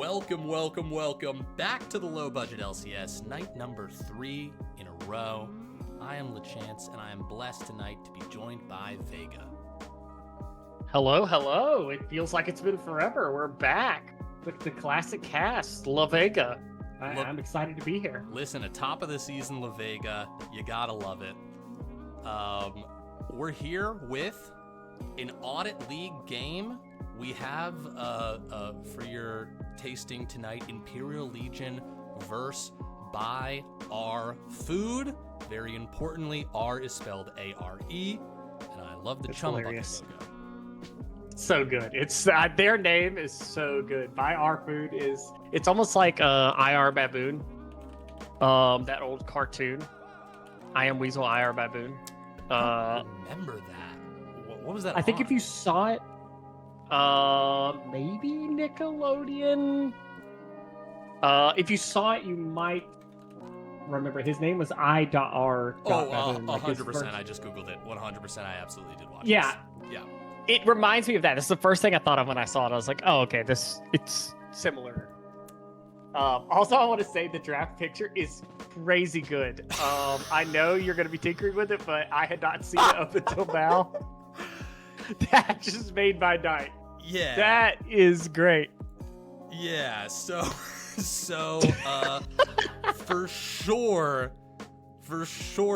Welcome back to the Low Budget LCS, night number 3 in a row. I am LaChance, and I am blessed tonight to be joined by Vega. Hello. It feels like it's been forever. We're back with the classic cast, La Vega. I'm excited to be here. Listen, atop of the season, La Vega, you gotta love it. We're here with an Audit League game. We have, for your tasting tonight, Imperial Legion versus Buy Our Food. Very importantly, R is spelled A-R-E, and I love the Chum Bucket logo. So good. It's their name is so good. Buy Our Food it's almost like IR Baboon, that old cartoon. I Am Weasel, IR Baboon. I don't remember that. What was that? I think if you saw it, maybe Nickelodeon. If you saw it, you might remember. His name was I.R. Oh, 100%. I just Googled it. 100%. I absolutely did watch it. Yeah. Yeah. It reminds me of that. This is the first thing I thought of when I saw it. I was like, oh, okay, it's similar. Also, I want to say the draft picture is crazy good. I know you're going to be tinkering with it, but I had not seen it up until now. That just made my night. Yeah. That is great. Yeah, so for sure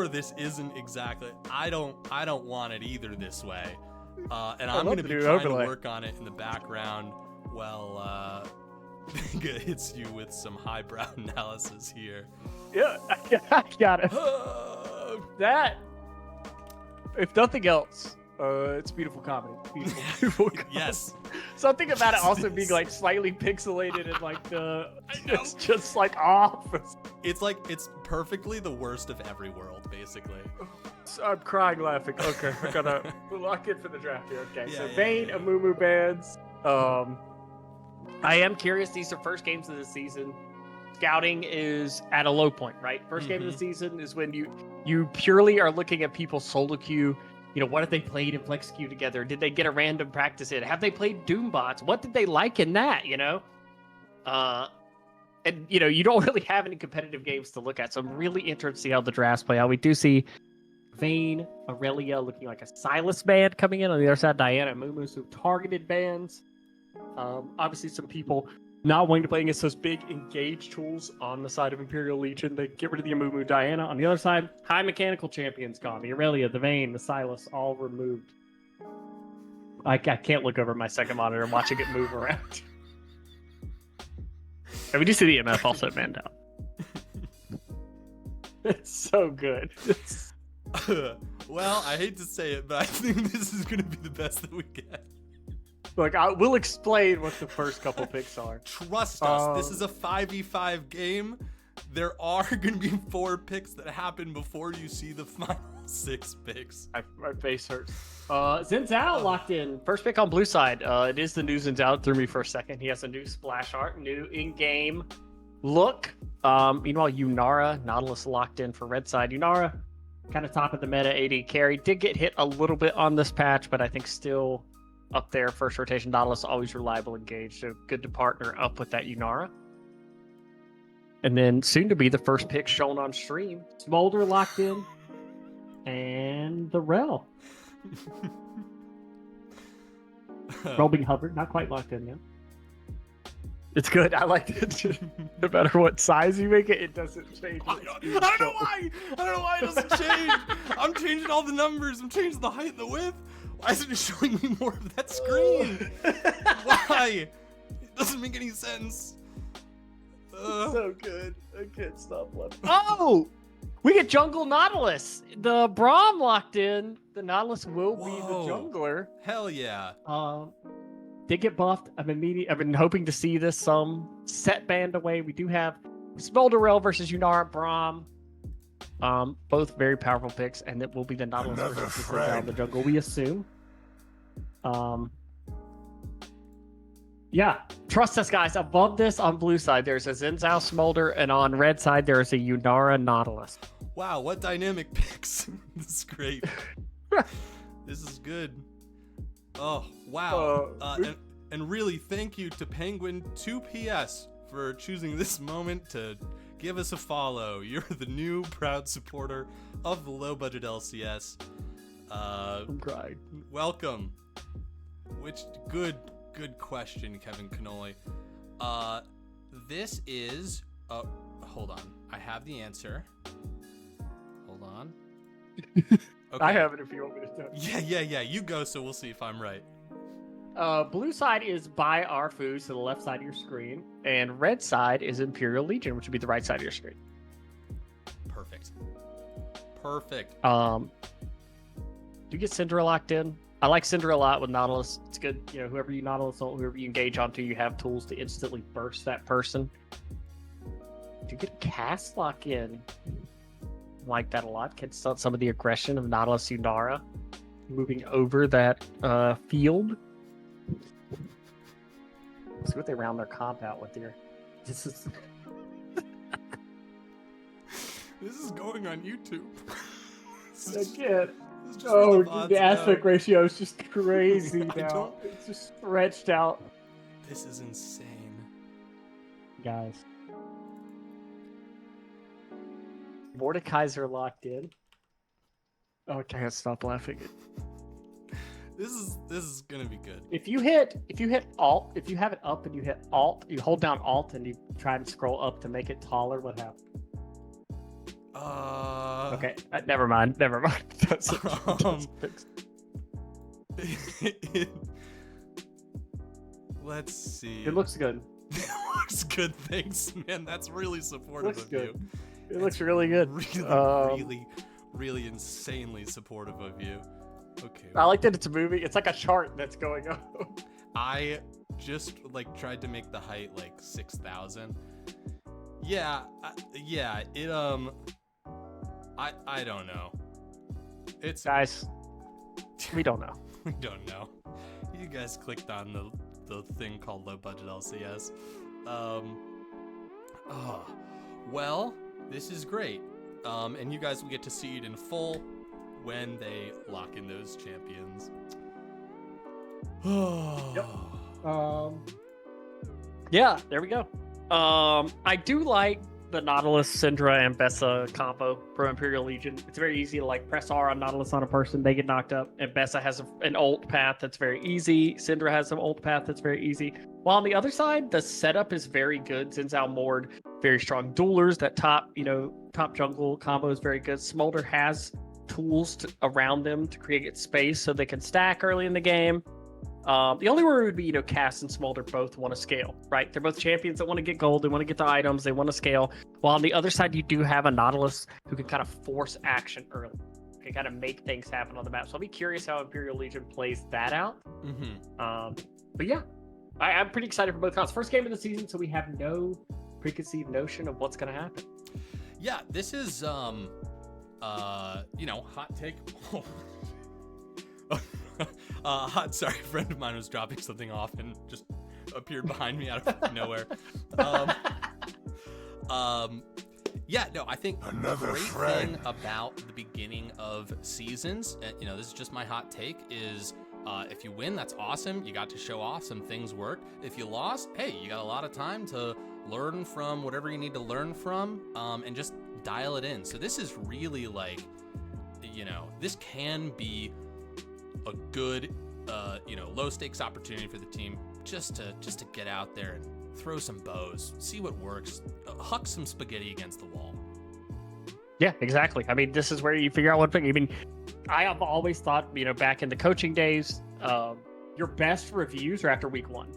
this isn't exactly I don't want it either this way. And I'm going to be trying to work on it in the background while Vega hits you with some highbrow analysis here. Yeah, I got it. That, if nothing else, it's beautiful comedy. Beautiful comedy. Yes. Something about it also being like slightly pixelated and like it's just like off. It's like it's perfectly the worst of every world, basically. I'm crying laughing. Okay, I gotta lock in for the draft here. Okay, Yeah, so yeah, Vayne, yeah. Amumu bans. I am curious. These are first games of the season. Scouting is at a low point, right? First game of the season is when you purely are looking at people's solo queue. You know, what have they played in Flex queue together? Did they get a random practice in? Have they played Doombots? What did they like in that, you know? And, you know, you don't really have any competitive games to look at, so I'm really interested to see how the drafts play out. We do see Vayne, Aurelia looking like a Silas ban coming in. On the other side, Diana and Mumu, so targeted bans. Obviously, some people not wanting to play against those big engage tools on the side of Imperial Legion. They get rid of the Amumu Diana. On the other side, high mechanical champions gone. The Aurelia, the Vayne, the Silas, all removed. I can't look over my second monitor and watching it move around. And we do see the MF also banned out. It's so good. Well, I hate to say it, but I think this is going to be the best that we get. Look, I will explain what the first couple picks are. Trust us, this is a 5v5 game. There are going to be 4 picks that happen before you see the final 6 picks. My face hurts. Xin Zhao locked in. First pick on blue side. It is the new Xin Zhao. It threw me for a second. He has a new splash art, new in-game look. Meanwhile, Yunara, Nautilus locked in for red side. Yunara, kind of top of the meta AD carry. Did get hit a little bit on this patch, but I think still up there. First rotation Nautilus, always reliable engaged, so good to partner up with that Yunara. And then soon to be the first pick shown on stream, Smolder locked in, and the Rel. Rel being Hubbard, not quite locked in yet. It's good. I like it. No matter what size you make it, it doesn't change. I don't know why. I don't know why it doesn't change. I'm changing all the numbers. I'm changing the height and the width. Why isn't it showing me more of that screen? Why? It doesn't make any sense. So good. I can't stop laughing. Oh! We get Jungle Nautilus. The Braum locked in. The Nautilus will be the jungler. Hell yeah. Did get buffed. I've been hoping to see this set band away. We do have Smolderell versus Yunara Braum. Both very powerful picks, and it will be the Nautilus versus the jungle, we assume. Yeah, trust us, guys. Above this on blue side, there's a Xin Zhao Smolder, and on red side, there's a Yunara Nautilus. Wow, what dynamic picks. This is great. This is good. Oh, wow. And really, thank you to Penguin2PS for choosing this moment to give us a follow. You're the new proud supporter of the Low Budget LCS. I'm crying. Welcome. Which good question, Kevin Cannoli. This is hold on. I have the answer. Hold on. Okay. I have it if you want me to tell you. Yeah. You go, so we'll see if I'm right. Blue side is buy our food, so the left side of your screen, and red side is Imperial Legion, which would be the right side of your screen. Perfect. Do you get Syndra locked in? I like Syndra a lot with Nautilus. It's good, whoever you Nautilus ult, whoever you engage onto, you have tools to instantly burst that person. Do you get cast lock in? I like that a lot. Can start some of the aggression of Nautilus Yunara moving over that field. See what they round their comp out with here. This is going on YouTube. The aspect ratio is just crazy now. It's just stretched out. This is insane. Guys. Mordekaiser locked in. Oh, I can't stop laughing. This is gonna be good. If you hit Alt, if you have it up and you hit Alt, you hold down Alt and you try and scroll up to make it taller, what happens? Okay, never mind. That's let's see. It looks good. It looks good. Thanks, man. That's really supportive of you. It looks really good. Really insanely supportive of you. Okay. I like that it's moving. It's like a chart that's going up. I just tried to make the height 6,000. Yeah. It I don't know. Guys, we don't know. We don't know. You guys clicked on the thing called Low Budget LCS. Well, this is great. And you guys will get to see it in full when they lock in those champions. Yep. Yeah, there we go. I do like the Nautilus, Syndra, and Bessa combo for Imperial Legion. It's very easy to press R on Nautilus on a person, they get knocked up, and Bessa has an ult path that's very easy. Syndra has an ult path that's very easy. While on the other side, the setup is very good. Xin Zhao Mord, very strong duelers. That top jungle combo is very good. Smolder has tools around them to create space so they can stack early in the game. The only worry would be, Cass and Smolder both want to scale, right? They're both champions that want to get gold, they want to get the items, they want to scale. While on the other side, you do have a Nautilus who can kind of force action early, can kind of make things happen on the map. So I'll be curious how Imperial Legion plays that out. But yeah, I'm pretty excited for both counts. First game of the season, so we have no preconceived notion of what's going to happen. Yeah, this is hot take. Sorry, a friend of mine was dropping something off and just appeared behind me out of nowhere. I think another great friend thing about the beginning of seasons, this is just my hot take, is if you win, that's awesome. You got to show off some things worked. If you lost, hey, you got a lot of time to learn from whatever you need to learn from, and just dial it in. So this is really this can be a good, low stakes opportunity for the team just to get out there and throw some bows, see what works, huck some spaghetti against the wall. Yeah, exactly. I mean, this is where you figure out what thing. I mean, I have always thought, back in the coaching days, your best reviews are after week 1,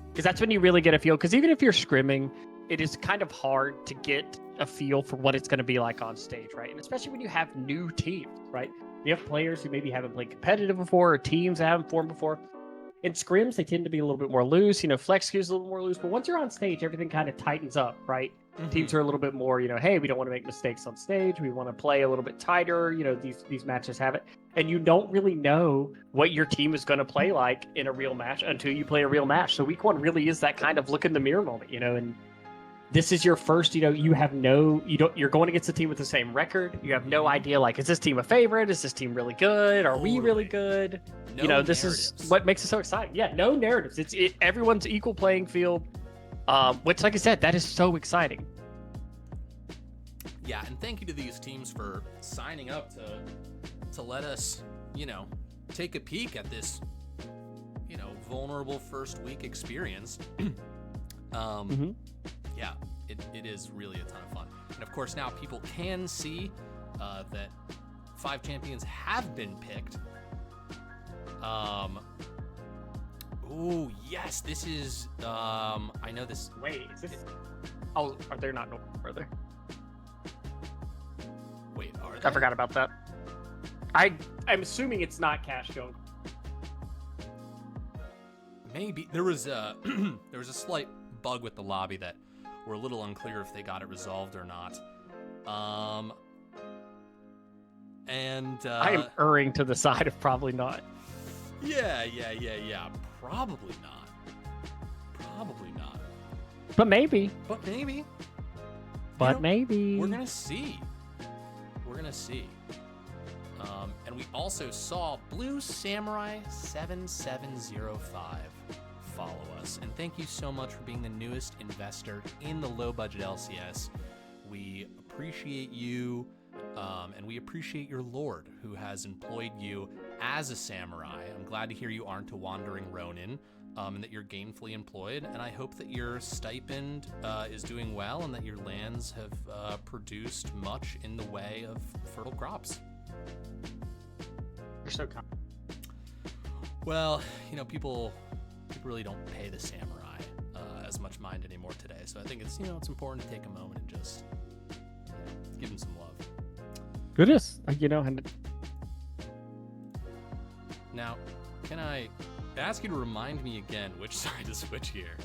because that's when you really get a feel. Because even if you're scrimming, it is kind of hard to get a feel for what it's going to be like on stage, right? And especially when you have new teams, right? You have players who maybe haven't played competitive before, or teams that haven't formed before. In scrims, they tend to be a little bit more loose. Flex queues a little more loose. But once you're on stage, everything kind of tightens up, right? Mm-hmm. Teams are a little bit more, hey, we don't want to make mistakes on stage. We want to play a little bit tighter. These matches have it. And you don't really know what your team is going to play like in a real match until you play a real match. So week 1 really is that kind of look in the mirror moment, and this is your first, you're going against a team with the same record. You have no idea, like, is this team a favorite? Is this team really good? Are we really good? This is what makes it so exciting. Yeah, no narratives. Everyone's equal playing field, which, like I said, that is so exciting. Yeah, and thank you to these teams for signing up to let us, take a peek at this, vulnerable first week experience. Yeah, it is really a ton of fun. And of course, now people can see that 5 champions have been picked. Oh, yes, this is, I know this. Wait, is this? Oh, are they not further? Wait, are they? I forgot about that. I'm assuming it's not cash going. Maybe there was a slight bug with the lobby that we're a little unclear if they got it resolved or not. I am erring to the side of probably not. Yeah. Probably not. But maybe. Maybe. We're gonna see. And we also saw Blue Samurai 7705 follow us. And thank you so much for being the newest investor in the low budget LCS. We appreciate you, and we appreciate your lord who has employed you as a samurai. I'm glad to hear you aren't a wandering ronin, and that you're gainfully employed. And I hope that your stipend is doing well and that your lands have produced much in the way of fertile crops. You're so kind. Well, people really don't pay the samurai as much mind anymore today. So I think it's important to take a moment and just give them some love. It is, and now, can I ask you to remind me again which side to switch here?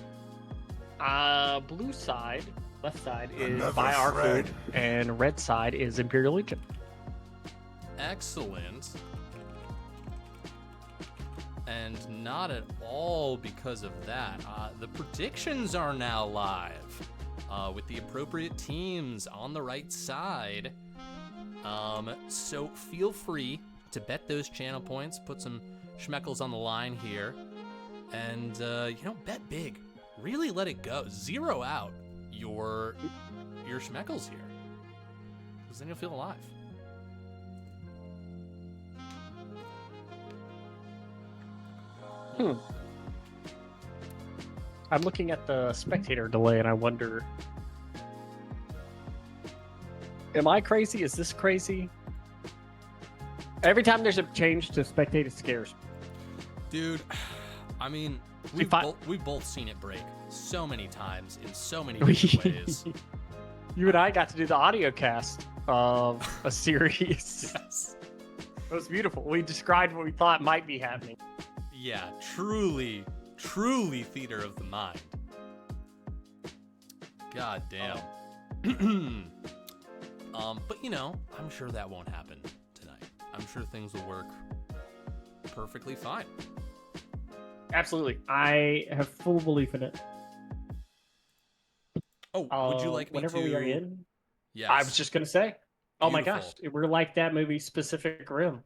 Blue side, left side is Buy Our Food, and red side is Imperial Legion. Excellent. And not at all because of that. The predictions are now live with the appropriate teams on the right side. So feel free to bet those channel points, put some schmeckles on the line here, and bet big. Really let it go. Zero out your schmeckles here, because then you'll feel alive. I'm looking at the spectator delay and I wonder, am I crazy? Is this crazy? Every time there's a change to spectate, it scares me. Dude, I mean, we've both seen it break so many times in so many different ways. You and I got to do the audio cast of a series. Yes. It was beautiful. We described what we thought might be happening. Yeah, truly theater of the mind. God damn. But I'm sure that won't happen tonight. I'm sure things will work perfectly fine. Absolutely. I have full belief in it. Oh, would you like me whenever to... we are in? Yes. I was just going to say. Oh my Beautiful. gosh. We're like that movie Pacific Rim.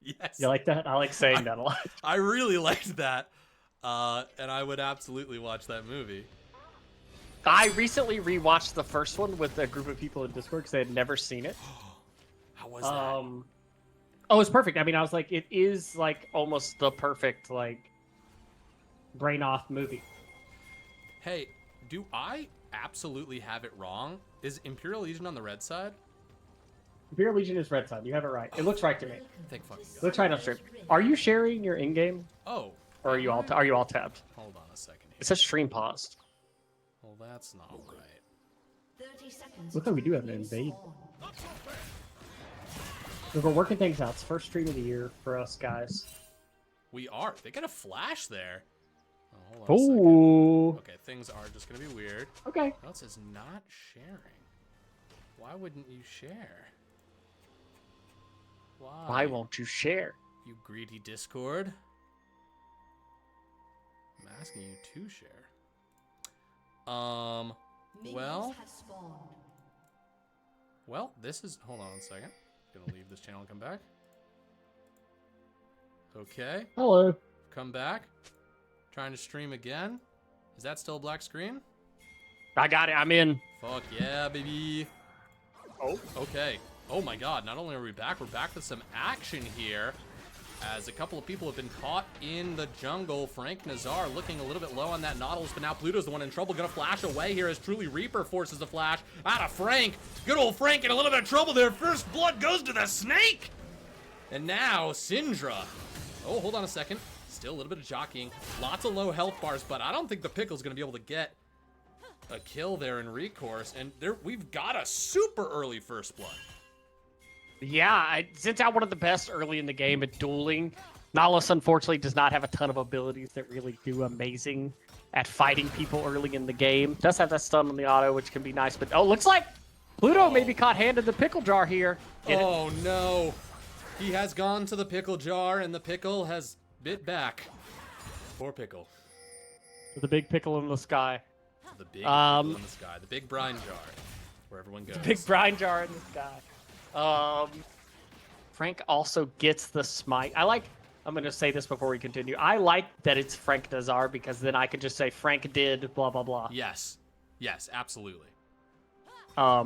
Yes. You like that? I like saying that a lot. I really liked that. And I would absolutely watch that movie. I recently rewatched the first one with a group of people in Discord because they had never seen it. How was that? Oh, it's perfect. I mean, I was like, it is like almost the perfect brain off movie. Hey, do I absolutely have it wrong? Is Imperial Legion on the red side? Imperial Legion is red side. You have it right. It looks right to me. Thank fucking God. Looks right on stream. Are you sharing your in-game? Oh. Or are you all tabbed? Hold on a second here. It says stream paused. Well, that's not right. 30 seconds. Looks like we do have an invade. So we're working things out. It's first stream of the year for us guys. We are. They got a flash there. Oh, hold on a Ooh. second. Okay, things are just going to be weird. Okay. Oh, it says not sharing. Why wouldn't you share? Why won't you share? You greedy Discord. I'm asking you to share. Well, this is. Hold on a second. Gonna leave this channel and come back. Okay. Hello. Come back. Trying to stream again. Is that still a black screen? I got it. I'm in. Fuck yeah, baby. Oh. Okay. Oh my god, not only are we back, we're back with some action here. As a couple of people have been caught in the jungle. Frank Nazar looking a little bit low on that Nautilus, but now Pluto's the one in trouble. Gonna flash away here as Truly Reaper forces the flash out of Frank. Good old Frank in a little bit of trouble there. First blood goes to the snake. And now Syndra. Oh, hold on a second. Still a little bit of jockeying. Lots of low health bars, but I don't think the Pickle's gonna be able to get a kill there in recourse. And there, we've got a super early first blood. Yeah, Since out one of the best early in the game at dueling. Nautilus, unfortunately, does not have a ton of abilities that really do amazing at fighting people early in the game. Does have that stun on the auto, which can be nice, but looks like Pluto may be caught handed the pickle jar here. Oh no. He has gone to the pickle jar, and the pickle has bit back. Poor pickle. The big pickle in the sky. The big pickle in the sky. The big brine jar, where everyone goes. The big brine jar in the sky. Frank also gets the smite. I'm going to say this before we continue. I like that it's Frank Nazar because then I can just say Frank did blah, blah, blah. Yes. Yes, absolutely.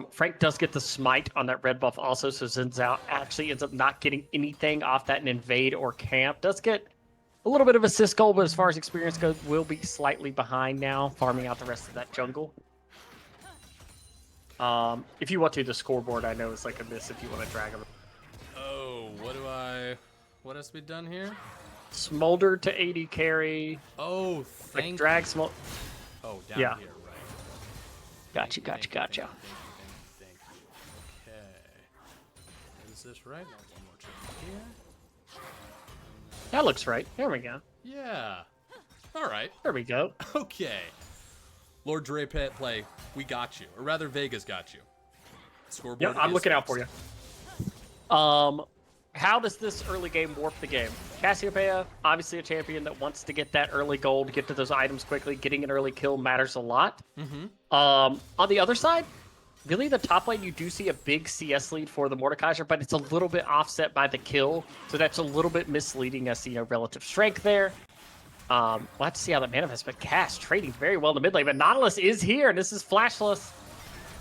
Frank does get the smite on that red buff also, so Xin Zhao actually ends up not getting anything off that in invade or camp. Does get a little bit of assist goal, but as far as experience goes, will be slightly behind now, farming out the rest of that jungle. If you want to, the scoreboard I know is like a miss if you want to drag him. Oh, what has to be done here? Smolder to AD carry. Oh, like drag Smolder. Oh, down yeah. here, right. Gotcha. Thank you. Okay. Is this right? No, one more check here. That looks right. There we go. Yeah. All right. There we go. Okay. Lord Dre play, we got you. Or rather, Vega's got you. Scoreboard. Yep, I'm looking out for you. How does this early game warp the game? Cassiopeia, obviously a champion that wants to get that early gold, get to those items quickly. Getting an early kill matters a lot. Mm-hmm. On the other side, really the top lane, you do see a big CS lead for the Mordekaiser, but it's a little bit offset by the kill. So that's a little bit misleading as relative strength there. We'll have to see how that manifests, but Cass trading very well in the mid lane. But Nautilus is here, and this is flashless.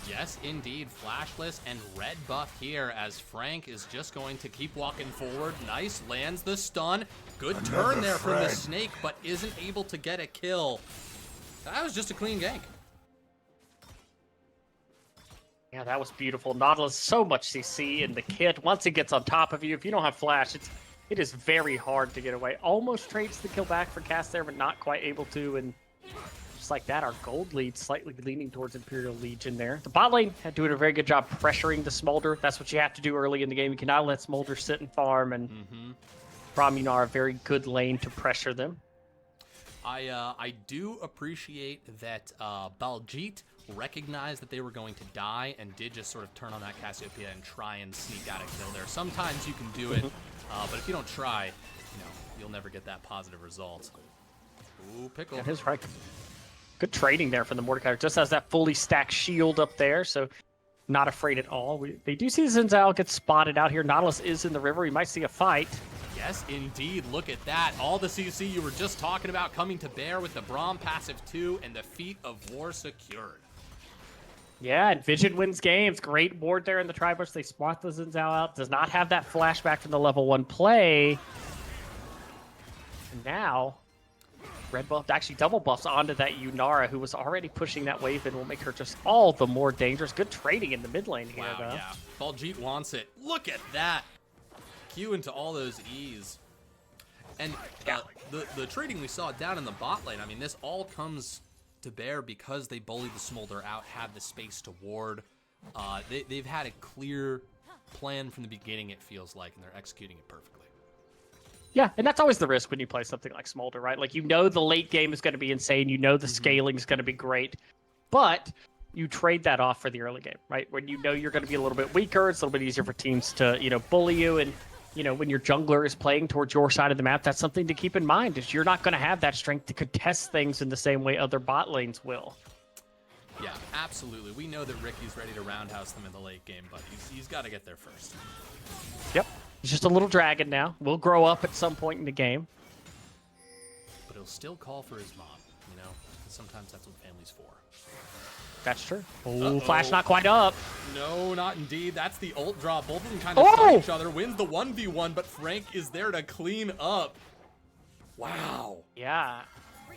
Yes, indeed. Flashless and red buff here as Frank is just going to keep walking forward. Nice, lands the stun. Good turn there from the snake, but isn't able to get a kill. That was just a clean gank. Yeah, that was beautiful. Nautilus, so much CC in the kit. Once it gets on top of you, if you don't have flash, it is very hard to get away. Almost trades the kill back for Cass there, but not quite able to. And just like that, our gold lead slightly leaning towards Imperial Legion there. The bot lane had doing a very good job pressuring the Smolder. That's what you have to do early in the game. You cannot let Smolder sit and farm. And Brahminar, a very good lane to pressure them. I do appreciate that Baljeet recognized that they were going to die and did just sort of turn on that Cassiopeia and try and sneak out a kill there. Sometimes you can do it, but if you don't try, you'll never get that positive result. Ooh, pickle. That is right. Good trading there from the Mordecai. Just has that fully stacked shield up there, so not afraid at all. They do see Xin Zhao get spotted out here. Nautilus is in the river. We might see a fight. Yes, indeed. Look at that. All the CC you were just talking about coming to bear with the Braum passive 2 and the Feat of War secured. Yeah, and Vision wins games. Great ward there in the Tribush. They spot the Xin Zhao out. Does not have that flashback from the level 1 play. And now, red buff, actually double buffs onto that Yunara, who was already pushing that wave and will make her just all the more dangerous. Good trading in the mid lane here, though. Yeah. Baljeet wants it. Look at that. Q into all those E's. And the trading we saw down in the bot lane, I mean, this all comes to bear because they bullied the Smolder out, had the space to ward. They've had a clear plan from the beginning, it feels like, and they're executing it perfectly. Yeah, and that's always the risk when you play something like Smolder, right? Like, the late game is going to be insane. The scaling is going to be great. But you trade that off for the early game, right? When you're going to be a little bit weaker, it's a little bit easier for teams to, bully you. And, when your jungler is playing towards your side of the map, that's something to keep in mind, is you're not going to have that strength to contest things in the same way other bot lanes will. Yeah, absolutely. We know that Ricky's ready to roundhouse them in the late game, but he's got to get there first. Yep. He's just a little dragon now. We'll grow up at some point in the game. But he'll still call for his mom, you know? Sometimes that's what family's for. That's true. Oh, Flash not quite up. No, not indeed. That's the ult drop. Both of them kind of stun each other. Wins the 1v1, but Frank is there to clean up. Wow. Yeah.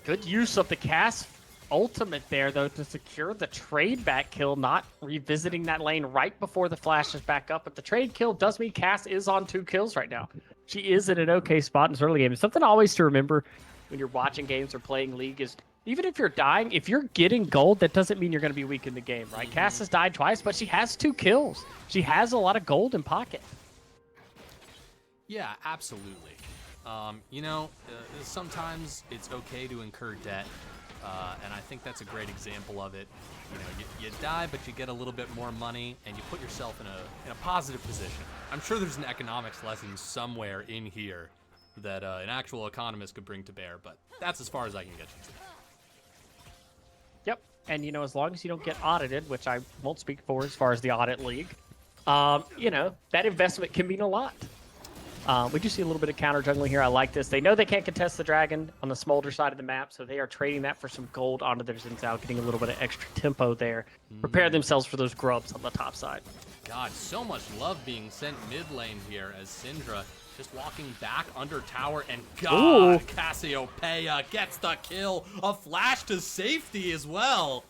Good use of the cast ultimate there, though, to secure the trade back kill, not revisiting that lane right before the Flash is back up. But the trade kill does mean Cass is on 2 kills right now. She is in an okay spot in this early game. Something always to remember when you're watching games or playing League is even if you're dying, if you're getting gold, that doesn't mean you're going to be weak in the game, right? Cass has died twice, but she has 2 kills. She has a lot of gold in pocket. Yeah, absolutely. You know, sometimes it's okay to incur debt, and I think that's a great example of it. You know, you die, but you get a little bit more money, and you put yourself in a positive position. I'm sure there's an economics lesson somewhere in here that an actual economist could bring to bear, but that's as far as I can get you today. Yep, and you know, as long as you don't get audited, which I won't speak for as far as the audit league, you know, that investment can mean a lot. We do see a little bit of counter jungling here. I like this. They know they can't contest the dragon on the smolder side of the map, so they are trading that for some gold onto their Xin Zhao, getting a little bit of extra tempo there. Prepare themselves for those grubs on the top side. God, so much love being sent mid lane here as Syndra just walking back under tower, and God, Cassiopeia gets the kill. A flash to safety as well.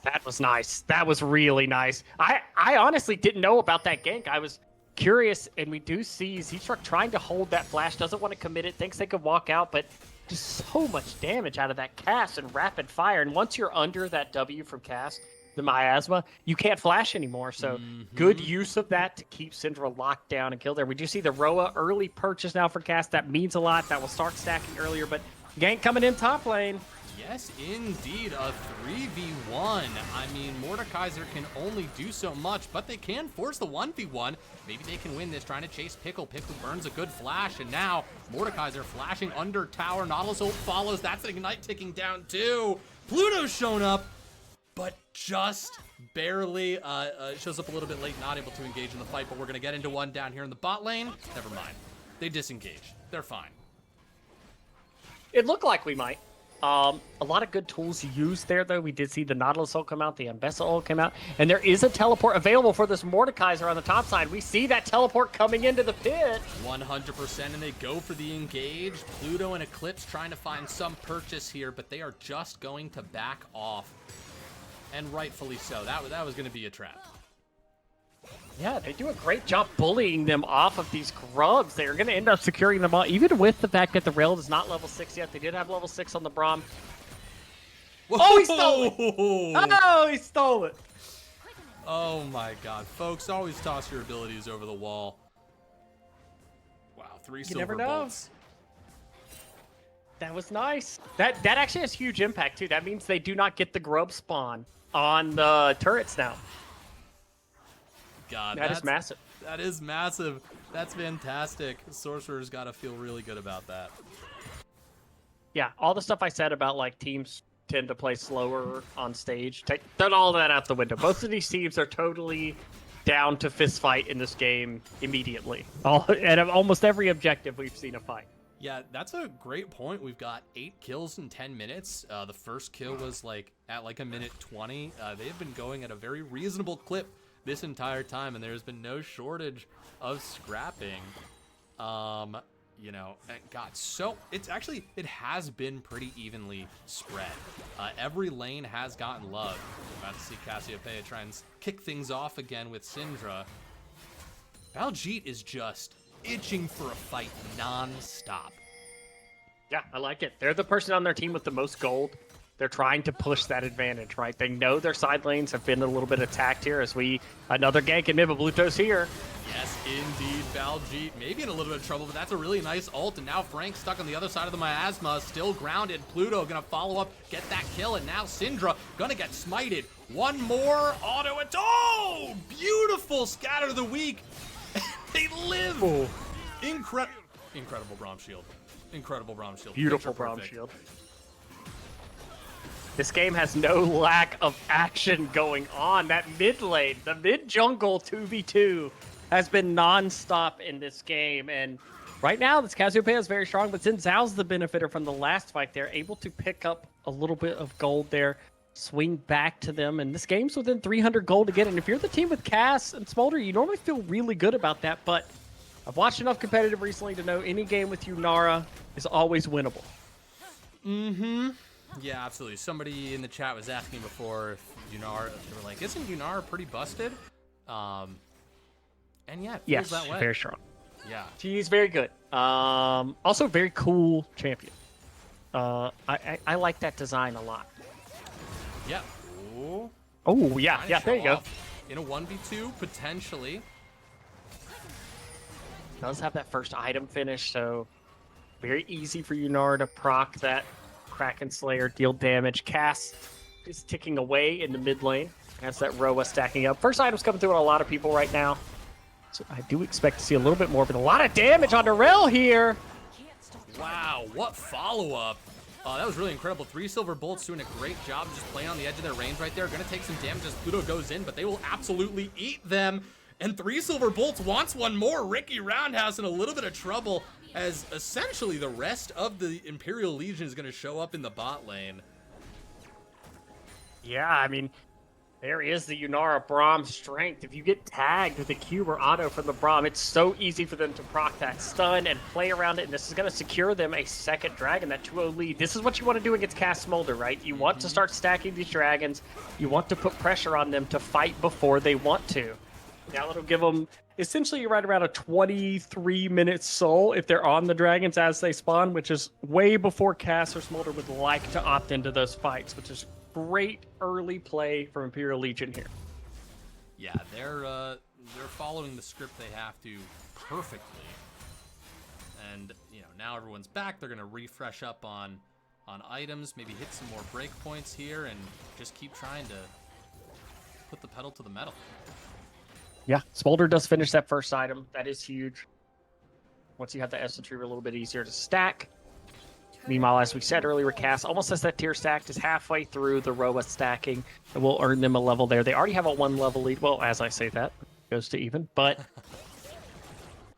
That was nice. That was really nice. I honestly didn't know about that gank. I was curious, and we do see Z-Truck trying to hold that flash, doesn't want to commit it, thinks they could walk out, but just so much damage out of that cast and rapid fire. And once you're under that W from cast, the miasma, you can't flash anymore. So good use of that to keep Syndra locked down and killed there. We do see the Roa early purchase now for cast. That means a lot. That will start stacking earlier, but gank coming in top lane. Yes, indeed, a 3v1. I mean, Mordekaiser can only do so much, but they can force the 1v1. Maybe they can win this, trying to chase Pickle. Pickle burns a good flash, and now Mordekaiser flashing under tower. Nautilus ult follows. That's an Ignite ticking down, too. Pluto's shown up, but just barely shows up a little bit late, not able to engage in the fight, but we're going to get into one down here in the bot lane. Never mind. They disengage. They're fine. It looked like we might. A lot of good tools used there, though. We did see the Nautilus ult come out, the Ambessa ult come out, and there is a teleport available for this Mordekaiser on the top side. We see that teleport coming into the pit. 100%, and they go for the engage. Pluto and Eclipse trying to find some purchase here, but they are just going to back off, and rightfully so. That was going to be a trap. Yeah, they do a great job bullying them off of these grubs. They're going to end up securing them all, even with the fact that the rail is not level 6 yet. They did have level 6 on the Braum. Whoa! Oh, he stole it! Oh, he stole it! Oh my God, folks! Always toss your abilities over the wall. Wow, 3 silver bolts. That was nice. That actually has huge impact too. That means they do not get the grub spawn on the turrets now. God, that is massive. That is massive. That's fantastic. Sorcerer's got to feel really good about that. Yeah, all the stuff I said about like teams tend to play slower on stage, throw all that out the window. Both of these teams are totally down to fist fight in this game immediately. At almost every objective, we've seen a fight. Yeah, that's a great point. We've got 8 kills in 10 minutes. The first kill was at a minute 20. They've been going at a very reasonable clip this entire time, and there's been no shortage of scrapping. You know, God, so it has been pretty evenly spread. Every lane has gotten love. About to see Cassiopeia try and kick things off again with Syndra. Baljeet is just itching for a fight non-stop. Yeah, I like it. They're the person on their team with the most gold. They're trying to push that advantage, right? They know their side lanes have been a little bit attacked here as another gank in mid, but Bluto's here. Yes, indeed, Baljeet maybe in a little bit of trouble, but that's a really nice ult, and now Frank stuck on the other side of the miasma, still grounded. Pluto gonna follow up, get that kill, and now Syndra gonna get smited. One more auto attack. Oh, beautiful scatter the weak. They live. Oh. Incredible Braum shield. Incredible Braum shield. Beautiful Braum shield. This game has no lack of action going on. That mid lane, the mid jungle 2v2 has been non-stop in this game. And right now, this Cassiopeia is very strong, but since Zhao's the benefitter from the last fight, they're able to pick up a little bit of gold there, swing back to them, and this game's within 300 gold again. And if you're the team with Cass and Smolder, you normally feel really good about that, but I've watched enough competitive recently to know any game with Yunara is always winnable. Mm-hmm. Yeah, absolutely. Somebody in the chat was asking before if Yunara, they were like, isn't Yunara pretty busted? And yeah, it feels that way. Very strong. Yeah. She's very good. Also very cool champion. I like that design a lot. Yeah. Ooh. Oh, yeah. Yeah, there you go. In a 1v2, potentially. Does have that first item finish, so very easy for Yunara to proc that Kraken Slayer, deal damage. Cass is ticking away in the mid lane. Has that Roa stacking up. First item's coming through on a lot of people right now. So I do expect to see a little bit more, but a lot of damage on Narelle here. Wow, what follow-up. That was really incredible. 3 silver bolts doing a great job just playing on the edge of their range right there. Going to take some damage as Pluto goes in, but they will absolutely eat them. And 3 silver bolts wants one more. Ricky Roundhouse in a little bit of trouble as essentially the rest of the Imperial Legion is going to show up in the bot lane. Yeah, I mean, there is the Yunara Braum strength. If you get tagged with a cube or auto from the Braum, it's so easy for them to proc that stun and play around it, and this is going to secure them a second dragon, that 2-0 lead. This is what you want to do against Cass Smolder, right? You want to start stacking these dragons. You want to put pressure on them to fight before they want to. Now it'll give them essentially right around a 23-minute soul if they're on the dragons as they spawn, which is way before Cass or Smolder would like to opt into those fights, which is great early play from Imperial Legion here. Yeah, they're following the script they have to perfectly. And, you know, now everyone's back. They're going to refresh up on items, maybe hit some more breakpoints here, and just keep trying to put the pedal to the metal. Yeah, Smolder does finish that first item. That is huge. Once you have the Essence Retriever, a little bit easier to stack. Meanwhile, as we said earlier, Cass almost has that tier stacked, is halfway through the Roa stacking, and will earn them a level there. They already have a 1-level lead. Well, as I say that, it goes to even, but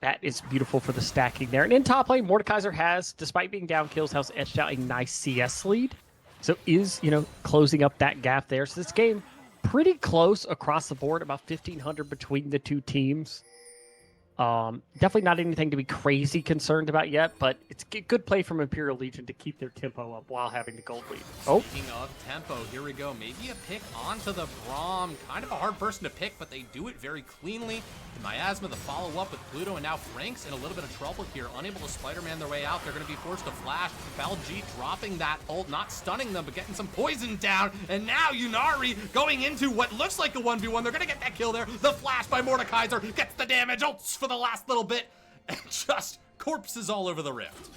that is beautiful for the stacking there. And in top lane, Mordekaiser has, despite being down kills, has edged out a nice CS lead. So is, you know, closing up that gap there. So this game, pretty close across the board, about 1,500 between the two teams. Definitely not anything to be crazy concerned about yet, but it's good play from Imperial Legion to keep their tempo up while having the gold lead. Speaking of tempo, here we go. Maybe a pick onto the Braum. Kind of a hard person to pick, but they do it very cleanly. The Miasma, the follow-up with Pluto, and now Frank's in a little bit of trouble here. Unable to Spider-Man their way out. They're going to be forced to flash. Baljeet dropping that ult, not stunning them, but getting some poison down. And now Yunari going into what looks like a 1v1. They're going to get that kill there. The flash by Mordekaiser gets the damage. Ults for the last little bit, and just corpses all over the rift.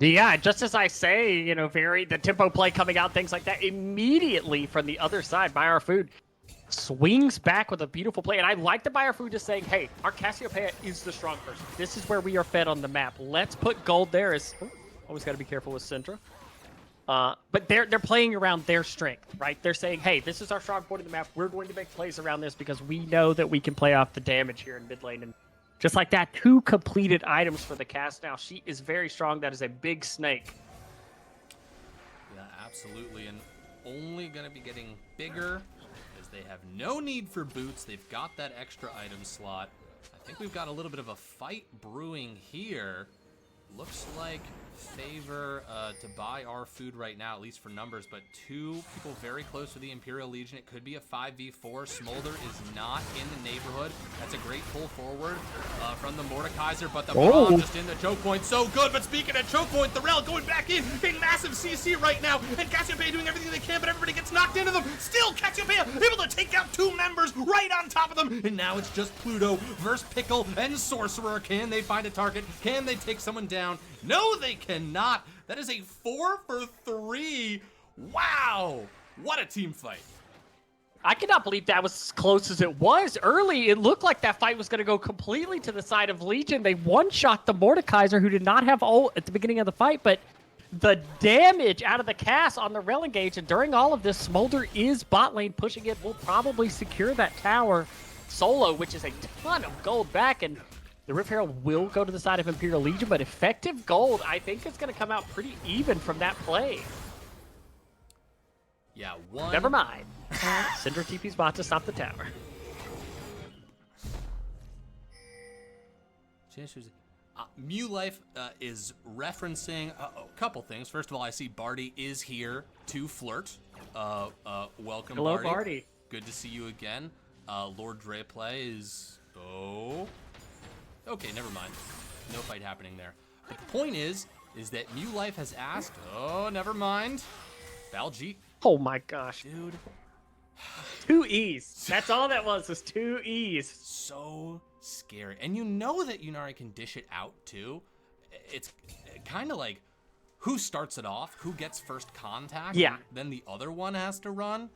Yeah, just as I say, you know, the tempo play coming out, things like that, immediately from the other side, Buy Our Food swings back with a beautiful play. And I like the Buy Our Food just saying, hey, our Cassiopeia is the strong person. This is where we are fed on the map. Let's put gold there. Always got to be careful with Syndra. But they're playing around their strength, right? They're saying, hey, this is our strong point of the map. We're going to make plays around this because we know that we can play off the damage here in mid lane. And just like that, 2 completed items for the Cass now. She is very strong. That is a big snake. Yeah, absolutely. And only going to be getting bigger as they have no need for boots. They've got that extra item slot. I think we've got a little bit of a fight brewing here. Looks like favor to Buy Our Food right now, at least for numbers, but 2 people very close to the Imperial Legion. It could be a 5v4. Smolder is not in the neighborhood. That's a great pull forward from the Mordekaiser, but the Braum just in the choke point. So good, but speaking of choke point, the Rel going back in massive CC right now, and Cassiopeia doing everything they can, but everybody gets knocked into them. Still, Cassiopeia able to take out 2 members right on top of them, and now it's just Pluto versus Pickle and Sorcerer. Can they find a target? Can they take someone down? No, they cannot. That is a 4 for 3. Wow, what a team fight. I cannot believe that was as close as it was. Early, it looked like that fight was going to go completely to the side of Legion. They one-shot the Mordekaiser, who did not have ult at the beginning of the fight, but the damage out of the cast on the rail engage, and during all of this, Smolder is bot lane pushing it. Will probably secure that tower solo, which is a ton of gold back, and the Rift Herald will go to the side of Imperial Legion, but effective gold, I think, is going to come out pretty even from that play. Yeah, one. Never mind. Syndra TP's bot to stop the tower. Mew Life is referencing a couple things. First of all, I see Barty is here to flirt. Welcome, Hello, Barty. Barty. Good to see you again. Lord Dreplay is... Oh. Okay, never mind. No fight happening there. But the point is that Mew Life has asked... Oh, never mind. Baljeet. Oh my gosh. Dude. 2 E's. That's all that was 2 E's. So scary. And you know that Yunari can dish it out too. It's kind of like who starts it off, who gets first contact, yeah. Then the other one has to run.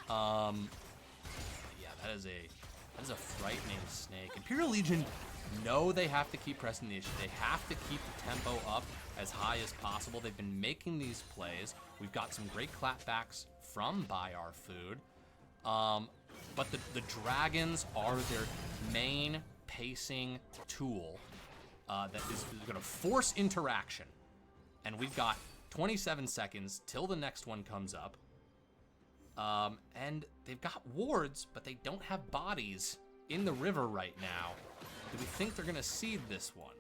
Yeah, that is a frightening snake. Imperial Legion know they have to keep pressing the issue. They have to keep the tempo up as high as possible. They've been making these plays. We've got some great clapbacks from Buy Our Food. But the dragons are their main pacing tool that is going to force interaction. And we've got 27 seconds till the next one comes up. And they've got wards, but they don't have bodies in the river right now. Do we think they're going to seed this one?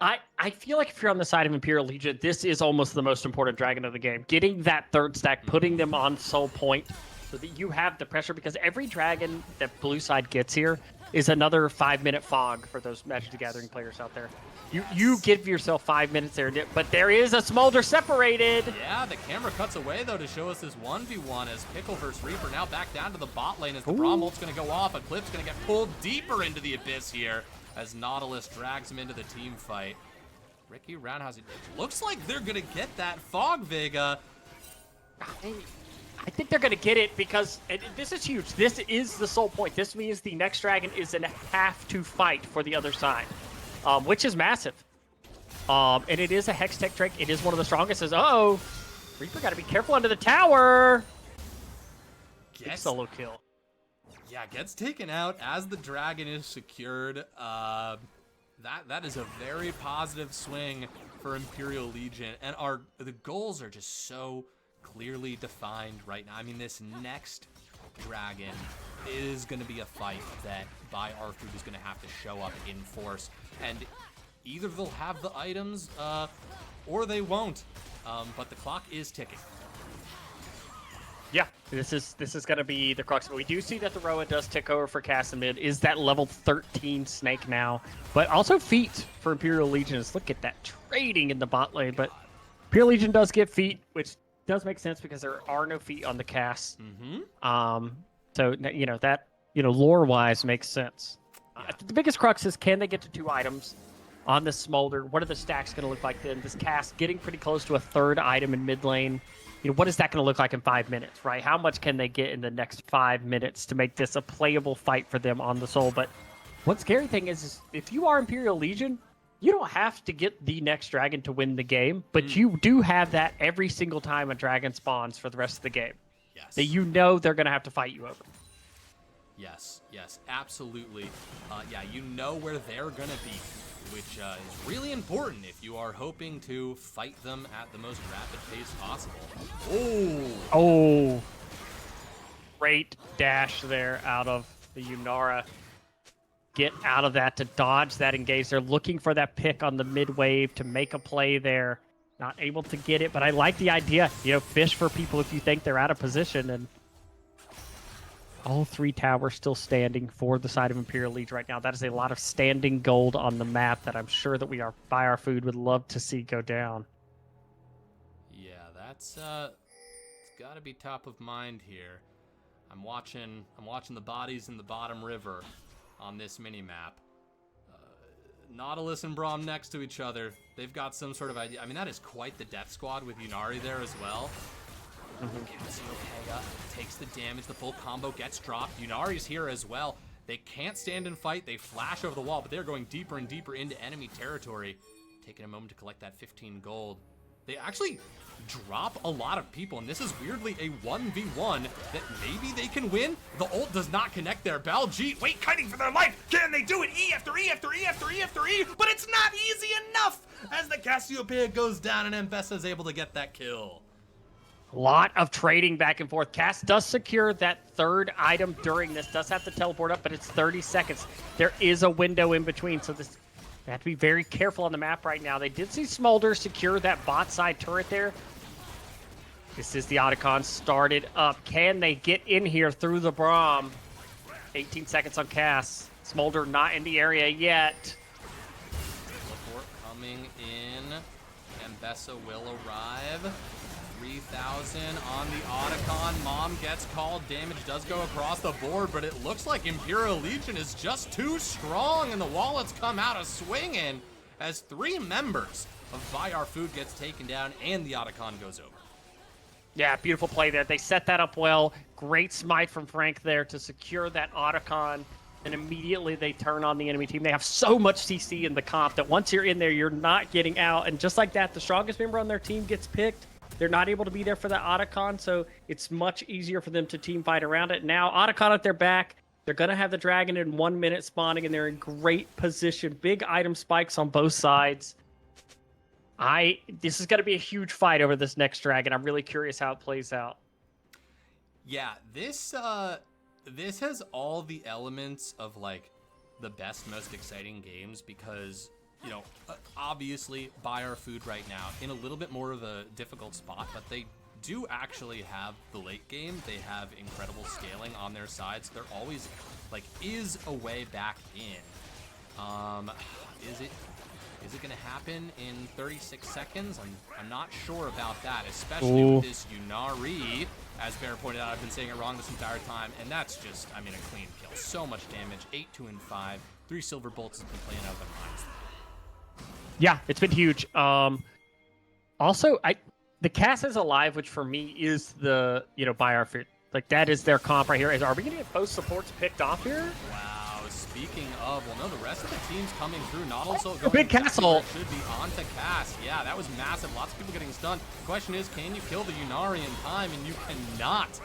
I feel like if you're on the side of Imperial Legion, this is almost the most important dragon of the game. Getting that third stack, putting them on soul point so that you have the pressure, because every dragon that blue side gets here is another 5-minute fog for those Magic the Gathering players out there. You give yourself 5 minutes there, but there is a Smolder separated. Yeah, the camera cuts away, though, to show us this 1v1 as Pickle versus Reaper now back down to the bot lane as the Braum ult's going to go off. Eclipse going to get pulled deeper into the abyss here as Nautilus drags him into the team fight. Ricky Roundhouse, it looks like they're going to get that Fog Vega. I think they're going to get it because this is huge. This is the soul point. This means the next dragon is going to have to fight for the other side, which is massive. And it is a Hextech Drake. It is one of the strongest. Uh-oh. Reaper got to be careful under the tower. Big solo kill. Yeah, gets taken out as the dragon is secured. That is a very positive swing for Imperial Legion. And the goals are just so clearly defined right now. I mean, this next dragon is going to be a fight that Buy Our Food is going to have to show up in force. And either they'll have the items or they won't. But the clock is ticking. Yeah, this is going to be the crux. But we do see that the Roa does tick over for Casimid. Is that level 13 snake now? But also feet for Imperial Legion. Look at that trading in the bot lane. But Imperial Legion does get feet, which does make sense because there are no feet on the cast. So that lore wise makes sense. The biggest crux is, can they get to 2 items on the Smolder? What are the stacks going to look like then? This cast getting pretty close to a 3rd item in mid lane. What is that going to look like in 5 minutes, right? How much can they get in the next 5 minutes to make this a playable fight for them on the soul? But one scary thing is if you are Imperial Legion, you don't have to get the next dragon to win the game, but you do have that every single time a dragon spawns for the rest of the game. Yes. That they're going to have to fight you over. Yes, absolutely. Yeah, where they're going to be, which is really important if you are hoping to fight them at the most rapid pace possible. Oh. Great dash there out of the Yunara. Get out of that to dodge that engage. They're looking for that pick on the mid wave to make a play there. Not able to get it, but I like the idea. Fish for people if you think they're out of position. And all 3 towers still standing for the side of Imperial Legion right now. That is a lot of standing gold on the map that I'm sure that Buy Our Food would love to see go down. Yeah, that's it's got to be top of mind here. I'm watching the bodies in the bottom river on this mini-map. Nautilus and Braum next to each other. They've got some sort of idea. I mean, that is quite the death squad with Yunari there as well. Cassiopeia takes the damage. The full combo gets dropped. Yunari's here as well. They can't stand and fight. They flash over the wall, but they're going deeper and deeper into enemy territory. Taking a moment to collect that 15 gold. they actually drop a lot of people, and this is weirdly a 1v1 that maybe they can win. The ult does not connect there. Baljeet, wait, kiting for their life. Can they do it? E after E after E after E after E, but it's not easy enough as the Cassiopeia goes down and Mbessa is able to get that kill. A lot of trading back and forth. Cass does secure that third item during this, does have to teleport up, but it's 30 seconds. There is a window in between, so this they have to be very careful on the map right now. They did see Smolder secure that bot side turret there. This is the Otacon started up. Can they get in here through the Braum? 18 seconds on Cass. Smolder not in the area yet. Teleport coming in. Mbessa will arrive. 3,000 on the Otacon. Mom gets called. Damage does go across the board, but it looks like Imperial Legion is just too strong, and the Wallets come out a swinging as 3 members of Buy Our Food gets taken down, and the Otacon goes over. Yeah, beautiful play there. They set that up well. Great smite from Frank there to secure that Otacon, and immediately they turn on the enemy team. They have so much CC in the comp that once you're in there, you're not getting out, and just like that, the strongest member on their team gets picked. They're not able to be there for the Otacon, so it's much easier for them to team fight around it. Now, Otacon at their back. They're going to have the Dragon in 1 minute spawning, and they're in great position. Big item spikes on both sides. This is going to be a huge fight over this next Dragon. I'm really curious how it plays out. Yeah, this has all the elements of, like, the best, most exciting games because, you know, obviously Buy Our Food right now in a little bit more of a difficult spot, but they do actually have the late game. They have incredible scaling on their sides. There always, like, is a way back in. Is it going to happen in 36 seconds? I'm not sure about that, especially with this Yunari. As Bear pointed out, I've been saying it wrong this entire time, and that's just, I mean, a clean kill. So much damage, 8, 2, and 5. 3 silver bolts has been playing out of their minds. Yeah, it's been huge. Also, the Cass is alive, which for me is the, Buy Our Food. Like, that is their comp right here. Are we going to get both supports picked off here? Wow, speaking of, well, no, the rest of the team's coming through. Not also going big castle. It should be onto Cass. Yeah, that was massive. Lots of people getting stunned. The question is, can you kill the Yunari in time? And you cannot.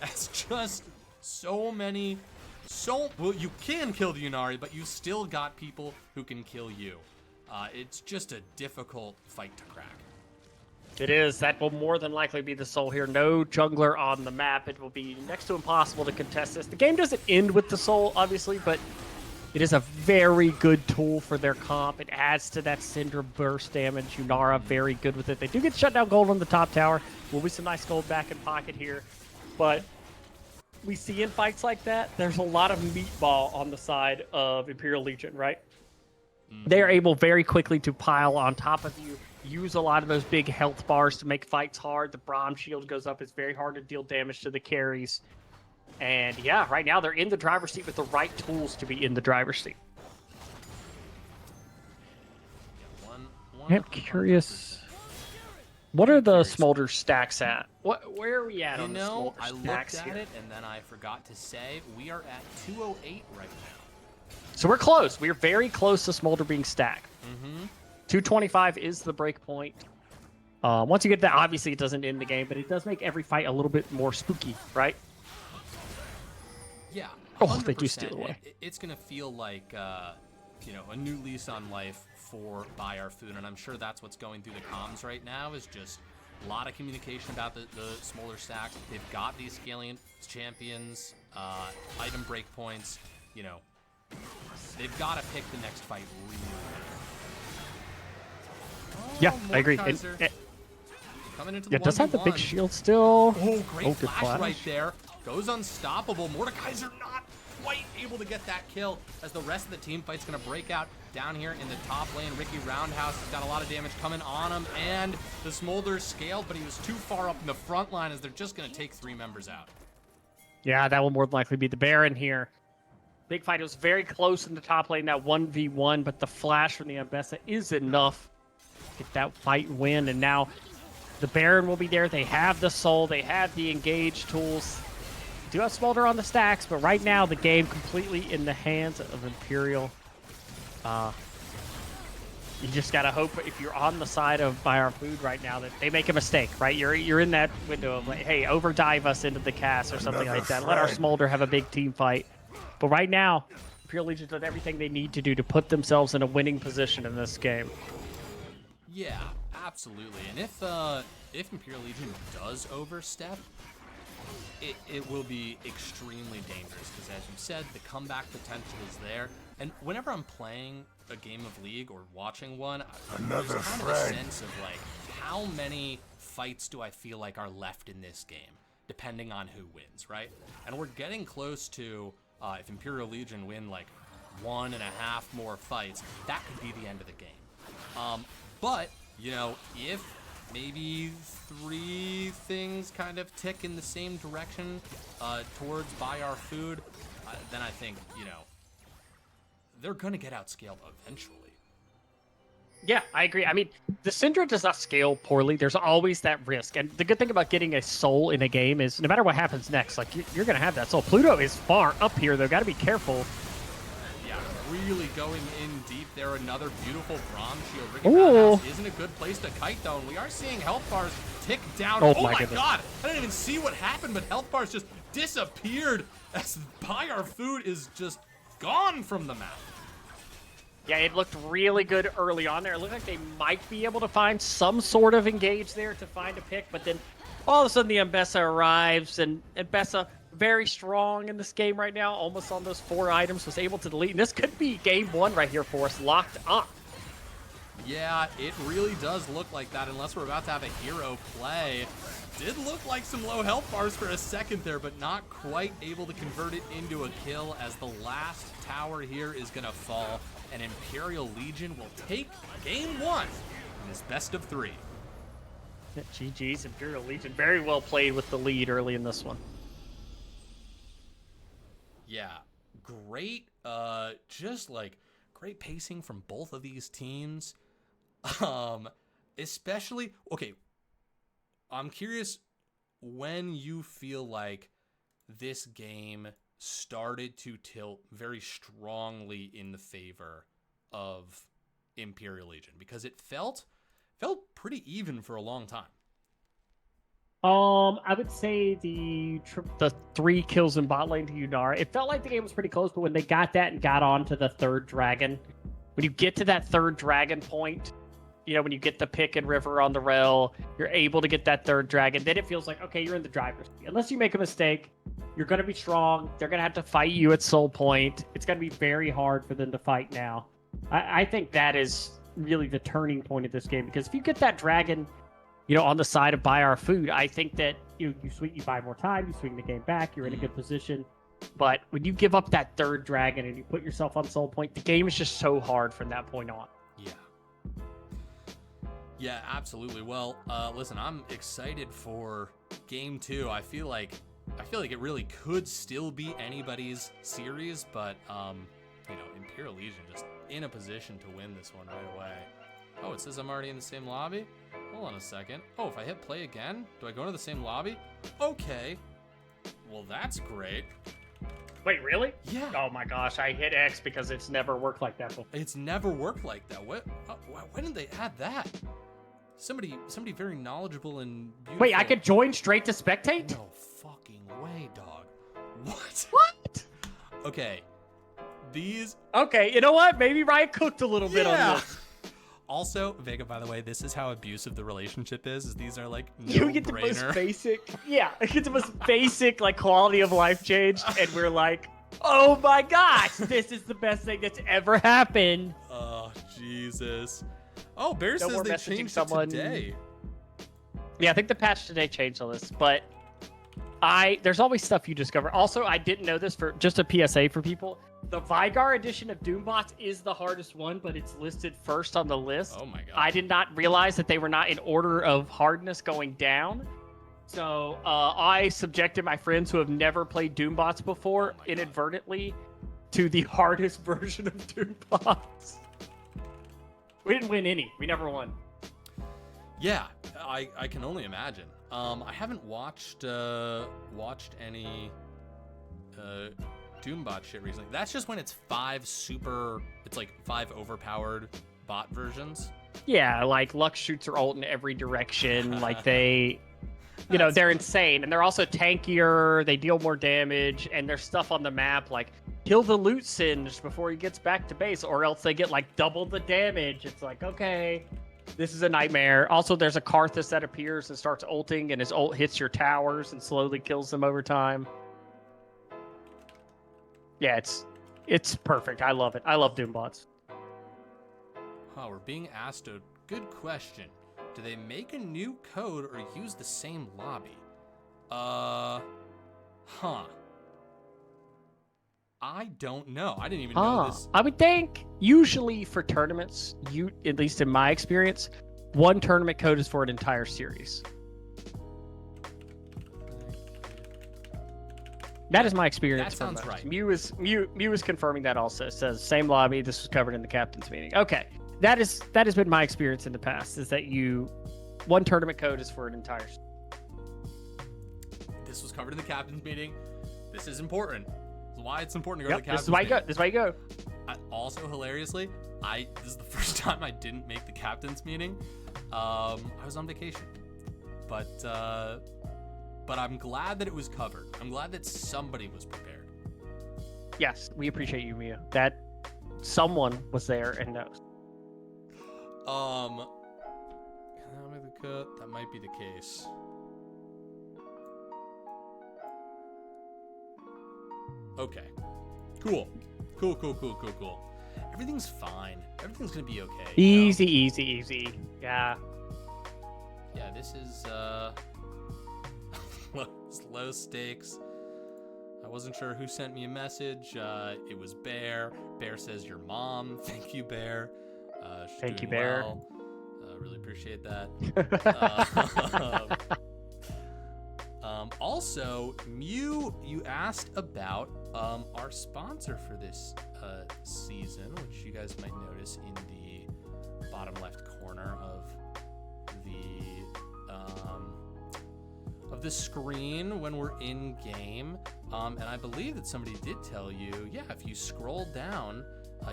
That's just so many. Well, you can kill the Yunari, but you still got people who can kill you. It's just a difficult fight to crack. It is. That will more than likely be the soul here. No jungler on the map. It will be next to impossible to contest this. The game doesn't end with the soul, obviously, but it is a very good tool for their comp. It adds to that Cinder burst damage. Yunara, very good with it. They do get shut down gold on the top tower. Will be some nice gold back in pocket here. But we see in fights like that, there's a lot of meatball on the side of Imperial Legion, right? They are able very quickly to pile on top of you, use a lot of those big health bars to make fights hard. The Braum shield goes up. It's very hard to deal damage to the carries. And yeah, right now they're in the driver's seat with the right tools to be in the driver's seat. I'm curious. What are the Smolder stacks at? Where are we at on the Smolder stacks I looked at here? it and then I forgot to say we are at 208 right now. So we're close. We're very close to Smolder being stacked. 225 is the break point. Once you get that, obviously it doesn't end the game, but it does make every fight a little bit more spooky, right? Yeah. 100%. Oh, they do steal away. It's going to feel like, a new lease on life for Buy Our Food, and I'm sure that's what's going through the comms right now is just a lot of communication about the Smolder stacks. They've got these scaling champions, item breakpoints, They've got to pick the next fight really well. Yeah, I agree. Coming into the does have the big 1v1. shield still. Oh, great good flash right there. Goes unstoppable. Mordekaiser not quite able to get that kill as the rest of the team fight's going to break out down here in the top lane. Ricky Roundhouse has got a lot of damage coming on him, and the Smolder scaled, but he was too far up in the front line as they're just going to take 3 members out. Yeah, that will more than likely be the Baron here. Big fight. It was very close in the top lane, that 1v1, but the flash from the Mbessa is enough to get that fight win. And now the Baron will be there. They have the soul. They have the engage tools. They do have Smolder on the stacks, but right now the game completely in the hands of Imperial. You just gotta hope if you're on the side of Buy Our Food right now that they make a mistake, right? You're in that window of like, hey, overdive us into the cast or something like that. Let our Smolder have a big team fight. But right now, Imperial Legion's done everything they need to do to put themselves in a winning position in this game. Yeah, absolutely. And if Imperial Legion does overstep, it will be extremely dangerous because, as you said, the comeback potential is there. And whenever I'm playing a game of League or watching one, there's kind of a sense of like, how many fights do I feel like are left in this game, depending on who wins, right? And we're getting close to, if Imperial Legion win like 1.5 more fights, that could be the end of the game. But, you know, if maybe 3 things kind of tick in the same direction towards Buy Our Food, then I think, you know, they're going to get outscaled eventually. Yeah, I agree. I mean, the Syndra does not scale poorly. There's always that risk. And the good thing about getting a soul in a game is no matter what happens next, like you're going to have that soul. Pluto is far up here, though. Got to be careful. Yeah, really going in deep there. Another beautiful Bronze Shield. Isn't a good place to kite, though. And we are seeing health bars tick down. Oh my goodness. God. I didn't even see what happened, but health bars just disappeared as Buy Our Food is just gone from the map. Yeah, it looked really good early on there. It looked like they might be able to find some sort of engage there to find a pick, but then all of a sudden the Mbessa arrives, and Mbessa, very strong in this game right now, almost on those 4 items, was able to delete. And this could be game 1 right here for us, locked up. Yeah, it really does look like that, unless we're about to have a hero play. Did look like some low health bars for a second there, but not quite able to convert it into a kill, as the last tower here is going to fall, and Imperial Legion will take game 1 in this best of 3. GG's, Imperial Legion. Very well played with the lead early in this one. Yeah, great, just like great pacing from both of these teams. Especially, okay, I'm curious when you feel like this game started to tilt very strongly in the favor of Imperial Legion, because it felt pretty even for a long time. I would say the 3 kills in bot lane to Yunara. It felt like the game was pretty close, but when they got that and got on to the 3rd dragon, when you get to that 3rd dragon point, you know, when you get the pick and river on the rail, you're able to get that 3rd dragon, then it feels like, okay, you're in the driver's seat. Unless you make a mistake, you're going to be strong. They're going to have to fight you at soul point. It's going to be very hard for them to fight now. I think that is really the turning point of this game, because if you get that dragon, you know, on the side of Buy Our Food, I think that you buy more time, you swing the game back, you're in a good position. But when you give up that 3rd dragon and you put yourself on soul point, the game is just so hard from that point on. Yeah, absolutely. Well, listen, I'm excited for game 2. I feel like it really could still be anybody's series, but you know, Imperial Legion just in a position to win this one right away. Oh, it says I'm already in the same lobby. Hold on a second. Oh, if I hit play again, do I go into the same lobby? Okay. Well, that's great. Wait, really? Yeah. Oh my gosh, I hit X because it's never worked like that before. It's never worked like that. What? When did they add that? Somebody very knowledgeable and beautiful. Wait, I could join straight to spectate? No fucking way, dog. What? What? Okay. These... Okay, you know what? Maybe Ryan cooked a little bit on this. Also, Vega, by the way, this is how abusive the relationship is. These are like You get the most basic... Yeah, you get the most basic, like, quality of life change, and we're like, oh my gosh, this is the best thing that's ever happened. Oh, Jesus. Oh, Bear says they changed someone... it today. Yeah, I think the patch today changed all this, but there's always stuff you discover. Also, I didn't know this, for just a PSA for people. The Vygar edition of Doombots is the hardest one, but it's listed first on the list. Oh my god. I did not realize that they were not in order of hardness going down. So I subjected my friends who have never played Doombots before inadvertently to the hardest version of Doombots. We didn't win any. We never won. Yeah, I can only imagine. I haven't watched any Doombot shit recently. That's just when it's 5 overpowered bot versions. Yeah, like Lux shoots her ult in every direction. Like they, they're insane, and they're also tankier. They deal more damage, and there's stuff on the map like kill the loot singe before he gets back to base, or else they get like double the damage. It's like, okay, this is a nightmare. Also, there's a Karthus that appears and starts ulting, and his ult hits your towers and slowly kills them over time. Yeah, it's perfect. I love it. I love Doombots. Oh, we're being asked a good question. Do they make a new code or use the same lobby? I don't know. I didn't even know this. I would think usually for tournaments, at least in my experience, one tournament code is for an entire series. That is my experience. That sounds right. Mew is confirming that also. It says same lobby. This was covered in the captain's meeting. Okay, that has been my experience in the past. Is that one tournament code is for an entire. This was covered in the captain's meeting. This is important. This is why it's important to go to the captain's This is why meeting. This is why you go. Also, hilariously, this is the first time I didn't make the captain's meeting. I was on vacation, but I'm glad that it was covered. I'm glad that somebody was prepared. Yes, we appreciate you, Mia. That someone was there and knows. Can I make the cut? That might be the case. Okay. Cool. Everything's fine. Everything's gonna be okay. Easy. Yeah. Yeah, this is low stakes. I wasn't sure who sent me a message. It was Bear. Bear says your mom. Thank you, Bear. Thank you, Bear. Well. Really appreciate that. Also, Mew, you asked about our sponsor for this season, which you guys might notice in the bottom left corner of the screen when we're in game. And I believe that somebody did tell you, yeah, if you scroll down,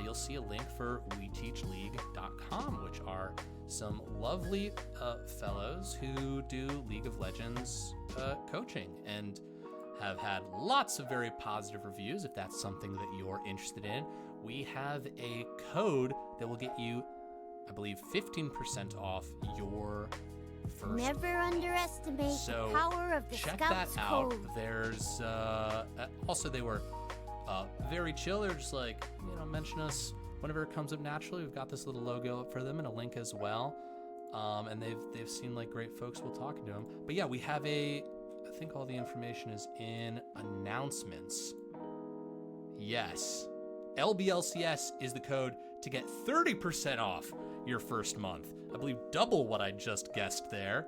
you'll see a link for weteachleague.com, which are some lovely fellows who do League of Legends coaching and have had lots of very positive reviews. If that's something that you're interested in, we have a code that will get you, I believe, 15% off your first. Never underestimate the power of the check Scouts that out. code. There's also, they were very chill. They're just like, mention us whenever it comes up naturally. We've got this little logo up for them and a link as well. And they've seemed like great folks. We'll talk to them. But yeah, we have I think all the information is in announcements. Yes. LBLCS is the code to get 30% off your first month. I believe double what I just guessed there.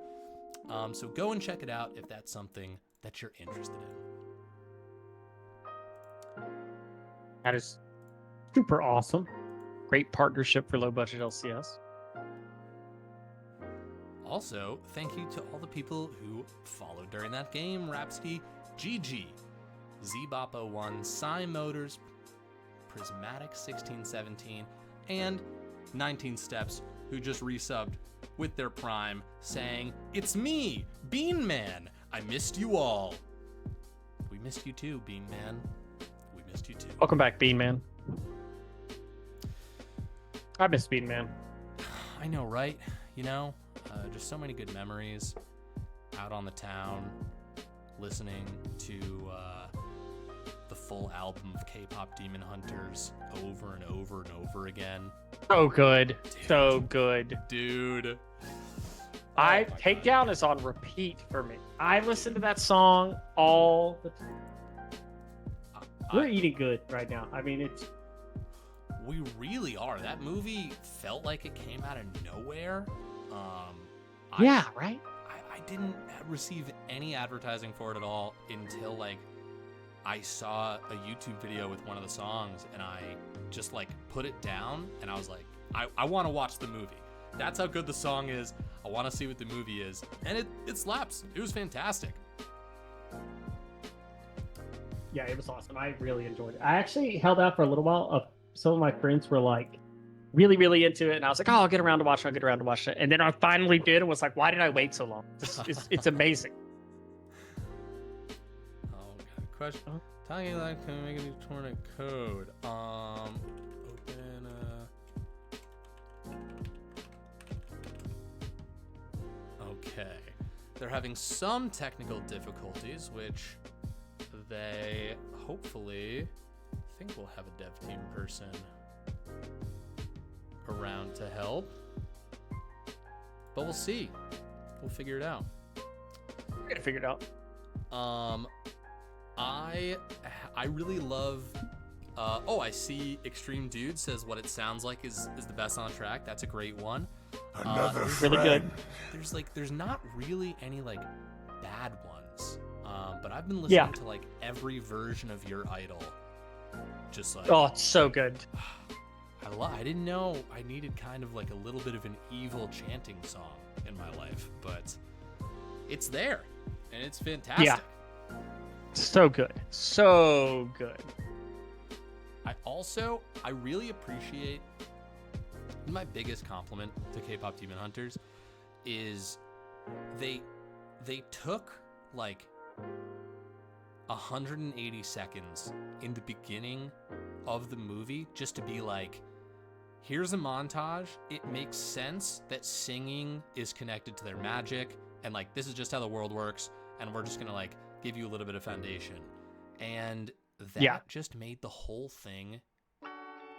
So go and check it out if that's something that you're interested in. That is super awesome. Great partnership for low budget LCS. Also, thank you to all the people who followed during that game. Rhapsody, GG, Zbop01, Psy Motors, Prismatic 1617, and 19 Steps, who just resubbed with their Prime, saying, "It's me, Bean Man. I missed you all." We missed you too, Bean Man. We missed you too. Welcome back, Bean Man. I miss Bean Man. I know, right? Just so many good memories out on the town, listening to the full album of K-pop Demon Hunters over and over and over again. So good. Dude. So good. Dude. Takedown is on repeat for me. I listen to that song all the time. We're eating good right now. I mean, we really are. That movie felt like it came out of nowhere. Yeah, right? I didn't receive any advertising for it at all until I saw a YouTube video with one of the songs, and I just put it down, and I was like, I want to watch the movie. That's how good the song is. I want to see what the movie is, and it slaps. It was fantastic. Yeah, it was awesome. I really enjoyed it. I actually held out for a little while. Some of my friends were like, really, really into it. And I was like, oh, I'll get around to watch it. I'll get around to watch it. And then I finally did and was like, why did I wait so long? It's amazing. Oh, got a question. Talking like can we make a torrent code. Open. Okay. They're having some technical difficulties, which they hopefully think we'll have a dev team person around to help. But we'll see. We'll figure it out. We're gonna figure it out. I really love I see Extreme Dude says what it sounds like is the best on track. That's a great one. Another really good. There's not really any like bad ones. But I've been listening to like every version of Your Idol. Just like Oh, it's so good. I didn't know I needed kind of like a little bit of an evil chanting song in my life, but it's there and it's fantastic. Yeah. So good. So good. I really appreciate my biggest compliment to K-pop Demon Hunters is they took like 180 seconds in the beginning of the movie just to be like, here's a montage. It makes sense that singing is connected to their magic, and like this is just how the world works, and we're just gonna like give you a little bit of foundation. And that just made the whole thing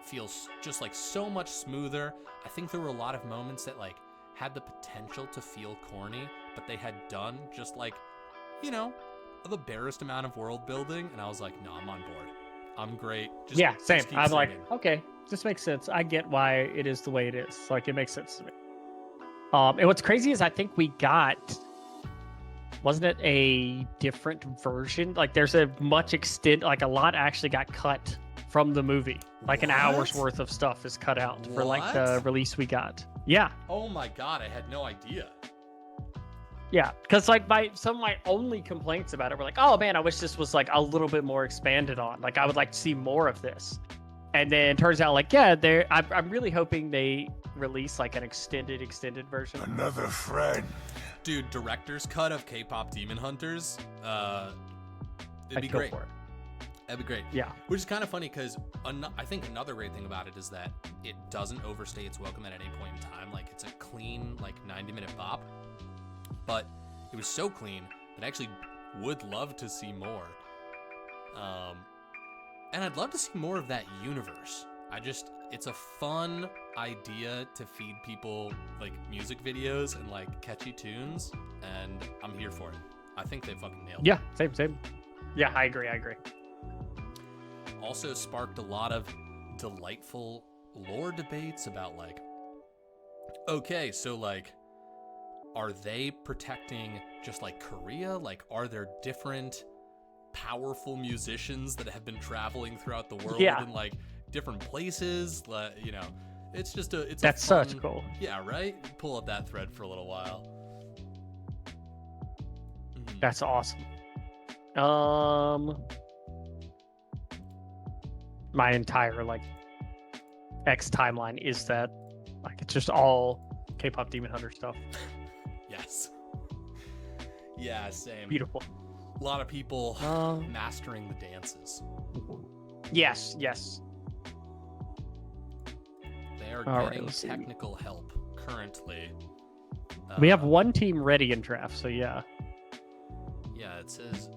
feel just like so much smoother. I think there were a lot of moments that like had the potential to feel corny, but they had done just like, you know, the barest amount of world building, and I was like, no, I'm on board. I'm great. Same. Just keep I'm singing. like, okay, this makes sense. I get why it is the way it is. Like, it makes sense to me. And what's crazy is I think we got, wasn't it a different version? Like, there's a much like a lot actually got cut from the movie. Like an hour's worth of stuff is cut out for like the release we got. Yeah. Oh my God, I had no idea. Yeah, because like some of my only complaints about it were like, oh man, I wish this was like a little bit more expanded on. Like I would like to see more of this. And then it turns out like, yeah, I'm really hoping they release like an extended version. Another friend. Dude, director's cut of K-pop Demon Hunters. It'd be great. That'd be great. Yeah. Which is kind of funny because I think another great thing about it is that it doesn't overstay its welcome at any point in time. Like it's a clean like 90-minute bop. But it was so clean that I actually would love to see more. And I'd love to see more of that universe. It's a fun idea to feed people like music videos and like catchy tunes, and I'm here for it. I think they fucking nailed it. Yeah, same. Yeah, I agree. Also sparked a lot of delightful lore debates about like, okay, so like, are they protecting just like Korea? Like, are there different powerful musicians that have been traveling throughout the world in like different places? You know, it's just that's fun, such cool. Yeah, right. Pull up that thread for a little while. That's awesome. My entire like X timeline is that like it's just all K-pop Demon Hunter stuff. Yes. Yeah, same. Beautiful. A lot of people mastering the dances. Yes. They are getting technical help currently. We have one team ready in draft, so yeah. Yeah, it says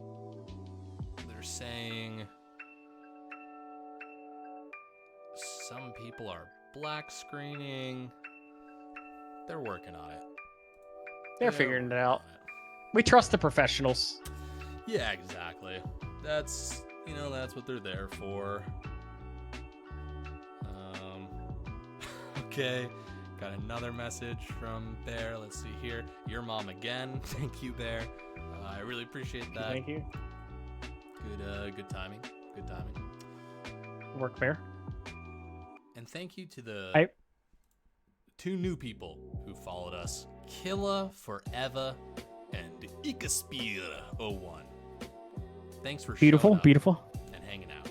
they're saying some people are black screening. They're working on it. They're figuring it out. We trust the professionals. Yeah, exactly. That's what they're there for. Okay. Got another message from Bear. Let's see here. Your mom again. Thank you, Bear. I really appreciate that. Thank you. Good timing. Good timing. Work, Bear. And thank you to the two new people who followed us. Killa Forever and Ikaspir01. Thanks for beautiful and hanging out.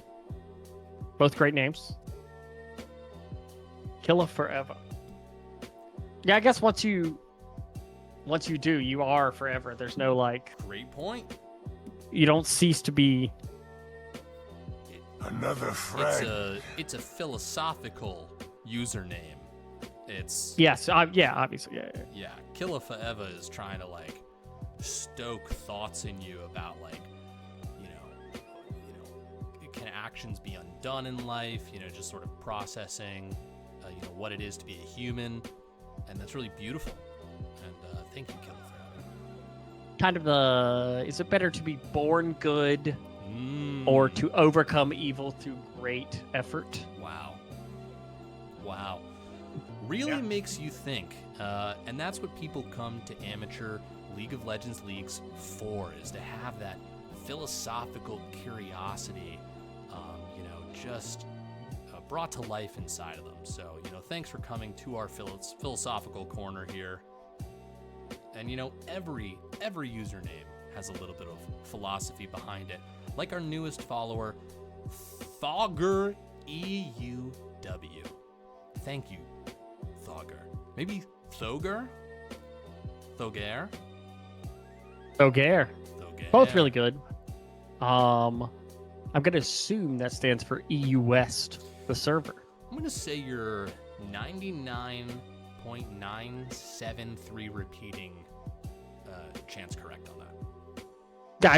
Both great names. Killer forever. Yeah, I guess once you do, you are forever. There's no like. Great point. You don't cease to be. Another friend. It's a philosophical username. It's Yes. Yeah. Obviously. Yeah. yeah. Killer Forever is trying to like stoke thoughts in you about like, can actions be undone in life? Just sort of processing, what it is to be a human, and that's really beautiful. And thank you, Killer Forever. Kind of is it better to be born good or to overcome evil through great effort? Wow. Really makes you think. And that's what people come to amateur League of Legends leagues for, is to have that philosophical curiosity, just brought to life inside of them. So, thanks for coming to our philosophical corner here. And, every username has a little bit of philosophy behind it. Like our newest follower, Thogger EUW. Thank you, Thogger. Maybe Thoger? Thoger? Thoger. Both really good. I'm gonna assume that stands for EU West, the server. I'm gonna say you're 99.973 repeating chance correct on that.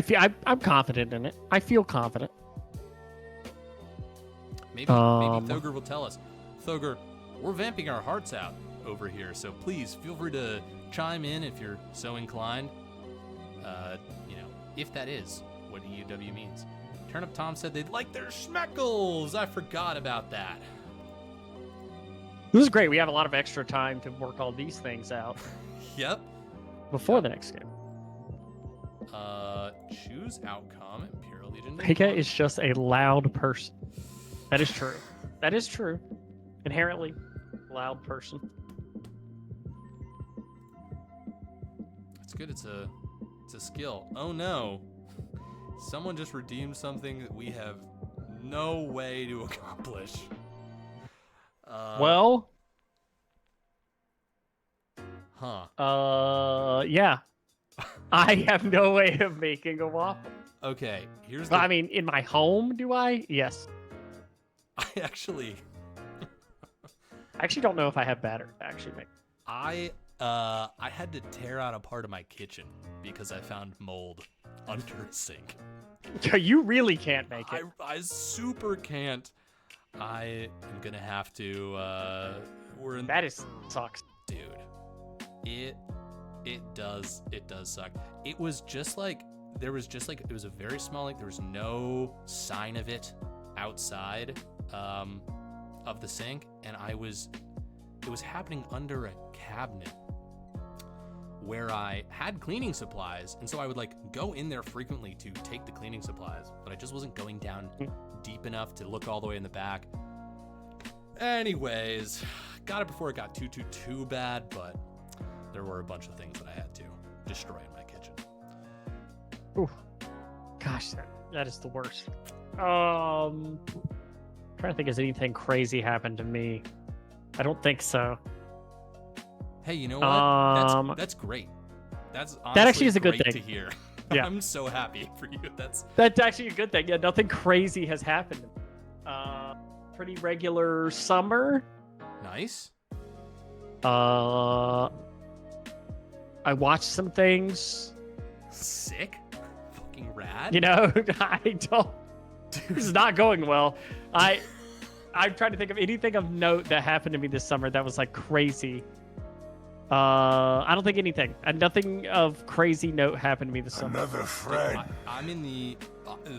Yeah, I'm confident in it. I feel confident. Maybe Thoger will tell us. Thoger, we're vamping our hearts out over here, so please feel free to chime in if you're so inclined. If that is what EUW means. Turnip Tom said they'd like their schmeckles. I forgot about that. This is great. We have a lot of extra time to work all these things out. Yep. Before the next game. Choose outcome. Imperial Legion. Pika is just a loud person. That is true. That is true. Inherently loud person. It's good. It's a skill. Oh no. Someone just redeemed something that we have no way to accomplish. Well. Yeah. I have no way of making a waffle. Okay, here's I mean, in my home, do I? Yes. I actually don't know if I have batter to actually make. I had to tear out a part of my kitchen because I found mold under a sink. You really can't make it. I super can't. I am gonna have to. That sucks, dude. It does suck. It was just like it was a very small lake. There was no sign of it outside of the sink, and it was happening under a cabinet where I had cleaning supplies, and so I would like go in there frequently to take the cleaning supplies, but I just wasn't going down deep enough to look all the way in the back. Anyways, got it before it got too bad, but there were a bunch of things that I had to destroy in my kitchen. Ooh. Gosh, that is the worst. Trying to think, has anything crazy happened to me? I don't think so. Hey, you know what? That's great. That actually is a good thing to hear. Yeah. I'm so happy for you. That's actually a good thing. Yeah, nothing crazy has happened. Pretty regular summer. Nice. I watched some things. Sick. Fucking rad. I don't. This is not going well. I'm trying to think of anything of note that happened to me this summer that was like crazy. I don't think anything. And nothing of crazy note happened to me this summer. Another friend. I'm in the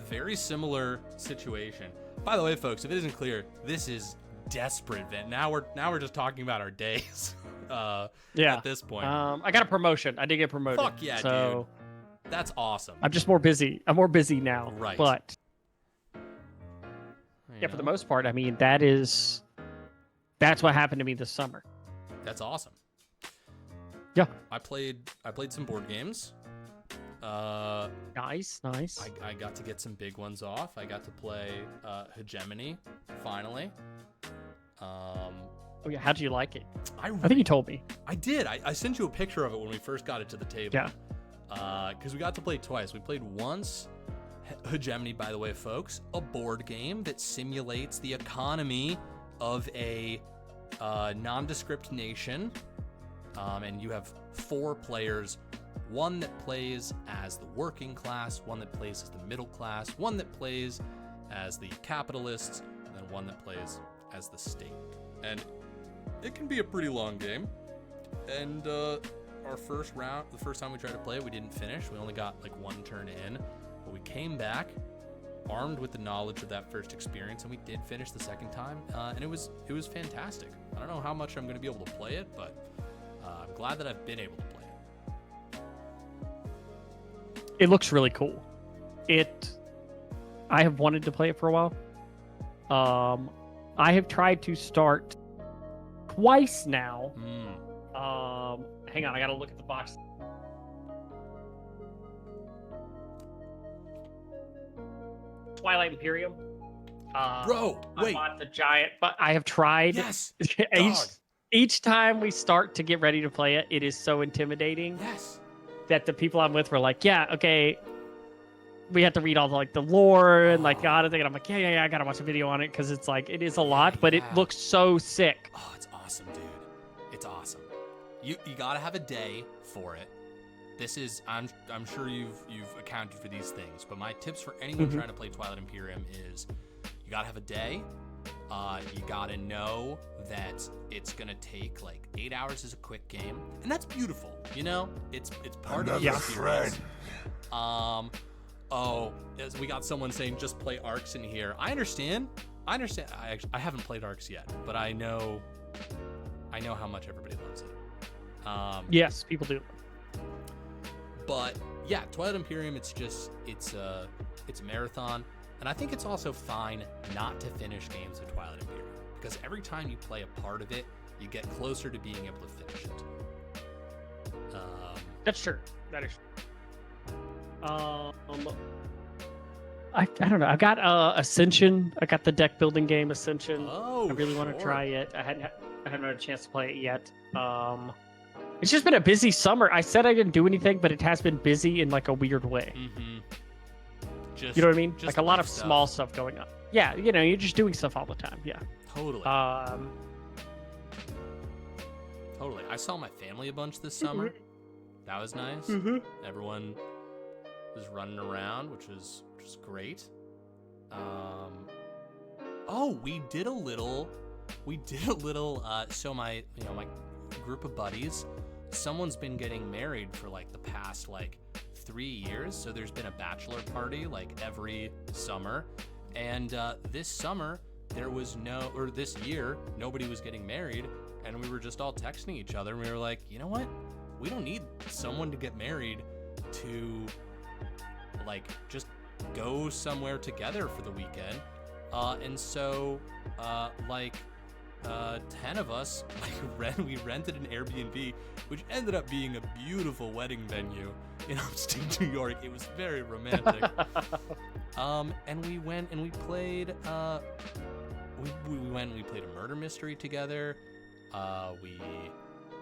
very similar situation. By the way, folks, if it isn't clear, this is desperate. Now we're just talking about our days. At this point. I got a promotion. I did get promoted. Fuck yeah, dude. That's awesome. I'm just more busy. I'm more busy now. Right. But for the most part, I mean, that's what happened to me this summer. That's awesome. Yeah. I played some board games. Nice. I got to get some big ones off. I got to play Hegemony finally. Oh yeah, how do you like it? I think you told me. I did. I sent you a picture of it when we first got it to the table. Yeah. Because we got to play twice. We played once. Hegemony, by the way, folks, a board game that simulates the economy of a nondescript nation. And you have 4 players. One that plays as the working class, one that plays as the middle class, one that plays as the capitalists, and then one that plays as the state. And it can be a pretty long game. And our first round, the first time we tried to play, we didn't finish. We only got like 1 turn in. But we came back armed with the knowledge of that first experience, and we did finish the second time. And it was fantastic. I don't know how much I'm going to be able to play it, but I'm glad that I've been able to play it. It looks really cool. I have wanted to play it for a while. I have tried to start twice now. Hang on, I gotta look at the box. Twilight Imperium. Bro, wait. I bought the giant, but I have tried. Yes. each time we start to get ready to play it, it is so intimidating. Yes. That the people I'm with were like, yeah, okay. We have to read all the lore and God, and I'm like, yeah, I gotta watch a video on it because it's it is a lot, but it looks so sick. Oh, it's awesome, dude. It's awesome. You gotta have a day for it. This is I'm sure you've accounted for these things, but my tips for anyone trying to play Twilight Imperium is you gotta have a day. You gotta know that it's gonna take 8 hours is a quick game, and that's beautiful. It's part of the experience. Oh, we got someone saying just play Arcs in here. I understand. I haven't played Arcs yet, but I know how much everybody loves it. Yes, people do. But yeah, Twilight Imperium, it's a marathon, and I think it's also fine not to finish games of Twilight Imperium, because every time you play a part of it, you get closer to being able to finish it. That's true. That is true. I don't know. I've got Ascension. I got the deck building game Ascension. Oh, I really want to try it. I haven't had a chance to play it yet. It's just been a busy summer. I said I didn't do anything, but it has been busy in a weird way. Just, you know what I mean? Just a lot of small stuff going on. Yeah, you're just doing stuff all the time. Yeah. Totally. Totally. I saw my family a bunch this summer. That was nice. Everyone was running around, which was great. We did a little. So my group of buddies, someone's been getting married for the past 3 years. So there's been a bachelor party every summer, and this summer this year nobody was getting married, and we were just all texting each other, and we were like, you know what? We don't need someone to get married to just go somewhere together for the weekend. And so 10 of us we rented an Airbnb, which ended up being a beautiful wedding venue in upstate New York. It was very romantic. And we went and we played we played a murder mystery together. We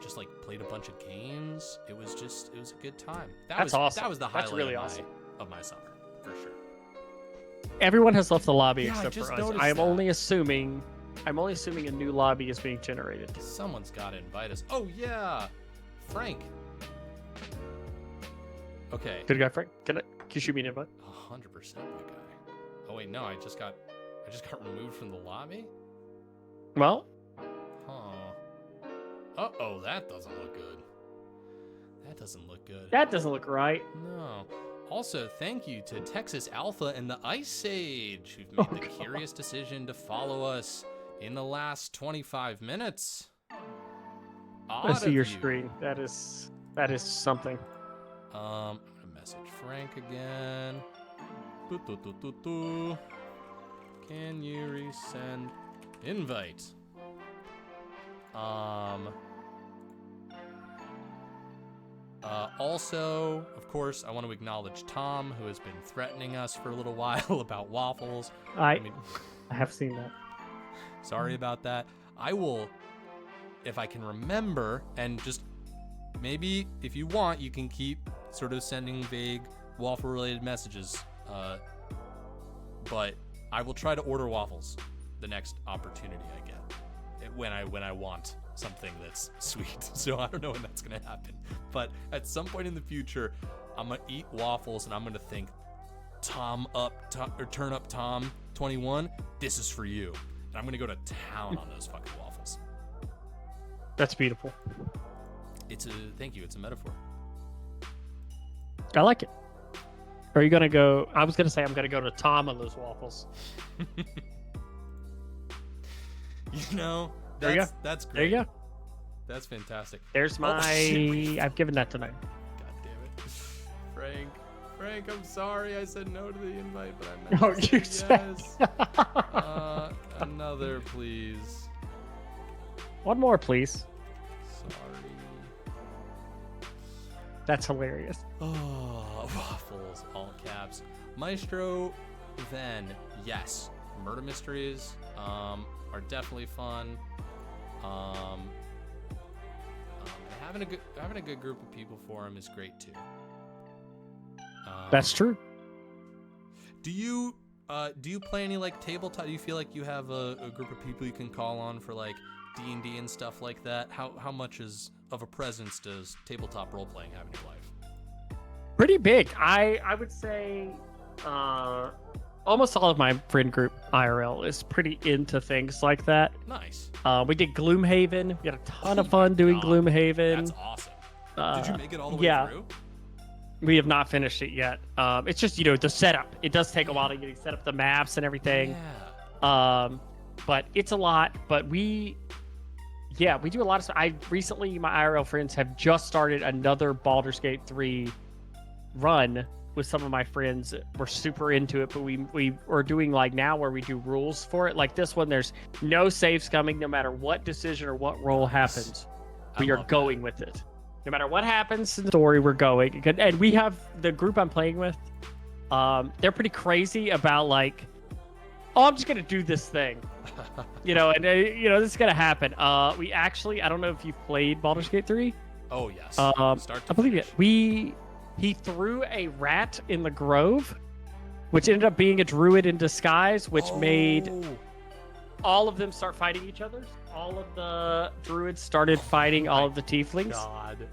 just played a bunch of games. It was a good time. That's awesome. That was the highlight really of my summer, for sure. Everyone has left the lobby Yeah, except for us. noticed I'm that. only assuming a new lobby is being generated. Someone's got to invite us. Oh yeah, Frank. Okay. Good guy, Frank. Can you shoot me an invite? 100% my guy. Oh wait, no, I just got removed from the lobby. Well, Uh-oh, that doesn't look good. That doesn't look good. that doesn't look right. No. Also, thank you to Texas Alpha and the Ice Sage, who've made the curious decision to follow us in the last 25 minutes. I see your screen. That is something. I'm gonna message Frank again. Can you resend invite? Also, of course, I want to acknowledge Tom, who has been threatening us for a little while about waffles. I have seen that. Sorry about that. I will if I can remember, and just maybe if you want, you can keep sort of sending vague waffle-related messages. But I will try to order waffles the next opportunity I get when I want something that's sweet. So I don't know when that's gonna happen, but at some point in the future, I'm gonna eat waffles and I'm gonna think, Turn Up Tom 21, this is for you, and I'm gonna go to town on those fucking waffles. That's beautiful. Thank you. It's a metaphor. I like it. Are you gonna go? I was gonna say I'm gonna go to Tom on those waffles. That's there you go. That's great. There you go. That's fantastic. There's my. I've given that tonight. God damn it, Frank. I'm sorry. I said no to the invite, but I meant Oh, to you say yes. Another, please. One more, please. Sorry. That's hilarious. Oh, waffles, all caps. Maestro, then, yes. Murder mysteries are definitely fun. Having a good group of people for them is great too. That's true. Do you play any like tabletop? Do you feel like you have a group of people you can call on for like D&D and stuff like that? How much of a presence does tabletop role playing have in your life? Pretty big. I would say almost all of my friend group IRL is pretty into things like that. Nice. We did Gloomhaven. We had a ton of fun doing Gloomhaven. That's awesome. Did you make it all the way through? We have not finished it yet. It's just, the setup. It does take a while to get set up the maps and everything. Yeah. But it's a lot. But we do a lot of stuff. Recently, my IRL friends have just started another Baldur's Gate 3 run with some of my friends. We're super into it, but we are doing like now where we do rules for it. Like this one, there's no saves coming, no matter what decision or what roll happens. We are going with it. No matter what happens in the story, we're going. And we have the group I'm playing with. They're pretty crazy about like, I'm just gonna do this thing, and this is gonna happen. We actually, I don't know if you've played Baldur's Gate 3. Oh yes. I believe it. He threw a rat in the grove, which ended up being a druid in disguise, which made all of them start fighting each other. All of the druids started fighting all of the tieflings. God.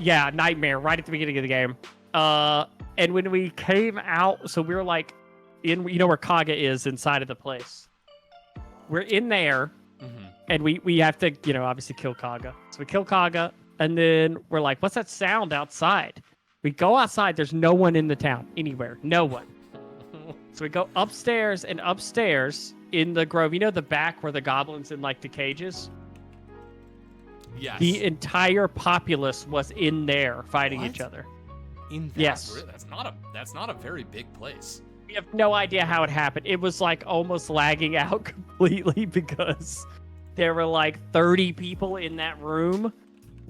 Yeah, nightmare right at the beginning of the game. And when we came out, so we were like in, where Kaga is inside of the place. We're in there, and we have to, obviously kill Kaga. So we kill Kaga, and then we're like, what's that sound outside? We go outside. There's no one in the town anywhere. No one. So we go upstairs, and upstairs in the grove, the back where the goblins in like the cages? Yes. The entire populace was in there fighting each other. In that Yes. That's not a very big place. We have no idea how it happened. It was like almost lagging out completely because there were like 30 people in that room.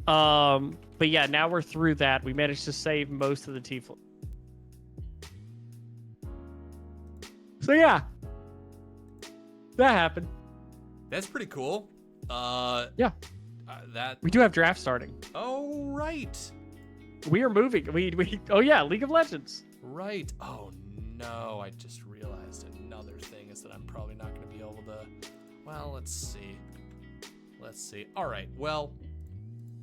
But yeah, now we're through that. We managed to save most of the tiefling. So yeah, that happened. That's pretty cool. Yeah. That We do have draft starting. Oh right. We are moving. We oh yeah, League of Legends. Right. Oh no, I just realized another thing is that I'm probably not going to be able to. Well, let's see. All right. Well,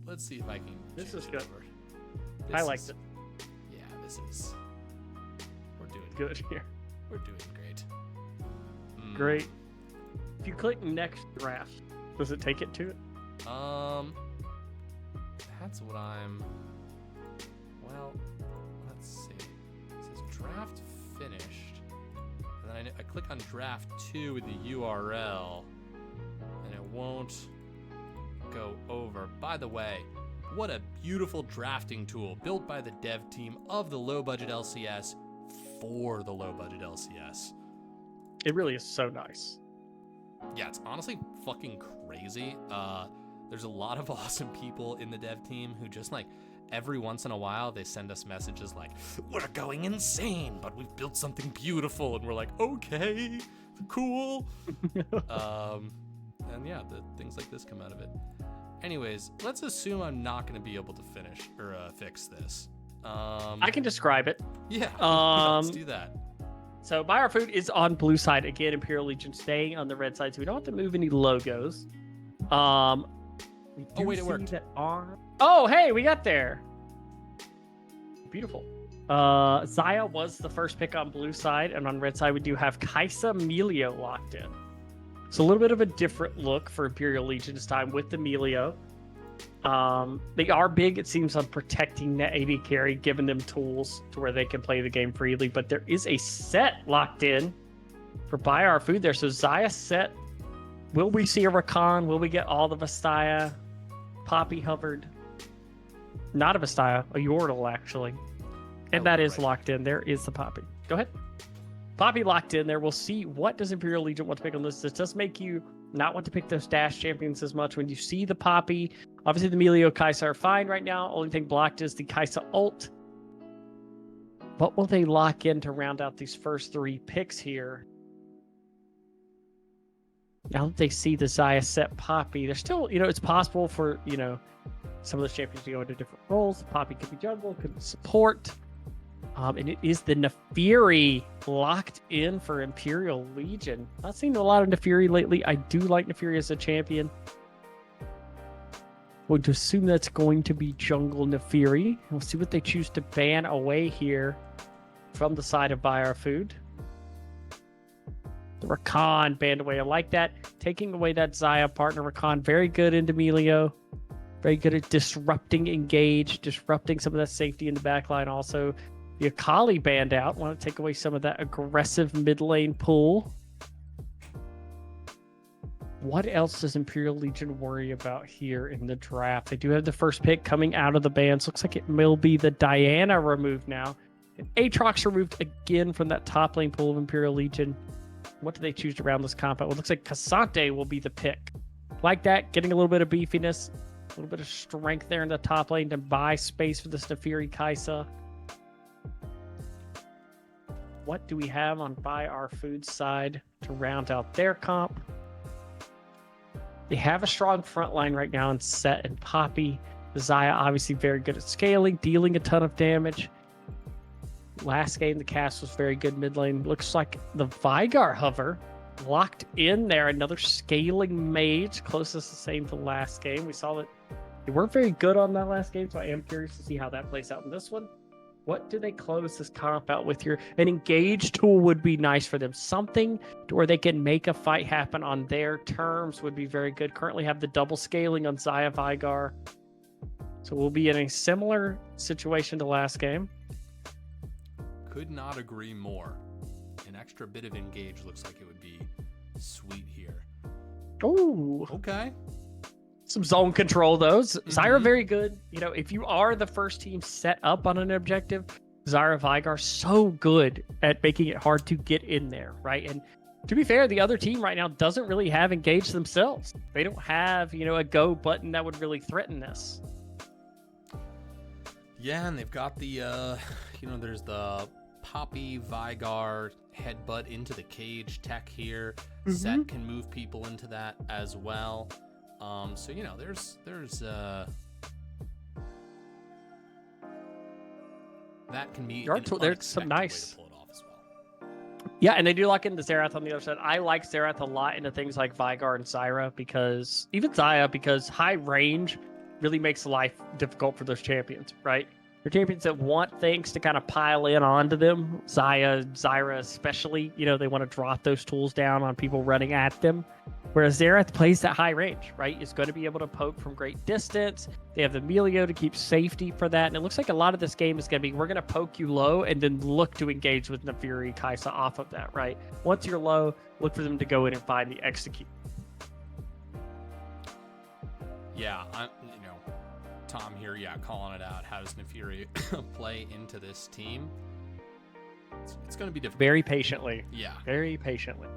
let's see if I can. This change is it good. over. I liked it. Yeah, this is. We're doing Good here. We're doing great. Great. If you click next draft, does it take it to it? That's what I'm. Well, let's see. It says draft finished, and then I click on draft 2 with the URL, and it won't go over. By the way, what a beautiful drafting tool built by the dev team of the low budget LCS for the low budget LCS. It really is so nice. Yeah, it's honestly fucking crazy. There's a lot of awesome people in the dev team who just like every once in a while they send us messages like, we're going insane, but we've built something beautiful, and we're like, okay, cool. yeah, things like this come out of it. Anyways, let's assume I'm not going to be able to finish or fix this. I can describe it. Yeah, let's do that. So Buy Our Food is on blue side. Again, Imperial Legion staying on the red side, so we don't have to move any logos. Wait, it worked. Oh, hey, we got there. Beautiful. Zaya was the first pick on blue side, and on red side we do have Kaisa Melio locked in. So a little bit of a different look for Imperial Legion this time with the Melio. They are big, it seems, on protecting that AD carry, giving them tools to where they can play the game freely. But there is a set locked in for Buy Our Food there. So Zaya set. Will we see a Rakan? Will we get all the Vastaya? Poppy hovered. Not a Vastaya, a Yordle, actually. And that is locked in. There is the Poppy. Go ahead. Poppy locked in there. We'll see what does Imperial Legion want to pick on this. This does make you not want to pick those dash champions as much when you see the Poppy. Obviously, the Melio Kaisa are fine right now. Only thing blocked is the Kaisa ult. What will they lock in to round out these first three picks here? Now that they see the Zaya set Poppy, they're still, it's possible for, some of those champions to go into different roles. Poppy could be jungle, could be support. And it is the Nefiri locked in for Imperial Legion. Not seen a lot of Nefiri lately. I do like Nefiri as a champion. We'll assume that's going to be jungle Nefiri. We'll see what they choose to ban away here from the side of Buy Our Food. The Rakan banned away. I like that. Taking away that Zaya partner, Rakan, very good into Melio. Very good at disrupting engage, disrupting some of that safety in the backline also. The Akali banned out. Want to take away some of that aggressive mid lane pull. What else does Imperial Legion worry about here in the draft? They do have the first pick coming out of the bans. Looks like it will be the Diana removed now. And Aatrox removed again from that top lane pool of Imperial Legion. What do they choose to round this comp out? Well, it looks like Cassante will be the pick. Like that, getting a little bit of beefiness, a little bit of strength there in the top lane to buy space for this Nefiri Kaisa. What do we have on Buy Our Food side to round out their comp? They have a strong front line right now in Set and Poppy. Zaya obviously very good at scaling, dealing a ton of damage. Last game, the cast was very good mid lane. Looks like the Vigar hover locked in there. Another scaling mage, closest the same to last game. We saw that they weren't very good on that last game, so I am curious to see how that plays out in this one. What do they close this comp out with here? An engage tool would be nice for them. Something to where they can make a fight happen on their terms would be very good. Currently have the double scaling on Zaya Vigar. So we'll be in a similar situation to last game. Could not agree more. An extra bit of engage looks like it would be sweet here. Oh. Okay. Some zone control, though. Zyra, very good. If you are the first team set up on an objective, Zyra Vigar, so good at making it hard to get in there, right? And to be fair, the other team right now doesn't really have engage themselves. They don't have, a go button that would really threaten this. Yeah, and they've got the, there's the Poppy Vigar headbutt into the cage tech here. Set can move people into that as well. So there's that can be there's some nice way to pull it off as well. Yeah, and they do lock in the Xerath on the other side. I like Xerath a lot into things like Vigar and Zyra because high range really makes life difficult for those champions, right? They're champions that want things to kind of pile in onto them. Zyra especially, they want to drop those tools down on people running at them. Whereas Xerath plays that high range, right? Is going to be able to poke from great distance. They have the Melio to keep safety for that. And it looks like a lot of this game is going to be, we're going to poke you low and then look to engage with Nefiri Kaisa off of that, right? Once you're low, look for them to go in and find the execute. Yeah, Tom here, calling it out. How does Nefiri play into this team? It's going to be difficult. Very patiently. Yeah. Very patiently.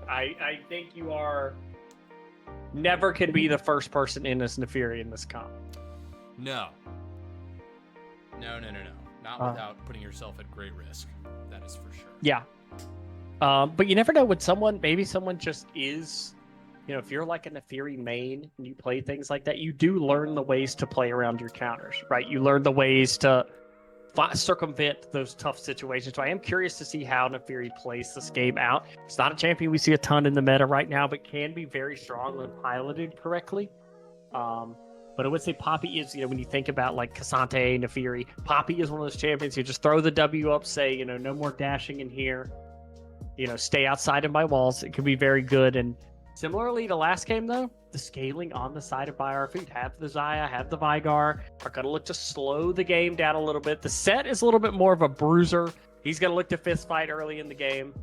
I think you are never can be the first person in this Nefiri in this comp. No. Not without putting yourself at great risk. That is for sure. Yeah. But you never know when maybe someone just is if you're like a Neferi main and you play things like that, you do learn the ways to play around your counters, right? You learn the ways to circumvent those tough situations. So I am curious to see how Neferi plays this game out. It's not a champion we see a ton in the meta right now, but can be very strong when piloted correctly. But I would say Poppy is, when you think about like Cassante, Neferi, Poppy is one of those champions. You just throw the W up, say, no more dashing in here. Stay outside of my walls. It could be very good. And similarly to last game, though, the scaling on the side of Buy Our Food, have the Xayah, have the Vygar, are going to look to slow the game down a little bit. The set is a little bit more of a bruiser. He's going to look to fist fight early in the game.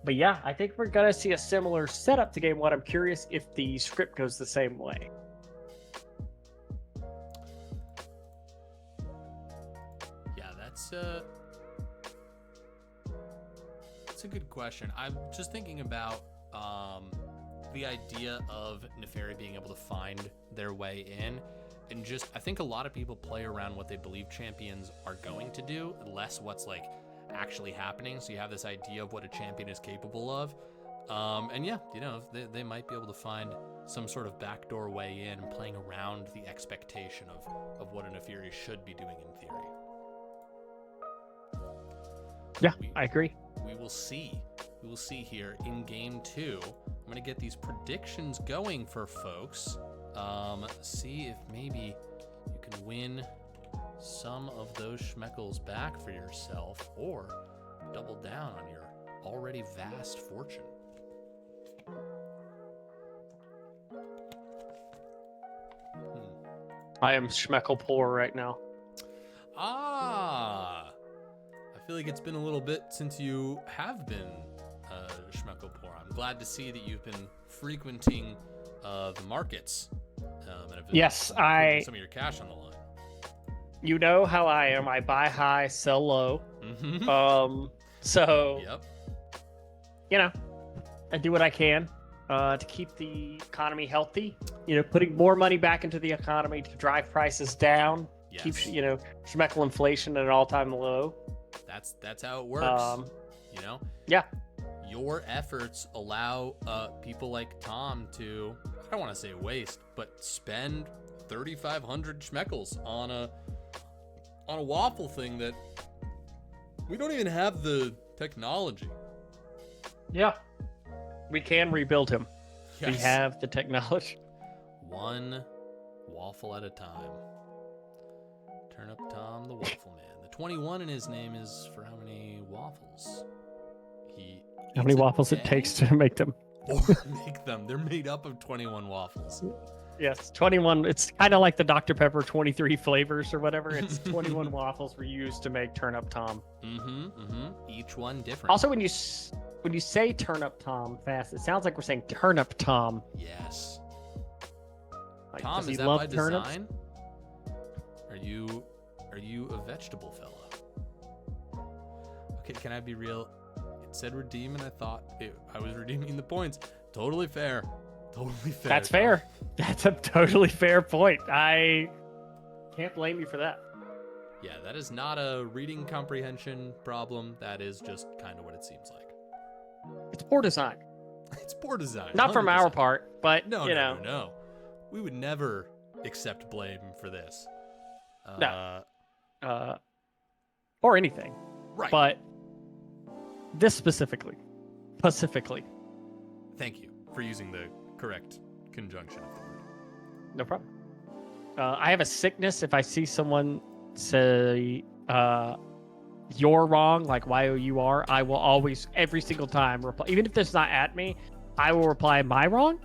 But yeah, I think we're going to see a similar setup to game one. I'm curious if the script goes the same way. Yeah, that's a good question. I'm just thinking about the idea of Neferi being able to find their way in, and just I think a lot of people play around what they believe champions are going to do, less what's like actually happening. So you have this idea of what a champion is capable of, and yeah, they might be able to find some sort of backdoor way in, and playing around the expectation of what a Neferi should be doing in theory. Yeah, I agree. We will see. We will see here in game 2. I'm going to get these predictions going for folks. See if maybe you can win some of those schmeckles back for yourself, or double down on your already vast fortune. I am schmeckle poor right now. I feel like it's been a little bit since you have been schmeckle poor. I'm glad to see that you've been frequenting the markets. And have been putting some of your cash on the line. You know how I am. I buy high, sell low. Mm-hmm. So, yep. I do what I can to keep the economy healthy. Putting more money back into the economy to drive prices down. Yes. Keep schmeckle inflation at an all-time low. That's how it works. Yeah. Your efforts allow people like Tom to, I don't want to say waste, but spend 3,500 schmeckles on a waffle thing that we don't even have the technology. Yeah. We can rebuild him. Yes. We have the technology. One waffle at a time. Turn up Tom the Waffle Man. The 21 in his name is for how many waffles how many waffles it takes to make them. Or make them. They're made up of 21 waffles. Yes, 21. It's kind of like the Dr. Pepper 23 flavors or whatever. It's 21 waffles were used to make Turn Up Tom. Each one different. Also, when you say Turn Up Tom fast, it sounds like we're saying Turn Up Tom. Yes. Like, Tom, is that by design? Are you a vegetable fella? Okay, can I be real? It said redeem, and I thought I was redeeming the points. Totally fair. Totally fair. That's fair. That's a totally fair point. I can't blame you for that. Yeah, that is not a reading comprehension problem. That is just kind of what it seems like. It's poor design. It's poor design. Not 100%. from our part, but No. We would never accept blame for this. Or anything. Right. But this specifically. Thank you for using the correct conjunction of the word. No problem. I have a sickness. If I see someone say you're wrong, like YOUR, I will always, every single time, reply. Even if it's not at me, I will reply, am I wrong?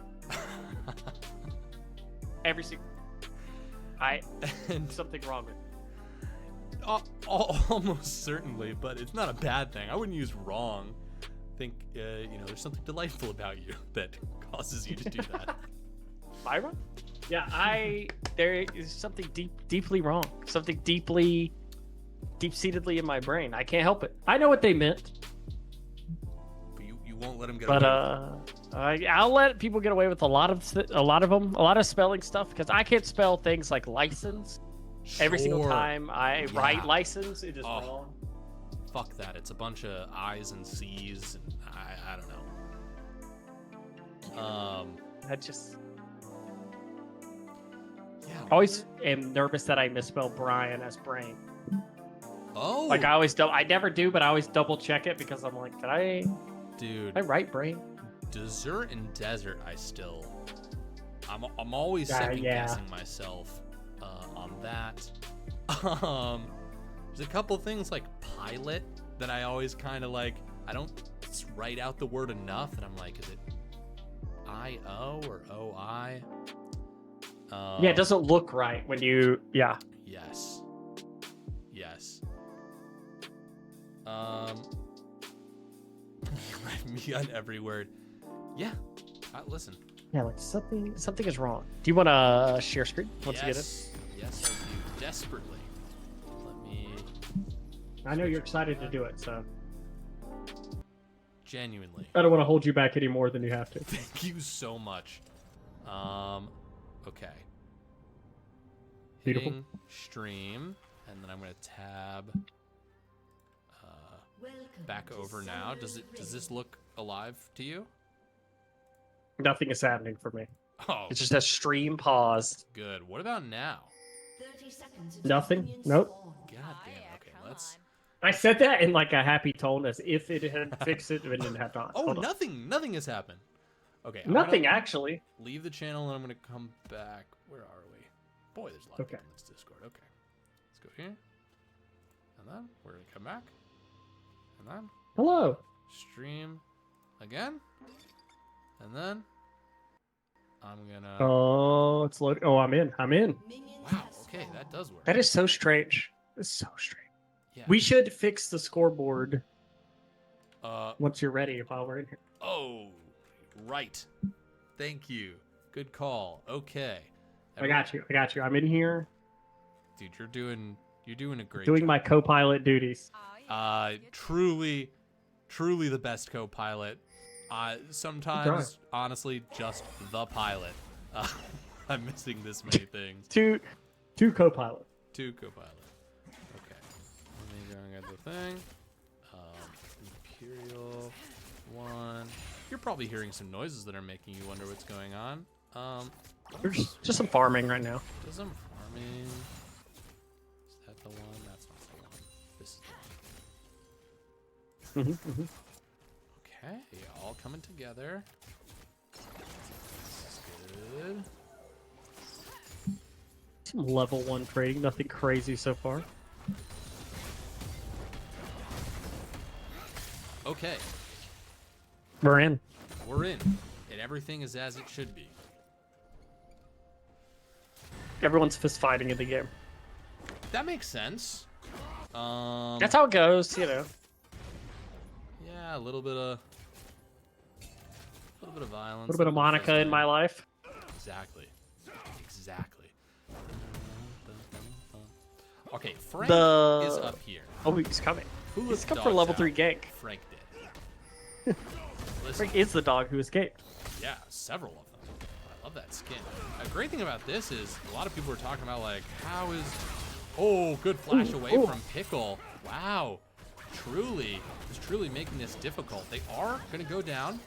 Every single and something wrong with it. Almost certainly, but it's not a bad thing. I wouldn't use wrong. I think, there's something delightful about you that causes you to do that. Byron? Yeah, there is something deeply wrong. Something deep-seatedly in my brain. I can't help it. I know what they meant. But you won't let them get away with it. I'll let people get away with a lot of spelling stuff, because I can't spell things like license. Sure. Every single time I write license, it is wrong. Fuck that. It's a bunch of I's and C's, and I don't know. I just Yeah. always am nervous that I misspell Brian as Brain. Oh. Like I never do, but I always double check it because I'm like, Dude. did I write Brain? Dessert and desert, I'm always second guessing myself on that. There's a couple things like pilot that I always kind of like. I don't write out the word enough, and I'm like, is it I-O or O-I? Yeah, it doesn't look right when you. Yeah. Yes. Me on every word. Yeah. Listen. Yeah, like something is wrong. Do you want to share screen once you get it? Yes, I do. Desperately. Let me. I know you're excited to do it, so Genuinely. I don't want to hold you back any more than you have to. Thank you so much. Okay. Beautiful. Hitting stream, and then I'm gonna tab back over now. Does this look alive to you? Nothing is happening for me. Oh, It's just a stream pause. good. What about now? 30 seconds Nothing? Nope. God damn. Okay, let's. I said that in like a happy tone as if it had fixed it and it had not. Oh, Hold on. nothing has happened. Okay. I'm Nothing gonna actually. leave the channel, and I'm gonna come back. Where are we? Boy, there's a lot of Okay. people in this Discord. Okay. Let's go here. And then we're gonna come back. And then Hello. stream again. And then I'm gonna. Oh, it's loading. Oh, I'm in. Wow. Okay, that does work. That is so strange. It's so strange. Yeah. We should fix the scoreboard Uh. once you're ready while we're in here. Oh. Right. Thank you. Good call. Okay. I got you. I'm in here Dude, you're doing a great doing job. my co-pilot duties. Truly the best co-pilot. Sometimes, honestly, just the pilot. I'm missing this many things. Two co-pilot. Two co-pilot. Okay. Let me go and get the thing. Imperial 1. You're probably hearing some noises that are making you wonder what's going on. There's just some farming right now. Does some farming. Is that the one? That's not the one. This is the one. Okay, all coming together. This is good. Some level 1 trading, nothing crazy so far. Okay, We're in. we're in, and everything is as it should be. Everyone's fist fighting in the game. That makes sense. That's how it goes, you know. Yeah, a little bit of violence. A little bit of Monica in my life. Exactly. Okay, Frank The- is up here. Oh, he's coming. Who He's was come for level dogs 3 out? gank. Frank did. Listen, Frank is the dog who escaped. yeah, several of them. I love that skin. A great thing about this is a lot of people are talking about like, how is... Oh, good flash away from Pickle. Wow. Is truly making this difficult. They are going to go down.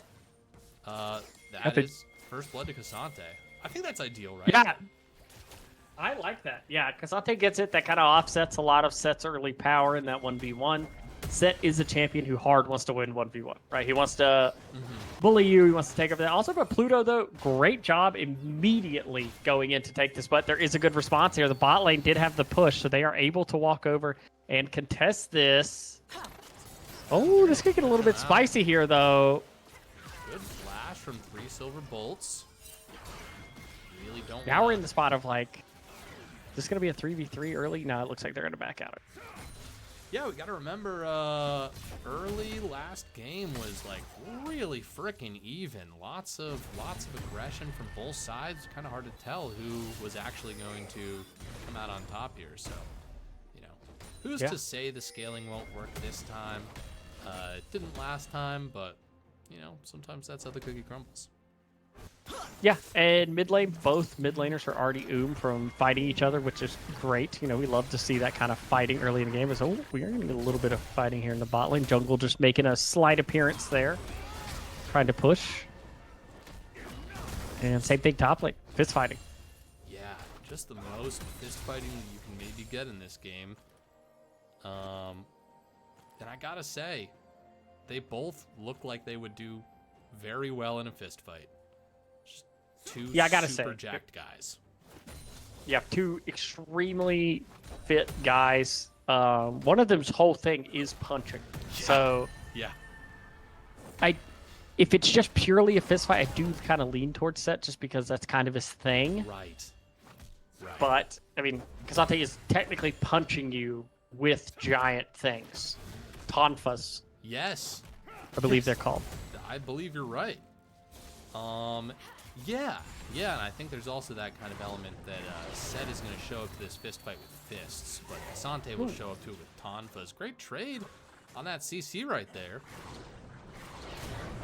That is first blood to Cassante. I think that's ideal, right? Yeah. I like that. Yeah, Cassante gets it. That kind of offsets a lot of Set's early power in that 1v1. Set is a champion who hard wants to win 1v1, right? He wants to bully you. He wants to take over that. Also, but Pluto, though, great job immediately going in to take this. But there is a good response here. The bot lane did have the push, so they are able to walk over and contest this. Oh, this could get a little bit spicy here, though. Good flash from 3 silver bolts. Really don't Now we're wanna- in the spot of like, is this going to be a 3v3 early? No, it looks like they're going to back out. Yeah, we got to remember early last game was like really freaking even. Lots of aggression from both sides. Kind of hard to tell who was actually going to come out on top here. So, you know, who's to say the scaling won't work this time? It didn't last time, but you know, sometimes that's how the cookie crumbles. Yeah, and mid lane, both mid laners are already from fighting each other, which is great. You know, we love to see that kind of fighting early in the game. So we are going to get a little bit of fighting here in the bot lane. Jungle just making a slight appearance there, trying to push. And same thing top lane, fist fighting. Yeah, just the most fist fighting that you can maybe get in this game. And I gotta say, they both look like they would do very well in a fist fight. Just two I gotta super say, jacked guys. You have two extremely fit guys. One of them's whole thing is punching. Yeah. So Yeah. if it's just purely a fist fight, I do kind of lean towards Set just because that's kind of his thing. Right. But I mean, Kazante is technically punching you with giant things. Tonfas, Yes. I believe they're called. I believe you're right. Yeah, and I think there's also that kind of element that Set is going to show up to this fist fight with fists, but Asante will show up to it with tonfas. Great trade on that CC right there.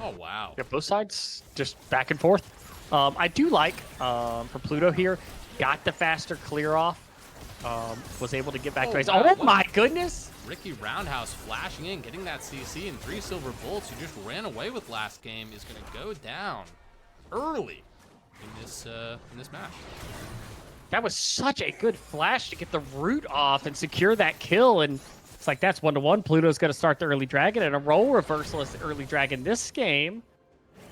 Oh, wow. Yeah, both sides just back and forth. I do like for Pluto here, got the faster clear off, was able to get back to base. wow, Oh what? my goodness! Ricky Roundhouse flashing in, getting that CC, and 3 silver bullets, who just ran away with last game, is going to go down early in this match. That was such a good flash to get the root off and secure that kill, and it's like that's 1-1. Pluto's going to start the early dragon, and a role reversal as the early dragon this game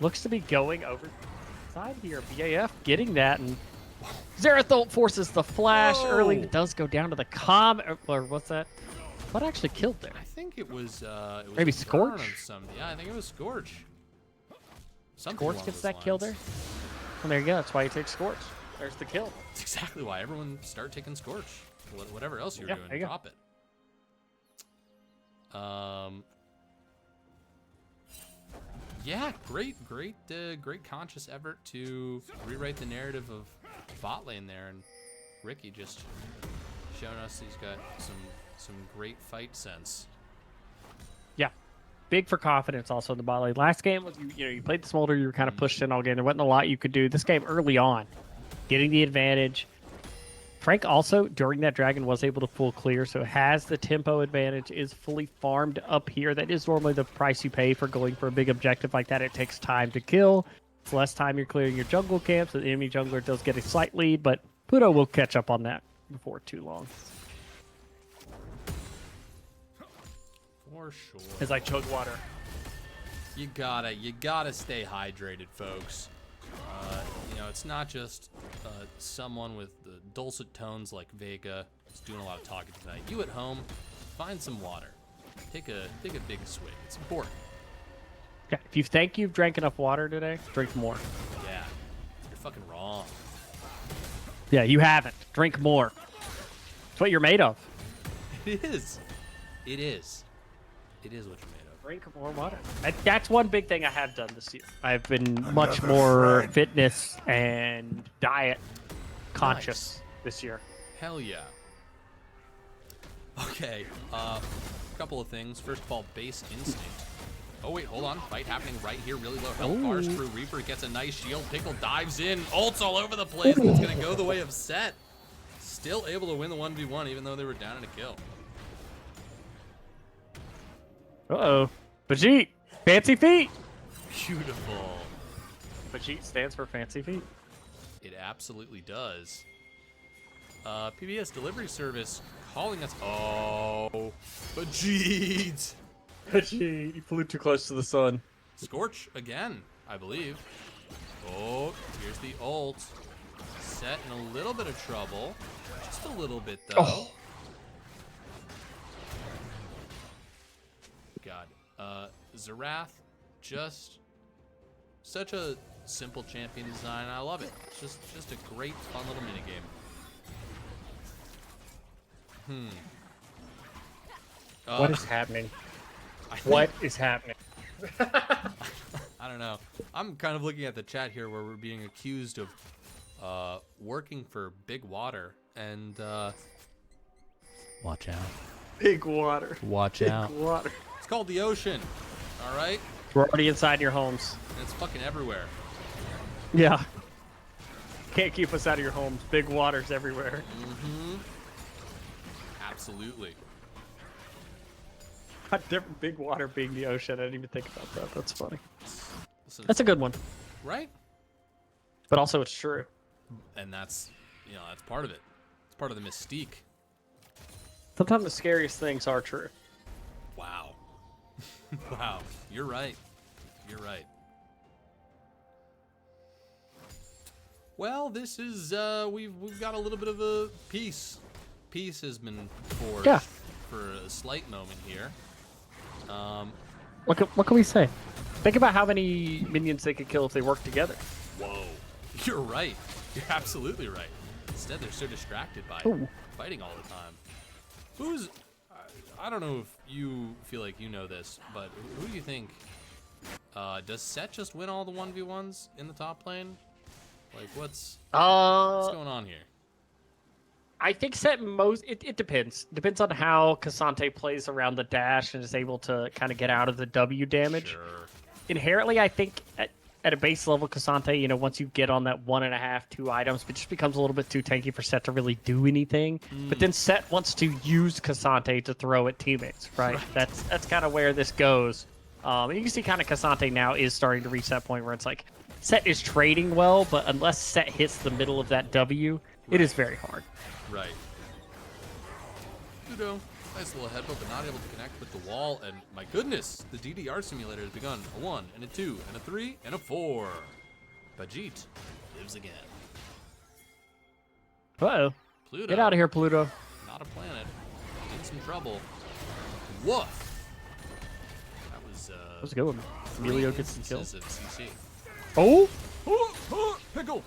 looks to be going over side here. BAF getting that, and Zerathol forces the flash early. It does go down to the or what's that? What actually killed there? I think it was Maybe a Scorch? burn of some. Yeah, I think it was Scorch. Something Scorch along gets those that kill there. lines. And there you go. That's why you take Scorch. There's the kill. That's exactly why everyone start taking Scorch. Whatever else you're Yeah, doing, there you go. drop it. Yeah, great conscious effort to rewrite the narrative of bot lane there, and Ricky just showing us he's got some great fight sense. Yeah. Big for confidence also in the bot lane. Last game was you played the Smolder, you were kind of pushed in all game. There wasn't a lot you could do. This game early on, getting the advantage. Frank also during that dragon was able to full clear, so has the tempo advantage, is fully farmed up here. That is normally the price you pay for going for a big objective like that. It takes time to kill. It's less time you're clearing your jungle camp, so the enemy jungler does get a slight lead, but Pluto will catch up on that before too long. For sure. As I chug water. You gotta stay hydrated, folks. It's not just someone with the dulcet tones like Vega who's doing a lot of talking tonight. You at home, find some water. Take a big swig. It's important. Okay. If you think you've drank enough water today, drink more. Yeah, you're fucking wrong. Yeah, you haven't. Drink more. It's what you're made of. It is. It is what you're made of. Drink more water. That's one big thing I have done this year. I've been much Another more friend. fitness and diet conscious this year. Hell yeah. Okay, couple of things. First of all, base instinct. Oh wait, hold on. Fight happening right here, really low health bars through. Reaper gets a nice shield. Pickle dives in. Ults all over the place. It's gonna go the way of Set. Still able to win the 1v1 even though they were down in a kill. Uh-oh. Vajit. Fancy feet. Beautiful. Vajit stands for fancy feet. It absolutely does. PBS delivery service calling us. Oh, Vajit. Vajit. You flew too close to the sun. Scorch again, I believe. Oh, here's the ult. Set in a little bit of trouble. Just a little bit, though. Oh. God. Zerath, just such a simple champion design. I love it. It's just a great, fun little minigame. What is happening? What is happening? I don't know. I'm kind of looking at the chat here where we're being accused of working for Big Water, and watch out. Big water. Watch Big out. water. It's called the ocean. All right? We're already inside your homes. And it's fucking everywhere. Yeah. Can't keep us out of your homes. Big waters everywhere. Absolutely. Different big water being the ocean. I didn't even think about that. That's funny. Listen, That's a good one. right? But also, it's true. And that's, that's part of it. It's part of the mystique. Sometimes the scariest things are true. Wow. Wow. You're right. You're right. Well, this is we've got a little bit of a peace. Peace has been forged for a slight moment here. What can we say? Think about how many minions they could kill if they worked together. Whoa. You're right. You're absolutely right. Instead, they're so distracted by fighting all the time. Who's... I don't know if you feel like you know this, but who do you think... does Set just win all the 1v1s in the top lane? Like, what's going on here? I think Set it depends. Depends on how Cassante plays around the dash and is able to kind of get out of the W damage. Sure. Inherently, I think at a base level, Cassante, once you get on that 1.5, 2 items, it just becomes a little bit too tanky for Set to really do anything. But then Set wants to use Cassante to throw at teammates, right? That's kind of where this goes. And you can see kind of Cassante now is starting to reach that point where it's like Set is trading well, but unless Set hits the middle of that W, it is very hard. Right. Pluto, nice little headbutt, but not able to connect with the wall. And my goodness, the DDR simulator has begun. A 1, and a 2, and a 3, and a 4. Bajit lives again. Uh-oh. Pluto. Get out of here, Pluto. Not a planet. In some trouble. Woof. That was a good one. Emilio three gets some kills. instances of CC. Oh! Pickle.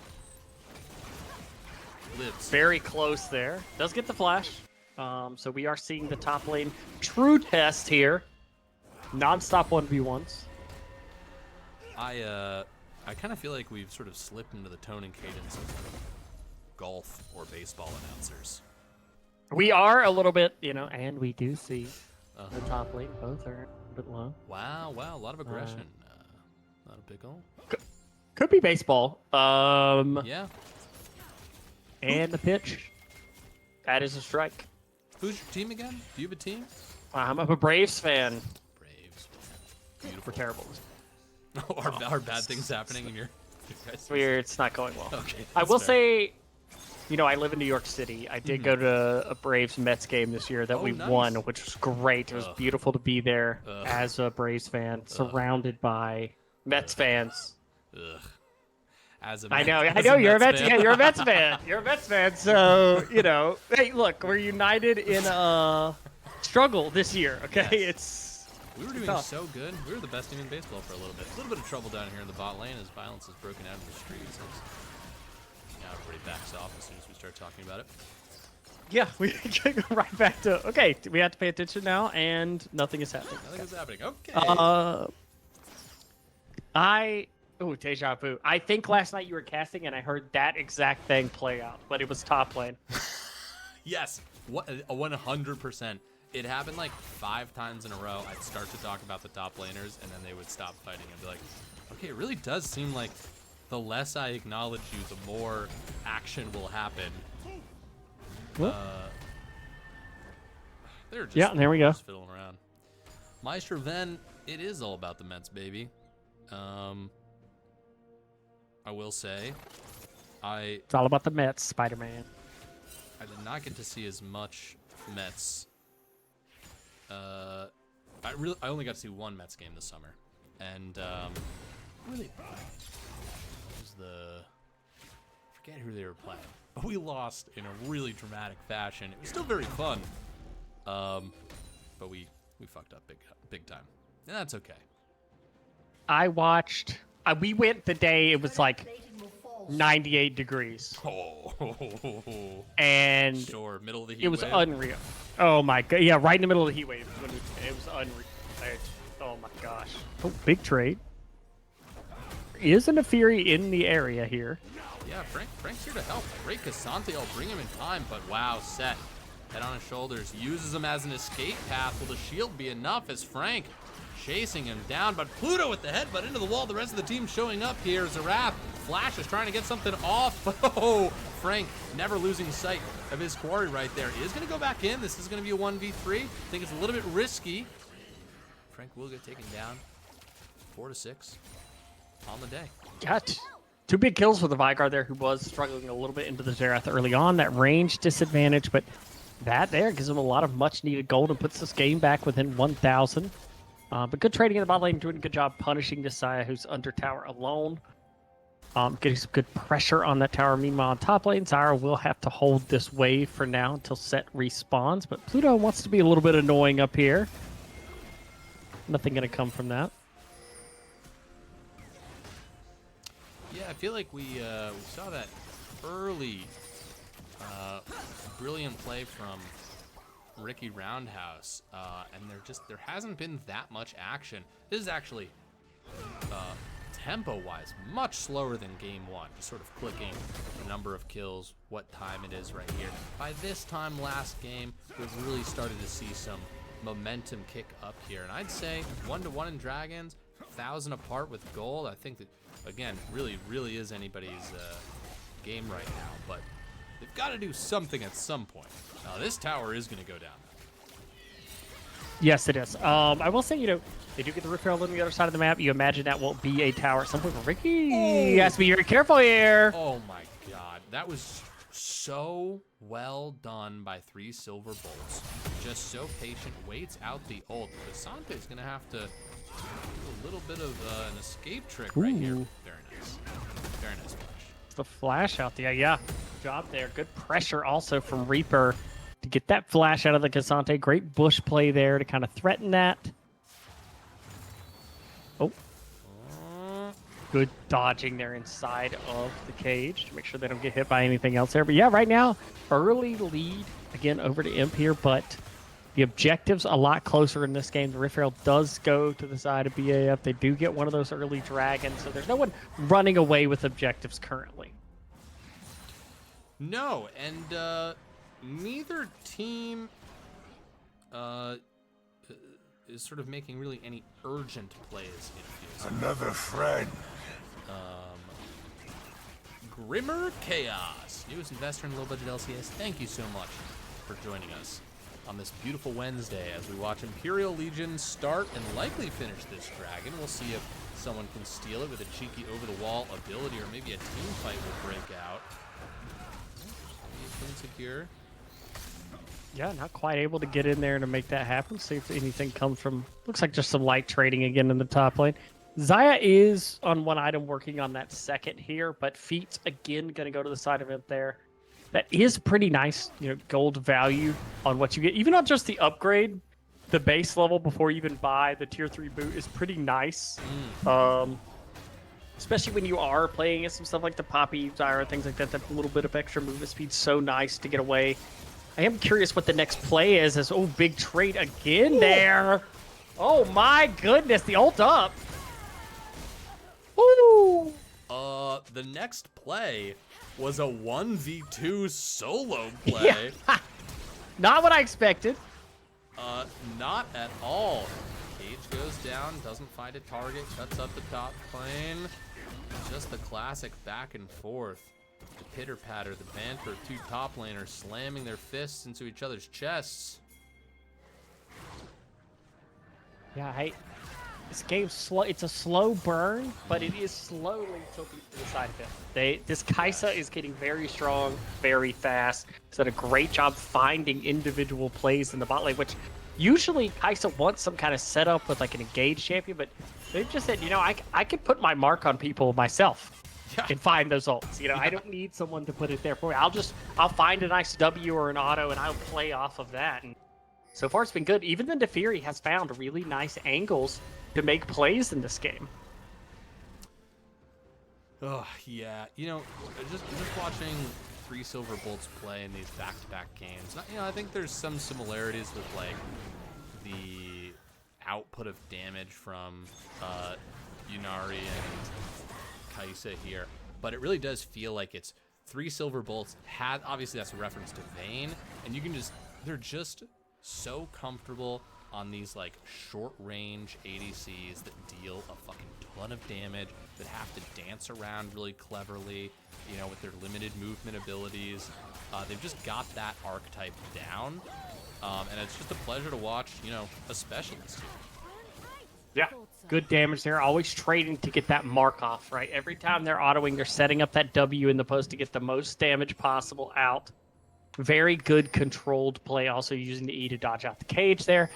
Lives. Very close there. Does get the flash. So we are seeing the top lane true test here. Non-stop 1v1s. I kind of feel like we've sort of slipped into the tone and cadence of golf or baseball announcers. We are a little bit, and we do see the top lane. Both are a bit low. Wow, a lot of aggression. Not a pickle. Could be baseball. Yeah. And the pitch. That is a strike. Who's your team again? Do you have a team? I'm a Braves fan. Braves. Beautiful. We're terrible. Are bad things happening in your guys? It's not going well. Okay. I will say, I live in New York City. I did go to a Braves Mets game this year that we won, which was great. It was beautiful to be there as a Braves fan, surrounded by Mets fans. Ugh. I know you're a Mets fan. You're a Mets fan. You're a Mets fan. So hey, look, we're united in a struggle this year. Okay, We were doing tough. so good. We were the best team in baseball for a little bit. A little bit of trouble down here in the bot lane as violence has broken out in the streets. Now everybody backs off as soon as we start talking about it. Yeah, we can go right back to okay. We have to pay attention now, and nothing is happening. Nothing is happening. Okay. Deja vu. I think last night you were casting, and I heard that exact thing play out, but it was top lane. Yes, 100%. It happened like 5 times in a row. I'd start to talk about the top laners, and then they would stop fighting and be like, okay, it really does seem like the less I acknowledge you, the more action will happen. They're just, there we go. Just fiddling around. Maestro Ven, it is all about the Mets, baby. I will say, It's all about the Mets, Spider-Man. I did not get to see as much Mets. I only got to see one Mets game this summer, and really, it was I forget who they were playing, but we lost in a really dramatic fashion. It was still very fun, but we fucked up big time, and that's okay. I watched. We went the day it was like 98 degrees. Oh. And Sure, middle of the heat it was wave. unreal. Oh my god. Yeah, right in the middle of the heat wave. It was unreal. Oh my gosh. Oh, big trade. Isn't a Fury in the area here? Yeah, Frank's here to help. Great Cassante, I'll bring him in time, but wow, Set. Head on his shoulders, uses him as an escape path. Will the shield be enough as Frank chasing him down, but Pluto with the headbutt into the wall. The rest of the team showing up here. Zarath, Flash is trying to get something off. Oh, Frank never losing sight of his quarry right there. He is going to go back in. This is going to be a 1v3. I think it's a little bit risky. Frank will get taken down. 4-6 on the day. God 2 big kills for the Vigard there, who was struggling a little bit into the Zerath early on. That range disadvantage, but that there gives him a lot of much-needed gold and puts this game back within 1,000. But good trading in the bot lane, doing a good job punishing this Xayah who's under tower alone. Getting some good pressure on that tower. Meanwhile, on top lane, Zyra will have to hold this wave for now until Set respawns. But Pluto wants to be a little bit annoying up here. Nothing going to come from that. Yeah, I feel like we saw that early brilliant play from Ricky Roundhouse, and there hasn't been that much action. This is actually tempo-wise much slower than game 1, just sort of clicking the number of kills, what time it is right here. By this time last game, we've really started to see some momentum kick up here, and I'd say 1-1 in Dragons, 1,000 apart with gold. I think that, again, really is anybody's game right now, but they've got to do something at some point. Now, this tower is going to go down. Yes, it is. I will say, they do get the Rift Herald on the other side of the map. You imagine that won't be a tower at some point. Ricky has to be very careful here. Oh my god. That was so well done by 3 silver bolts. Just so patient, waits out the ult. Cassante is going to have to do a little bit of an escape trick right here. Very nice. Very nice flash. The flash out there, yeah. Good job there. Good pressure also from Reaper to get that flash out of the Cassante. Great bush play there to kind of threaten that. Oh. Good dodging there inside of the cage to make sure they don't get hit by anything else there. But yeah, right now, early lead again over to Imp here, but the objective's a lot closer in this game. The Rift Herald does go to the side of BAF. They do get one of those early dragons, so there's no one running away with objectives currently. No, and neither team is sort of making really any urgent plays, it feels. Another friend. Grimmer Chaos, newest investor in low-budget LCS. Thank you so much for joining us on this beautiful Wednesday as we watch Imperial Legion start and likely finish this dragon. We'll see if someone can steal it with a cheeky over-the-wall ability, or maybe a team fight will break out. Insecure. Yeah, not quite able to get in there to make that happen. See if anything comes from... Looks like just some light trading again in the top lane. Xayah is on one item working on that second here, but Feet's again going to go to the side of it there. That is pretty nice, gold value on what you get. Even on just the upgrade, the base level before you even buy the tier 3 boot is pretty nice. Especially when you are playing some stuff like the Poppy, Zyra, things like that. That little bit of extra movement speed, so nice to get away. I am curious what the next play is. As big trade again there. Oh my goodness, the ult up. Woo! The next play was a 1v2 solo play. Yeah. Not what I expected. Not at all. Cage goes down, doesn't find a target, cuts up the top lane. Just the classic back and forth. The pitter-patter, the banter of 2 top laners slamming their fists into each other's chests. Yeah, this game's slow. It's a slow burn, but it is slowly tilting to the side of it. This Kaisa is getting very strong, very fast. He's done a great job finding individual plays in the bot lane, which usually Kaisa wants some kind of setup with like an engaged champion, but they've just said, I can put my mark on people myself and find those ults. I don't need someone to put it there for me. I'll find a nice W or an auto and I'll play off of that. And so far it's been good. Even the Neferi has found really nice angles to make plays in this game. Oh, yeah. Just watching 3 silver bolts play in these back-to-back games. I think there's some similarities with, like, the output of damage from Yunari and Kaisa here. But it really does feel like it's 3 silver bolts. Obviously, that's a reference to Vayne. And they're just so comfortable on these like short-range ADCs that deal a fucking ton of damage, that have to dance around really cleverly, with their limited movement abilities. They've just got that archetype down, and it's just a pleasure to watch, a specialist here. Yeah, good damage there. Always trading to get that mark off, right? Every time they're autoing, they're setting up that W in the post to get the most damage possible out. Very good controlled play, also using the E to dodge out the cage there.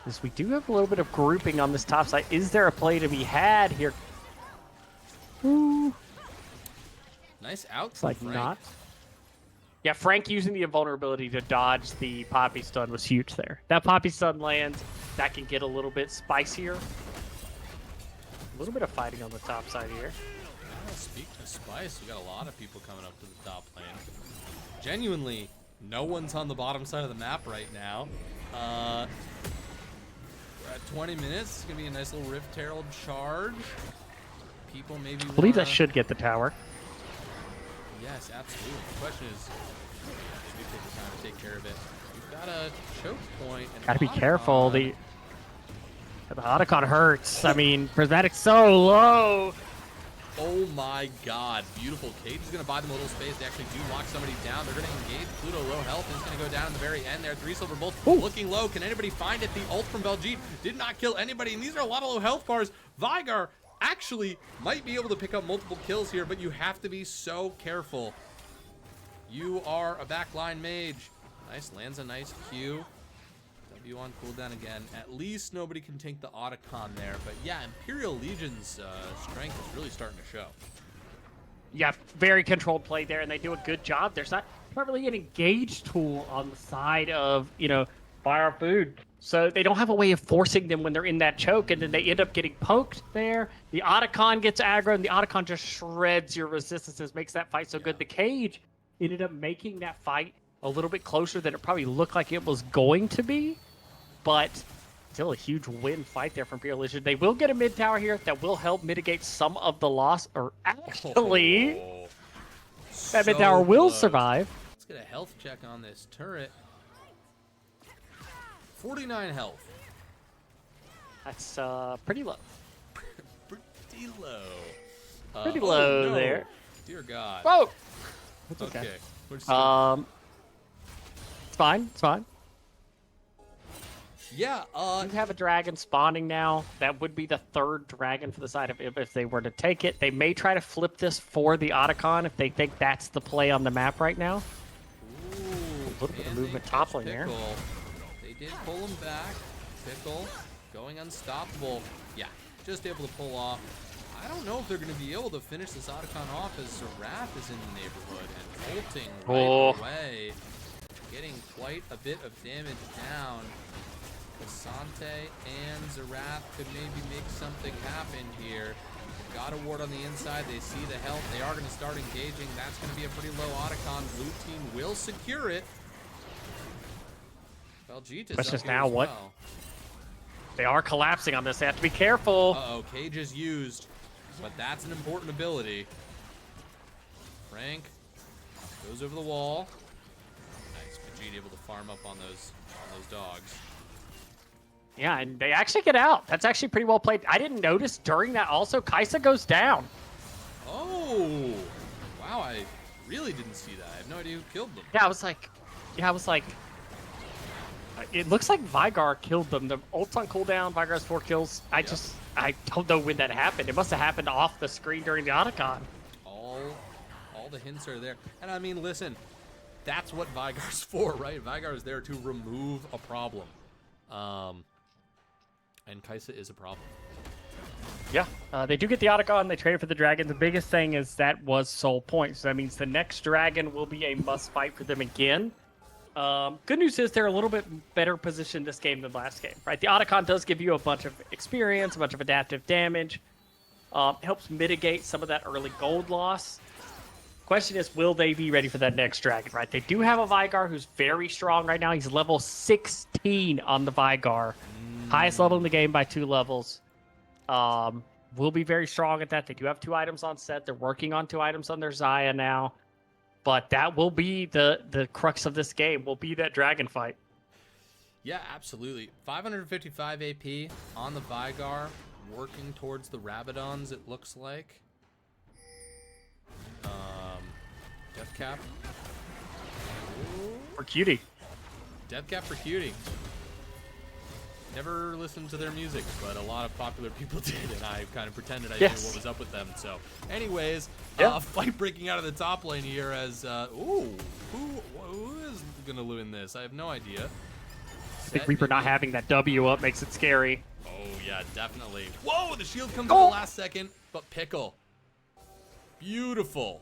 As we do have a little bit of grouping on this top side. Is there a play to be had here? Ooh. Nice out. It's like Frank. not. Yeah, Frank using the invulnerability to dodge the Poppy Stun was huge there. That Poppy Stun lands, that can get a little bit spicier. A little bit of fighting on the top side here. Oh, speaking of spice, we got a lot of people coming up to the top lane. Genuinely, no one's on the bottom side of the map right now. We're at 20 minutes. It's gonna be a nice little Rift Herald charge. People maybe I believe that should get the tower. Yes, absolutely. The question is, should we take the time to take care of it? We've got a choke point. And Gotta be Otacon. careful. The Otacon hurts. I mean, Prismatic's so low. Oh my god. Beautiful. Cage is going to buy them a little space. They actually do lock somebody down. They're going to engage. Pluto low health. And it's going to go down at the very end there. 3 silver bolts looking low. Can anybody find it? The ult from Beljeet did not kill anybody. And these are a lot of low health bars. Vigar actually might be able to pick up multiple kills here, but you have to be so careful. You are a backline mage. Nice. Lands a nice Q. W on cooldown again. At least nobody can take the Otacon there. But yeah, Imperial Legion's strength is really starting to show. Yeah, very controlled play there, and they do a good job. There's not really an engage tool on the side of, buy our food. So they don't have a way of forcing them when they're in that choke, and then they end up getting poked there. The Otacon gets aggro, and the Otacon just shreds your resistances, makes that fight so good. The cage ended up making that fight a little bit closer than it probably looked like it was going to be, but still a huge win fight there from Imperial Legion. They will get a mid tower here that will help mitigate some of the loss, or actually, that mid tower will survive. Let's get a health check on this turret. 49 health. That's pretty low. Pretty low. Pretty low no. there. Dear God. Whoa! It's Okay. okay. We're just It's fine. It's fine. yeah. You have a dragon spawning now. That would be the third dragon for the side of if they were to take it. They may try to flip this for the Otacon if they think that's the play on the map right now. Ooh, A little bit of and movement they top catch lane there. Pickle. They did pull him back. Pickle going unstoppable. Yeah, just able to pull off. I don't know if they're going to be able to finish this Otacon off as Zerath is in the neighborhood and ulting right away. Getting quite a bit of damage down. Casante and Zerath could maybe make something happen here. Got a ward on the inside. They see the health. They are going to start engaging. That's going to be a pretty low Otacon. Blue team will secure it. Beljeet is Question up is here now as what? well. They are collapsing on this. They have to be careful. Uh-oh, cage is used, but that's an important ability. Frank goes over the wall. Nice, Beljeet able to farm up on those dogs. Yeah, and they actually get out. That's actually pretty well played. I didn't notice during that also. Kaisa goes down. Oh, wow, I really didn't see that. I have no idea who killed them. Yeah, I was like, it looks like Vigar killed them. The ult's on cooldown. Vigar has 4 kills. I don't know when that happened. It must have happened off the screen during the Otacon. All the hints are there. And I mean, listen, that's what Vigar's for, right? Vigar is there to remove a problem. And Kaisa is a problem. Yeah, they do get the Otacon. They traded for the dragon. The biggest thing is that was soul points. So that means the next dragon will be a must fight for them again. Good news is they're a little bit better positioned this game than last game, right? The Otacon does give you a bunch of experience, a bunch of adaptive damage. Helps mitigate some of that early gold loss. Question is, will they be ready for that next dragon, right? They do have a Vigar who's very strong right now. He's level 16 on the Vigar. Highest level in the game by 2 levels. Will be very strong at that. They do have 2 items on set. They're working on 2 items on their Xayah now. But that will be the crux of this game, will be that dragon fight. Yeah, absolutely. 555 AP on the Vigar, working towards the Rabadons, it looks like. Death cap. For Cutie. Death cap for Cutie. never listened to their music, but a lot of popular people did, and I kind of pretended I Yes. knew what was up with them. So, anyways, Yeah. fight breaking out of the top lane here as, who is gonna win this? I have no idea. I think Reaper not having that W up makes it scary. Oh, yeah, definitely. Whoa, the shield comes at the last second, but Pickle. Beautiful.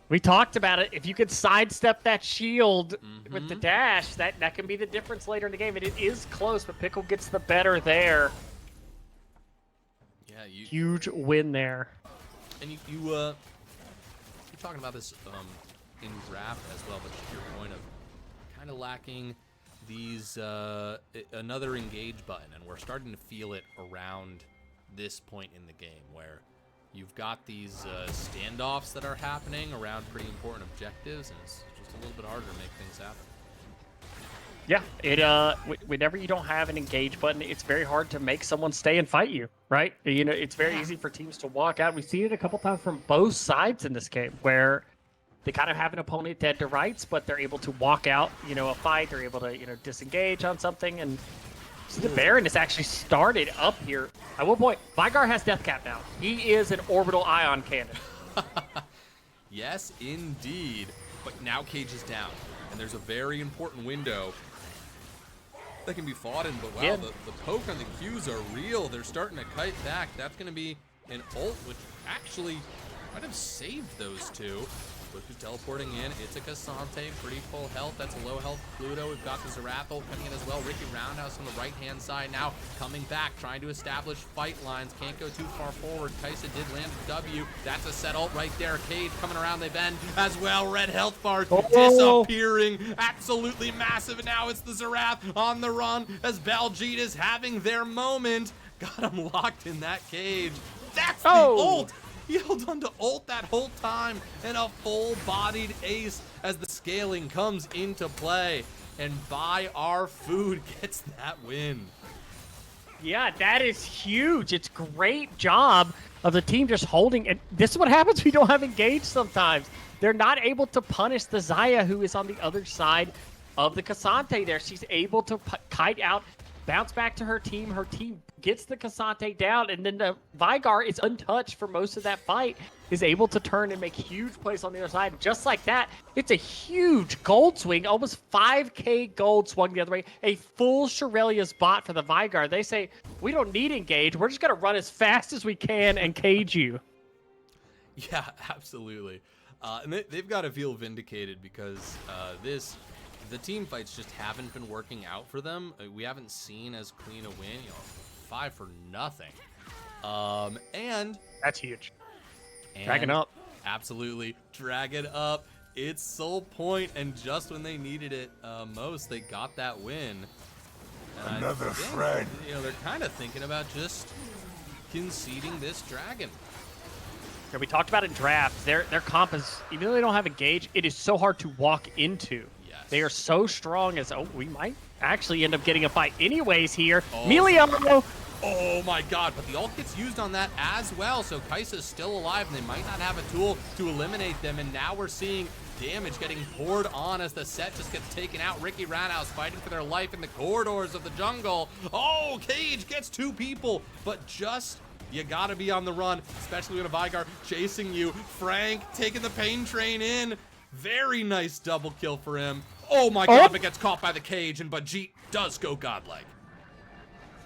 We talked about it. If you could sidestep that shield with the dash, that can be the difference later in the game. And it is close, but Pickle gets the better there. Yeah, Huge win there. And you're talking about this in draft as well, but to your point of kind of lacking these another engage button, and we're starting to feel it around this point in the game where you've got these standoffs that are happening around pretty important objectives, and it's just a little bit harder to make things happen. Yeah, whenever you don't have an engage button, it's very hard to make someone stay and fight you, right? You know, it's very easy for teams to walk out. We've seen it a couple times from both sides in this game where they kind of have an opponent dead to rights, but they're able to walk out, a fight. They're able to, disengage on something. And so the Baron has actually started up here. I will point, Vygar has Death Cap now. He is an orbital ion cannon. Yes, indeed. But now Cage is down, and there's a very important window that can be fought in. But wow, Yeah. the poke on the Qs are real. They're starting to kite back. That's going to be an ult, which actually might have saved those two. Look who's teleporting in. It's a Cassante, pretty full health. That's a low health Pluto. We've got the Zerathal coming in as well. Ricky Roundhouse on the right-hand side now coming back, trying to establish fight lines. Can't go too far forward. Kaisa did land a W. That's a set ult right there. Cage coming around the bend as well. Red health bars disappearing. Absolutely massive. And now it's the Zerath on the run as Baljeet is having their moment. Got him locked in that cage. That's the ult. He held on to ult that whole time, and a full-bodied ace as the scaling comes into play. And Buy Our Food gets that win. Yeah, that is huge. It's great job of the team just holding. And this is what happens when you don't have engaged sometimes. They're not able to punish the Xayah, who is on the other side of the Cassante there. She's able to kite out, bounce back to her team. Her team gets the Cassante down, and then the Vygar is untouched for most of that fight, is able to turn and make huge plays on the other side. Just like that, it's a huge gold swing, almost 5k gold swung the other way. A full Shurelia's bot for the Vygar. They say, we don't need engage. We're just going to run as fast as we can and cage you. Yeah, absolutely. And they've got to feel vindicated because the team fights just haven't been working out for them. We haven't seen as clean a win, 5-0. And that's huge. Dragon up. Absolutely. Dragon up. It's Soul Point, and just when they needed it most, they got that win. And Another friend. They're kind of thinking about just conceding this dragon. Yeah, we talked about in drafts. Their comp is, even though they don't have engage, it is so hard to walk into. Yes. They are so strong as, we might actually end up getting a fight anyways here. Oh. Melio! Oh my god, but the ult gets used on that as well, so Kaisa's still alive, and they might not have a tool to eliminate them, and now we're seeing damage getting poured on as the set just gets taken out. Ricky Roundhouse fighting for their life in the corridors of the jungle. Oh, Cage gets two people, but just, you gotta be on the run, especially when a Vygar chasing you. Frank taking the pain train in. Very nice double kill for him. Oh my god, but gets caught by the cage, and Baljeet does go godlike.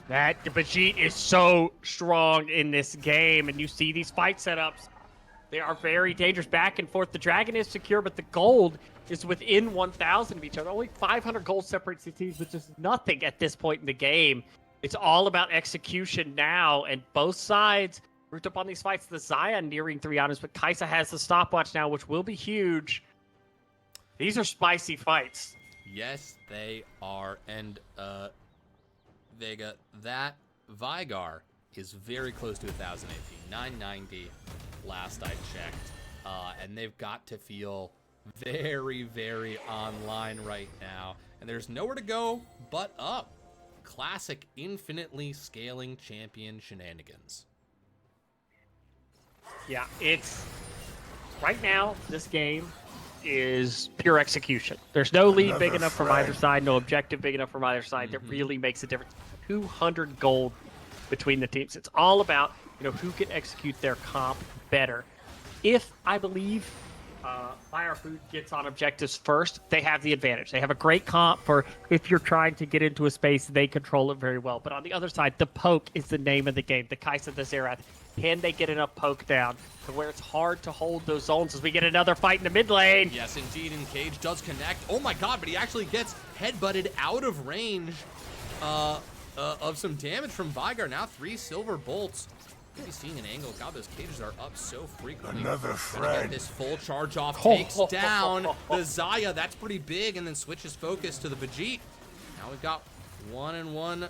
That Baljeet is so strong in this game, and you see these fight setups. They are very dangerous back and forth. The dragon is secure, but the gold is within 1,000 of each other. Only 500 gold separates the teams, which is nothing at this point in the game. It's all about execution now, and both sides root up on these fights. The Xayah nearing 3 items, but Kaisa has the stopwatch now, which will be huge. These are spicy fights. Yes, they are. And Vega, that Vygar is very close to 1,000 AP, 990 last I checked. And they've got to feel very, very online right now. And there's nowhere to go but up. Classic infinitely scaling champion shenanigans. Yeah, it's right now, this game is pure execution. There's no lead big enough from either side, no objective big enough from either side that really makes a difference. 200 gold between the teams. It's all about, who can execute their comp better. If I believe Buy Our Food gets on objectives first, they have the advantage. They have a great comp for if you're trying to get into a space, they control it very well. But on the other side, the poke is the name of the game. The Kaisa, the Xerath. Can they get enough poke down to where it's hard to hold those zones as we get another fight in the mid lane? Yes, indeed, and Cage does connect. Oh my god, but he actually gets headbutted out of range of some damage from Vigar. Now 3 silver bolts. Maybe seeing an angle. God, those cages are up so frequently. Another friend. This full charge off takes down the Xayah. That's pretty big, and then switches focus to the Vegete. Now we've got 1-1,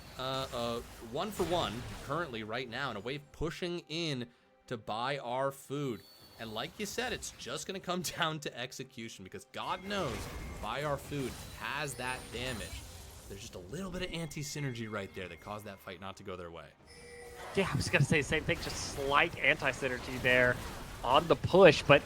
1-for-1 currently right now, and a wave pushing in to Buy Our Food. And like you said, it's just going to come down to execution, because God knows Buy Our Food has that damage. There's just a little bit of anti-synergy right there that caused that fight not to go their way. Yeah, I was going to say the same thing, just slight anti-synergy there on the push, but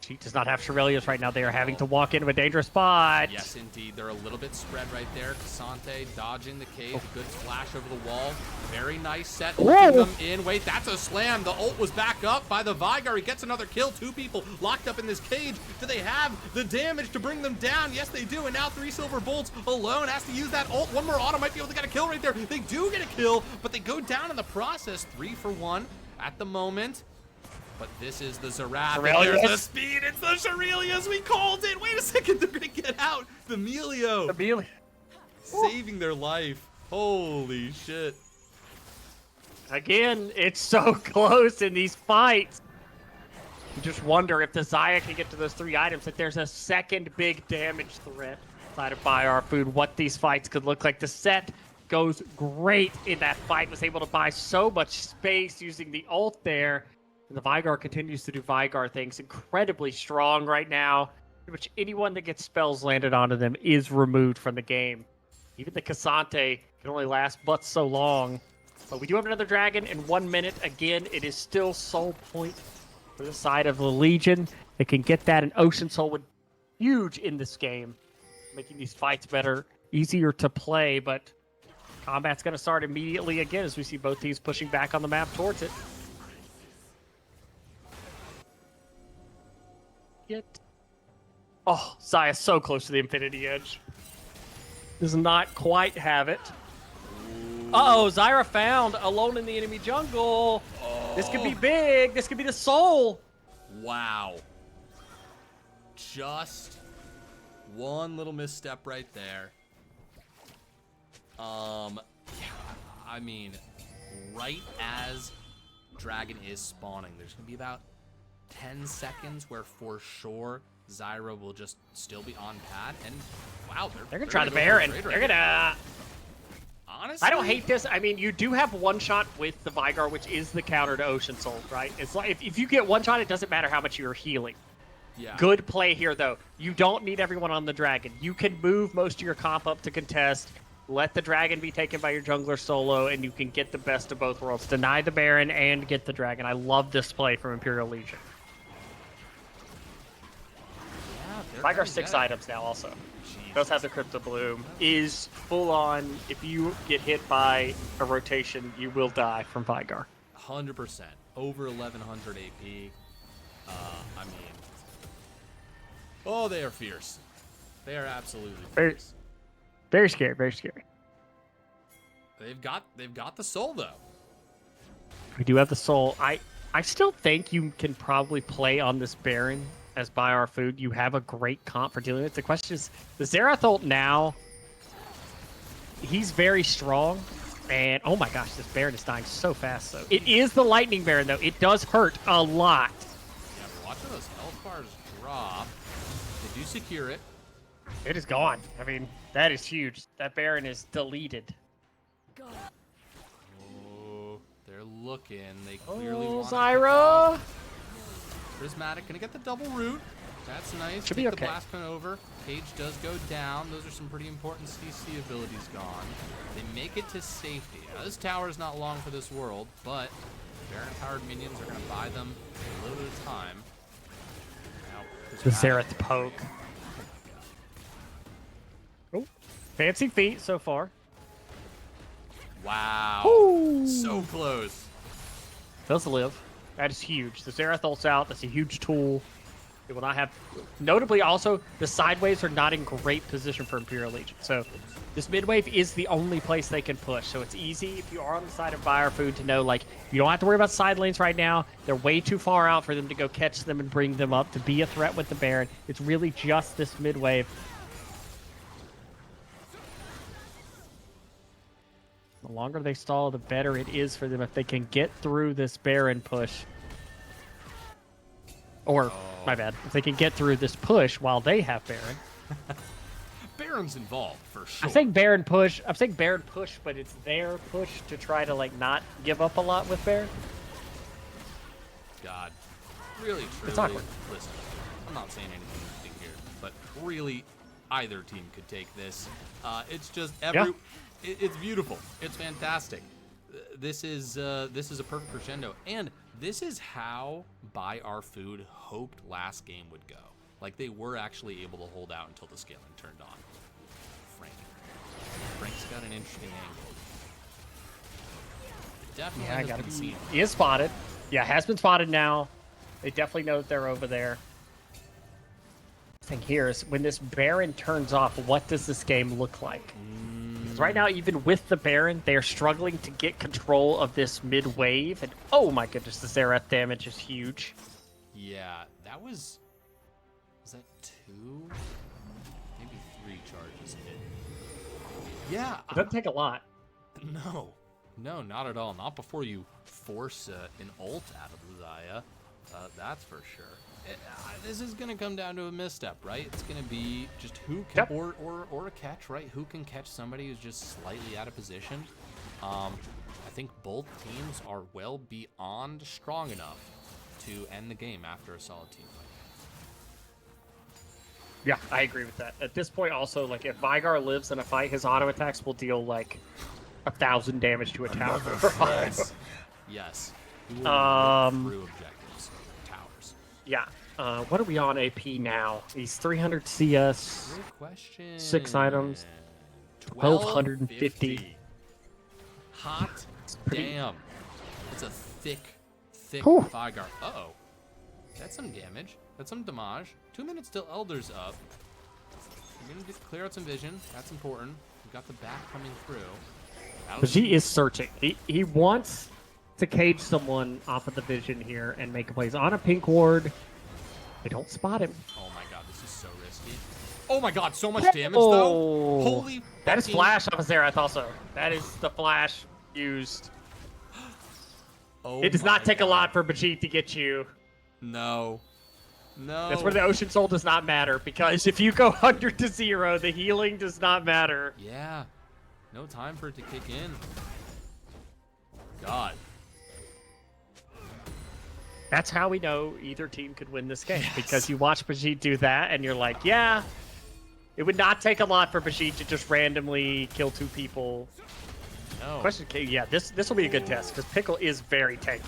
she does not have Shirelius right now. They are having to walk into a dangerous spot. Yes, indeed. They're a little bit spread right there. Cassante dodging the cage. Good splash over the wall. Very nice set. Putting them in. Wait, that's a slam. The ult was back up by the Vigar. He gets another kill. 2 people locked up in this cage. Do they have the damage to bring them down? Yes, they do. And now 3 silver bolts alone. Has to use that ult. One more auto might be able to get a kill right there. They do get a kill, but they go down in the process. 3-for-1 at the moment. But this is the Xerath. There's the speed. It's the Shirelius. We called it. Wait a second. They're going to get out. The Melio. Saving their life. Holy shit. Again, it's so close in these fights. You just wonder if the Xayah can get to those 3 items, that there's a second big damage threat inside of Buy Our Food, what these fights could look like. The set goes great in that fight. Was able to buy so much space using the ult there. And the Vigar continues to do Vigar things. Incredibly strong right now. Pretty much anyone that gets spells landed onto them is removed from the game. Even the Cassante can only last but so long. But we do have another dragon in 1 minute. Again, it is still soul point for the side of the Legion. They can get that, and Ocean Soul would be huge in this game, making these fights better, easier to play. But combat's going to start immediately again as we see both teams pushing back on the map towards it. Oh, Xayah so close to the Infinity Edge. Does not quite have it. Uh-oh, Zyra found alone in the enemy jungle. Oh. This could be big. This could be the soul. Wow. Just one little misstep right there. Yeah, I mean, right as Dragon is spawning, there's going to be about 10 seconds where for sure Zyra will just still be on pad, and wow, they're gonna try the Baron. They're gonna. Honestly, I don't hate this. I mean, you do have one shot with the Vigar, which is the counter to Ocean Soul, right? It's like if you get one shot, it doesn't matter how much you're healing. Yeah. Good play here, though. You don't need everyone on the Dragon. You can move most of your comp up to contest. Let the Dragon be taken by your jungler solo, and you can get the best of both worlds. Deny the Baron and get the Dragon. I love this play from Imperial Legion. Vigar 6 items now also. Jeez. Does have the Crypto Bloom. Is full on, if you get hit by a rotation, you will die from Vigar. 100%. Over 1100 AP. I mean, oh, they are fierce. They are absolutely fierce. Very scary, very scary. They've got the soul though. We do have the soul. I still think you can probably play on this Baron as Buy Our Food. You have a great comp for dealing with it. The question is, the Xerath ult now, he's very strong. And oh my gosh, this Baron is dying so fast. So it is the Lightning Baron though. It does hurt a lot. Yeah, we're watching those health bars drop. They do secure it. It is gone. I mean, that is huge. That Baron is deleted. Oh, they're looking. They clearly want Zyra! Prismatic gonna get the double root. That's nice. Should Take be okay. The blast pin over. Cage does go down. Those are some pretty important CC abilities gone. They make it to safety. Now this tower is not long for this world, but Baron powered minions are gonna buy them a little bit of time. Now, The Xerath poke. Oh, fancy feet so far. Wow. Woo. So close. Does live. That is huge. The Zerath ult's out. That's a huge tool. It will not have... Notably, also, the sideways are not in great position for Imperial Legion. So this mid wave is the only place they can push. So it's easy if you are on the side of Fire Food to know, like, you don't have to worry about side lanes right now. They're way too far out for them to go catch them and bring them up to be a threat with the Baron. It's really just this mid wave. The longer they stall, the better it is for them if they can get through this Baron push. Or, my bad, if they can get through this push while they have Baron. Baron's involved, for sure. I'm saying Baron push, but it's their push to try to, like, not give up a lot with Baron. God. Really, truly, It's awkward. listen, I'm not saying anything interesting here, but really, either team could take this. It's just it's beautiful. It's fantastic. This is a perfect crescendo, and this is how Buy Our Food hoped last game would go. Like, they were actually able to hold out until the scaling turned on. Frank's got an interesting angle. Definitely has been seen. He is spotted. Yeah, has been spotted now. They definitely know that they're over there. The thing here is when this Baron turns off, what does this game look like? Because right now, even with the Baron, they're struggling to get control of this mid wave. And oh my goodness, the Zerath damage is huge. Yeah, that was that 2? Maybe 3 charges hit. Yeah. It doesn't take a lot. No, not at all. Not before you force an ult out of Zaya. That's for sure. This is going to come down to a misstep, right? It's going to be just who can, or a catch, right? Who can catch somebody who's just slightly out of position. I think both teams are well beyond strong enough to end the game after a solid team fight. Yeah, I agree with that. At this point, also, like, if Vygar lives in a fight, his auto attacks will deal, like, 1,000 damage to a tower. Yes. Through objectives. Towers. Yeah. What are we on AP now? He's 300 CS. Good question. 6 items. 1,250. Hot damn. It's a thick Whew. Vygar. Uh-oh. That's some damage. That's some damage. 2 minutes till Elder's up. You're going to clear out some vision. That's important. We've got the back coming through. But he is searching. He wants to cage someone off of the vision here and make a play. He's on a pink ward. They don't spot him. Oh my god, this is so risky. Oh my god, so much damage though. Holy That is flash off of Zerath also. That is the flash used. Oh, it does not take a lot for Bajeet to get you. No. That's where the Ocean Soul does not matter, because if you go 100 to 0, the healing does not matter. Yeah. No time for it to kick in. God. That's how we know either team could win this game, because you watch Bajeet do that, and you're like, yeah, it would not take a lot for Bajeet to just randomly kill 2 people. No. Question, yeah, this will be a good test, because Pickle is very tanky.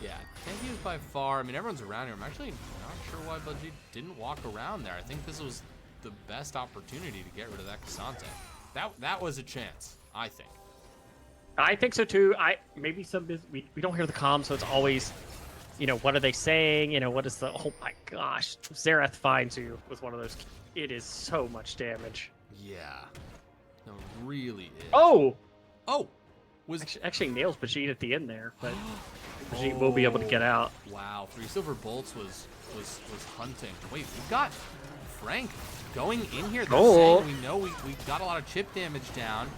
Yeah, tanky is by far. I mean, everyone's around here. I'm actually not sure why Bajeet didn't walk around there. I think this was the best opportunity to get rid of that Cassante. That was a chance, I think. I think so too. Maybe we don't hear the comms, so it's always, you know, what are they saying? You know, what is the? Oh my gosh, Zerath finds you with one of those. It is so much damage. Yeah, no, it really is. Oh, was actually nails Bajeet at the end there, but Bajeet will be able to get out. Wow, 3 silver bolts was hunting. Wait, we've got Frank going in here. They're saying we know we got a lot of chip damage down.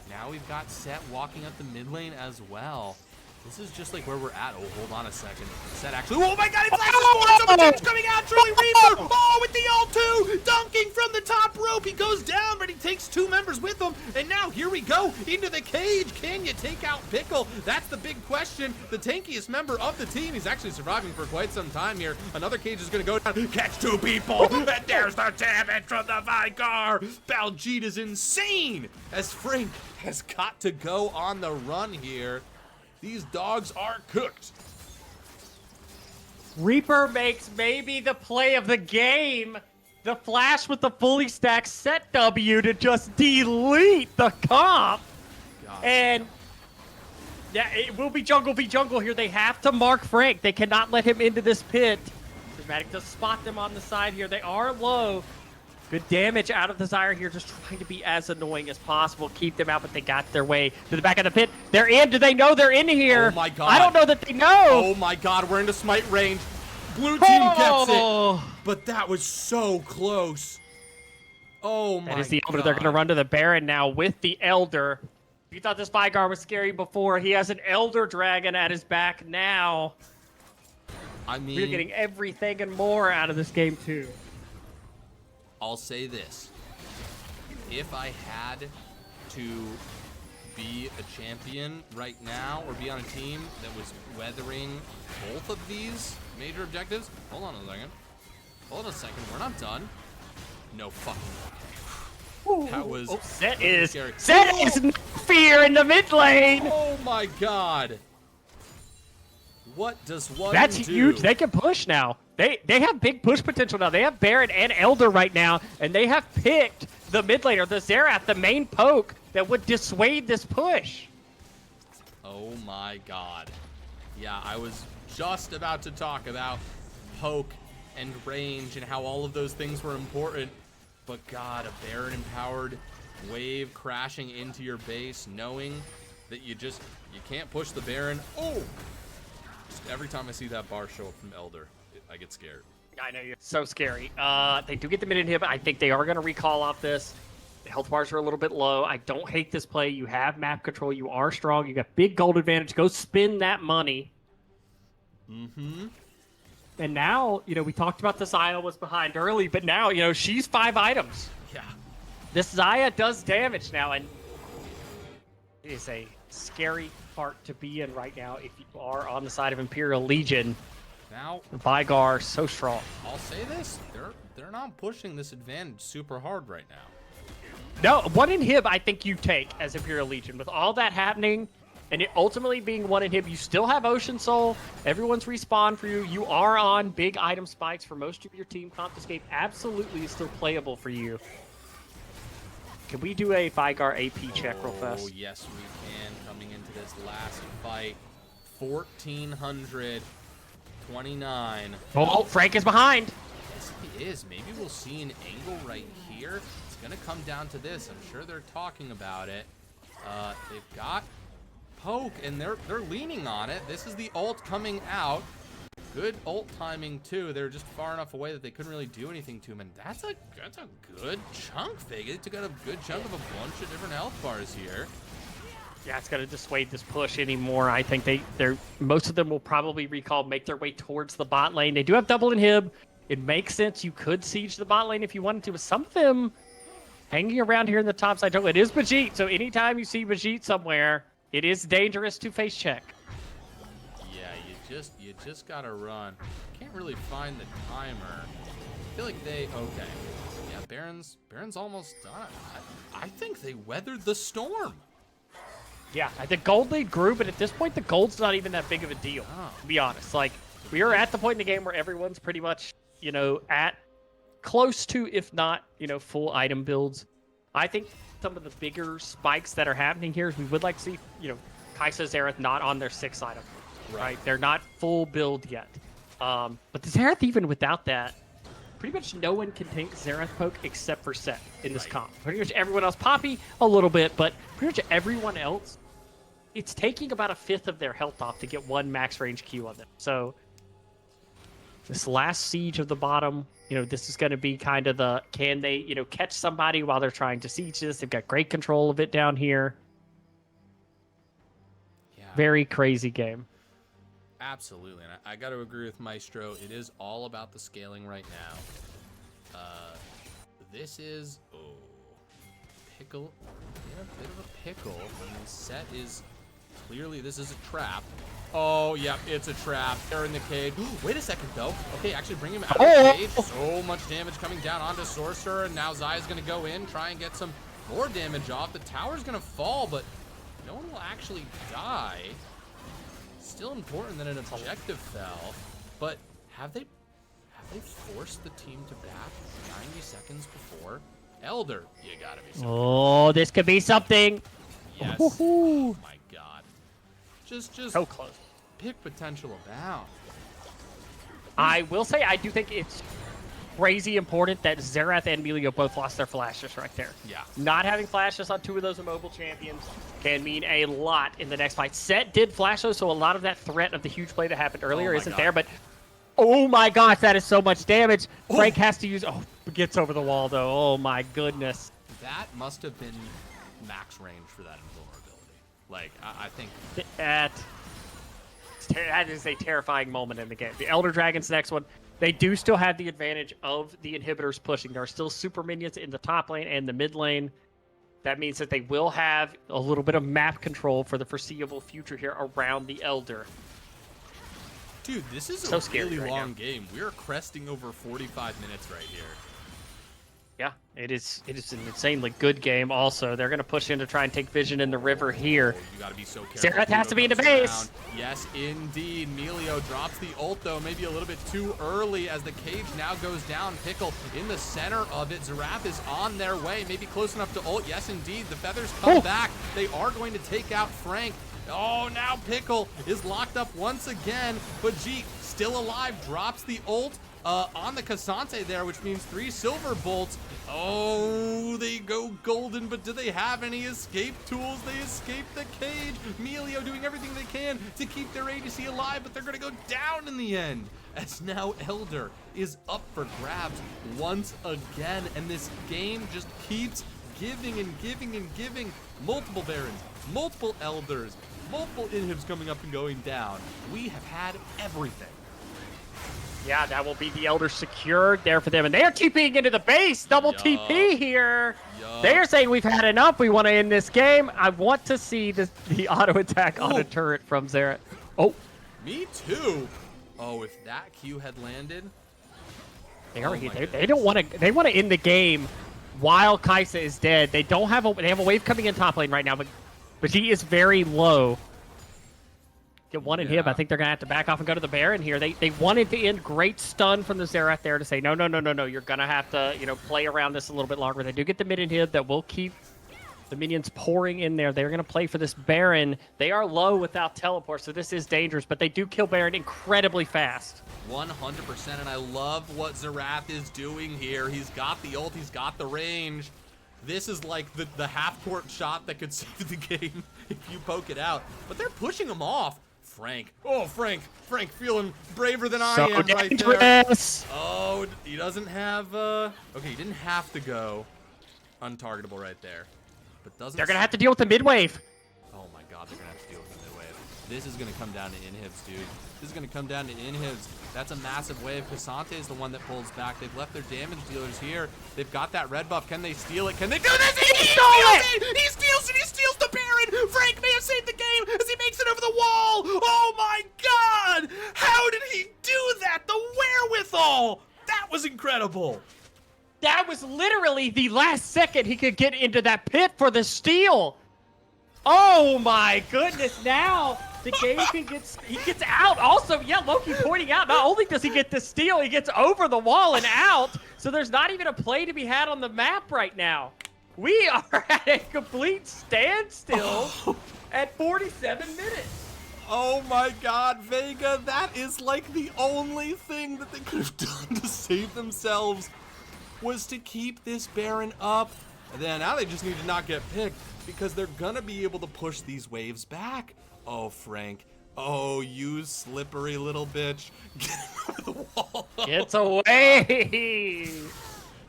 Now we've got Set walking up the mid lane as well. This is just like where we're at. Oh, hold on a second. Set actually. Oh my god, it's so much damage coming out. Truly Reaper. Oh, with the L2. Dunking from the top rope. He goes down, but he takes 2 members with him. And now here we go into the cage. Can you take out Pickle? That's the big question. The tankiest member of the team. He's actually surviving for quite some time here. Another cage is going to go down. Catch 2 people. And there's the damage from the Vygar. Baljeet is insane as Frank has got to go on the run here. These dogs are cooked. Reaper makes maybe the play of the game. The flash with the fully stacked Set W to just delete the comp. God. And yeah, it will be jungle v jungle here. They have to mark Frank. They cannot let him into this pit. Dramatic does spot them on the side here. They are low. Good damage out of Desire here, just trying to be as annoying as possible. Keep them out, but they got their way to the back of the pit. They're in. Do they know they're in here? Oh my god. I don't know that they know. Oh my god, we're into smite range. Blue team gets Oh. it. But that was so close. Oh my god. That is the Elder. They're going to run to the Baron now with the Elder. You thought this Vigar was scary before. He has an Elder Dragon at his back now. I mean, We're getting everything and more out of this game, too. I'll say this. If I had to be a champion right now or be on a team that was weathering both of these major objectives, hold on a second. Hold on a second. We're not done. No fucking way. That was Set is scary. Set is no fear in the mid lane. Oh my god. What does one That's do? huge. They can push now. They have big push potential now. They have Baron and Elder right now, and they have picked the mid laner, the Xerath, the main poke that would dissuade this push. Oh my god. Yeah, I was just about to talk about poke and range and how all of those things were important. But god, a Baron empowered wave crashing into your base, knowing that you can't push the Baron. Oh! Just every time I see that bar show up from Elder, I get scared. I know, you're so scary. They do get the mid inhib. I think they are going to recall off this. The health bars are a little bit low. I don't hate this play. You have map control. You are strong. You got big gold advantage. Go spend that money. Mm-hmm. And now, we talked about the Xayah was behind early, but now, she's 5 items. Yeah. This Xayah does damage now, and it is a scary part to be in right now if you are on the side of Imperial Legion. Now, Vigar so strong. I'll say this. They're not pushing this advantage super hard right now. No, 1 inhib I think you take as Imperial Legion. With all that happening, and it ultimately being 1 inhib, you still have Ocean Soul. Everyone's respawn for you. You are on big item spikes for most of your team. Confiscate absolutely is still playable for you. Can we do a Vigar AP check real fast? Oh, yes, we can. Coming into this last fight, 1,429. Oh, Frank is behind. Yes, he is. Maybe we'll see an angle right here. It's going to come down to this. I'm sure they're talking about it. They've got poke, and they're leaning on it. This is the ult coming out. Good ult timing, too. They're just far enough away that they couldn't really do anything to him, and that's a good chunk, Fig. They took out a good chunk of a bunch of different health bars here. Yeah, it's going to dissuade this push anymore. I think they're most of them will probably make their way towards the bot lane. They do have double inhib. It makes sense. You could siege the bot lane if you wanted to, but some of them hanging around here in the top side. It is Bajit, so anytime you see Bajit somewhere, it is dangerous to face check. Yeah, you just gotta run. Can't really find the timer. I feel like okay. Yeah, Baron's almost done. I think they weathered the storm. Yeah, the gold lead grew, but at this point, the gold's not even that big of a deal, to be honest. Like, we are at the point in the game where everyone's pretty much, at close to, if not, full item builds. I think some of the bigger spikes that are happening here is we would like to see, Kai'Sa, Xerath not on their 6th item, right? They're not full build yet. But the Xerath, even without that, pretty much no one can tank Xerath poke except for Set in this comp. Pretty much everyone else, Poppy a little bit, but pretty much everyone else, it's taking about 1/5 of their health off to get 1 max range Q on them. So this last siege of the bottom, this is going to be kind of the, can they, catch somebody while they're trying to siege this? They've got great control of it down here. Yeah. Very crazy game. Absolutely, and I got to agree with Maestro. It is all about the scaling right now. This is pickle, in a bit of a pickle. And the Set is clearly, this is a trap. Oh, yeah, it's a trap. They're in the cage. Wait a second, though. Okay, actually bring him out of the cage. So much damage coming down onto Sorcerer, and now Xayah's going to go in, try and get some more damage off. The tower's going to fall, but no one will actually die. Still important that an objective fell, but have they forced the team to back 90 seconds before? Elder, you gotta be serious. Oh, this could be something. Yes. Ooh. Oh my God. Just So close. pick potential about. I will say I do think it's crazy important that Xerath and Emilio both lost their flashes right there. Yeah. Not having flashes on two of those immobile champions can mean a lot in the next fight. Set did flash those, so a lot of that threat of the huge play that happened earlier my isn't God. there, but oh my gosh, that is so much damage. Oh. Frank has to use, gets over the wall though. Oh my goodness. That must have been max range for that invulnerability. Like, I think... That is a terrifying moment in the game. The Elder Dragon's next one. They do still have the advantage of the inhibitors pushing. There are still super minions in the top lane and the mid lane. That means that they will have a little bit of map control for the foreseeable future here around the Elder. Dude, this is So a scary really right long now. game. We're cresting over 45 minutes right here. Yeah, it is an insanely good game also. They're going to push in to try and take Vision in the river here. Oh, you got to be so careful. Xerath has to be in the comes base. around. Yes, indeed. Melio drops the ult, though, maybe a little bit too early as the cage now goes down. Pickle in the center of it. Xerath is on their way, maybe close enough to ult. Yes, indeed. The feathers come back. They are going to take out Frank. Oh, now Pickle is locked up once again. But Jeet, still alive, drops the ult on the Cassante there, which means 3 silver bolts. Oh, they go golden, but do they have any escape tools? They escape the cage. Melio doing everything they can to keep their ADC alive, but they're going to go down in the end. As now Elder is up for grabs once again, and this game just keeps giving and giving and giving. Multiple Barons, multiple Elders, multiple inhibs coming up and going down. We have had everything. Yeah, that will be the Elder secured there for them. And they are TPing into the base. Double TP here. They are saying we've had enough. We want to end this game. I want to see the auto attack on a turret from Xerath. Oh. Me too. Oh, if that Q had landed. They don't want to. They want to end the game while Kaisa is dead. They don't have a. They have a wave coming in top lane right now, but he is very low. Get one in him. I think they're gonna have to back off and go to the Baron here. They wanted to end. Great stun from the Xerath there to say no. You're gonna have to play around this a little bit longer. They do get the mid inhib that will keep the minions pouring in there. They're gonna play for this Baron. They are low without teleport, so this is dangerous. But they do kill Baron incredibly fast. 100%, and I love what Xerath is doing here. He's got the ult. He's got the range. This is like the half-court shot that could save the game if you poke it out. But they're pushing him off. Frank. Oh, Frank feeling braver than I am right there. Oh, he doesn't have, okay, he didn't have to go untargetable right there. But doesn't. They're going to have to deal with the mid-wave. Oh my God, they're going to have to deal with the mid-wave. This is going to come down to inhibs, dude. This is going to come down to inhibs. That's a massive wave. Cassante is the one that pulls back. They've left their damage dealers here. They've got that red buff. Can they steal it? Can they do this? He stole it! He steals it! He steals the Baron! Frank may have saved the game as he makes it over the wall! Oh my God! How did he do that? The wherewithal! That was incredible! That was literally the last second he could get into that pit for the steal. Oh my goodness, now the game he gets out. Also, yeah, Loki pointing out, not only does he get the steal, he gets over the wall and out. So there's not even a play to be had on the map right now. We are at a complete standstill at 47 minutes. Oh my God, Vega, that is like the only thing that they could have done to save themselves was to keep this Baron up. And then now they just need to not get picked because they're gonna be able to push these waves back. Oh, Frank. Oh, you slippery little bitch. Get over the wall. It's away.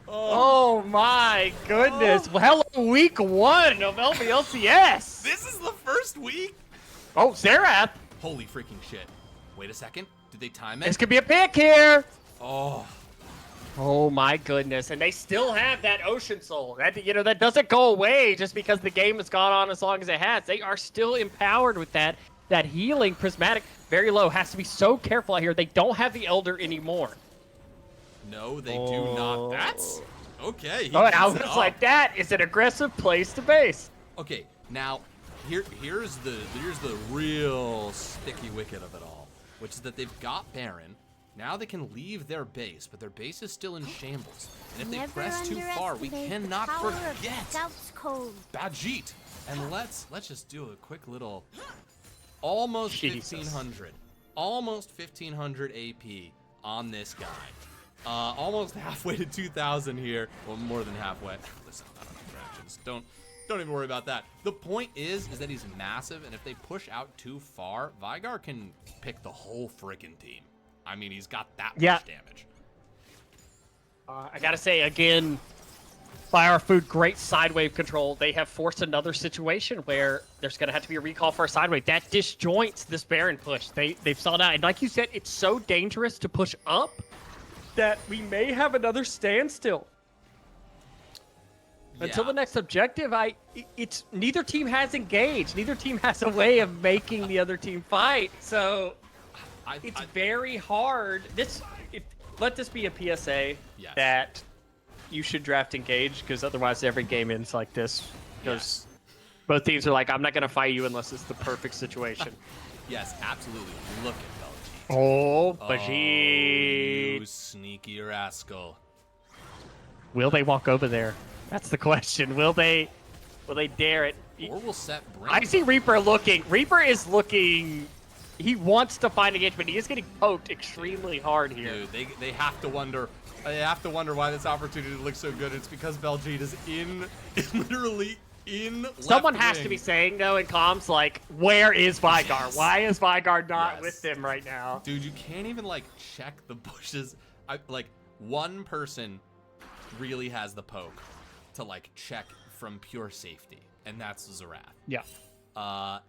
Oh my goodness. Well, hello, week 1 of LBLCS. This is the first week? Oh, Xerath. Holy freaking shit. Wait a second. Did they time it? This could be a pick here. Oh. Oh my goodness. And they still have that Ocean Soul. That doesn't go away just because the game has gone on as long as it has. They are still empowered with that healing prismatic. Very low. Has to be so careful out here. They don't have the Elder anymore. No, they do not. That's okay. I was like, that is an aggressive place to base. Okay, now here's the real sticky wicket of it all, which is that they've got Baron. Now they can leave their base, but their base is still in shambles. And if they press too far, we cannot forget Bajit. And let's just do a quick little almost Jesus. 1500. Almost 1500 AP on this guy. Almost halfway to 2000 here. Well, more than halfway. Listen, not enough fractions. Don't even worry about that. The point is that he's massive, and if they push out too far, Vygar can pick the whole freaking team. I mean, he's got that much damage. I gotta say again, Fire Food, great side wave control. They have forced another situation where there's gonna have to be a recall for a side wave. That disjoints this Baron push. They've saw that, and like you said, it's so dangerous to push up that we may have another standstill. Until the next objective, it's neither team has engaged. Neither team has a way of making the other team fight. So it's very hard. Let this be a PSA that you should draft engage, because otherwise every game ends like this. Because both teams are like, I'm not going to fight you unless it's the perfect situation. Yes, absolutely. Look at Belgique. Oh, Belgique. You sneaky rascal. Will they walk over there? That's the question. Will they dare it? Or we'll set Brink. I see Reaper looking. Reaper is looking. He wants to find engagement. He is getting poked extremely hard here. Dude, they have to wonder. They have to wonder why this opportunity looks so good. It's because Belgique is literally in. Someone left has wing. to be saying though in comms like, where is Vygar? Yes. Why is Vygar not with them right now? Dude, you can't even like check the bushes. Like one person really has the poke to like check from pure safety, and that's Zerath. Yeah.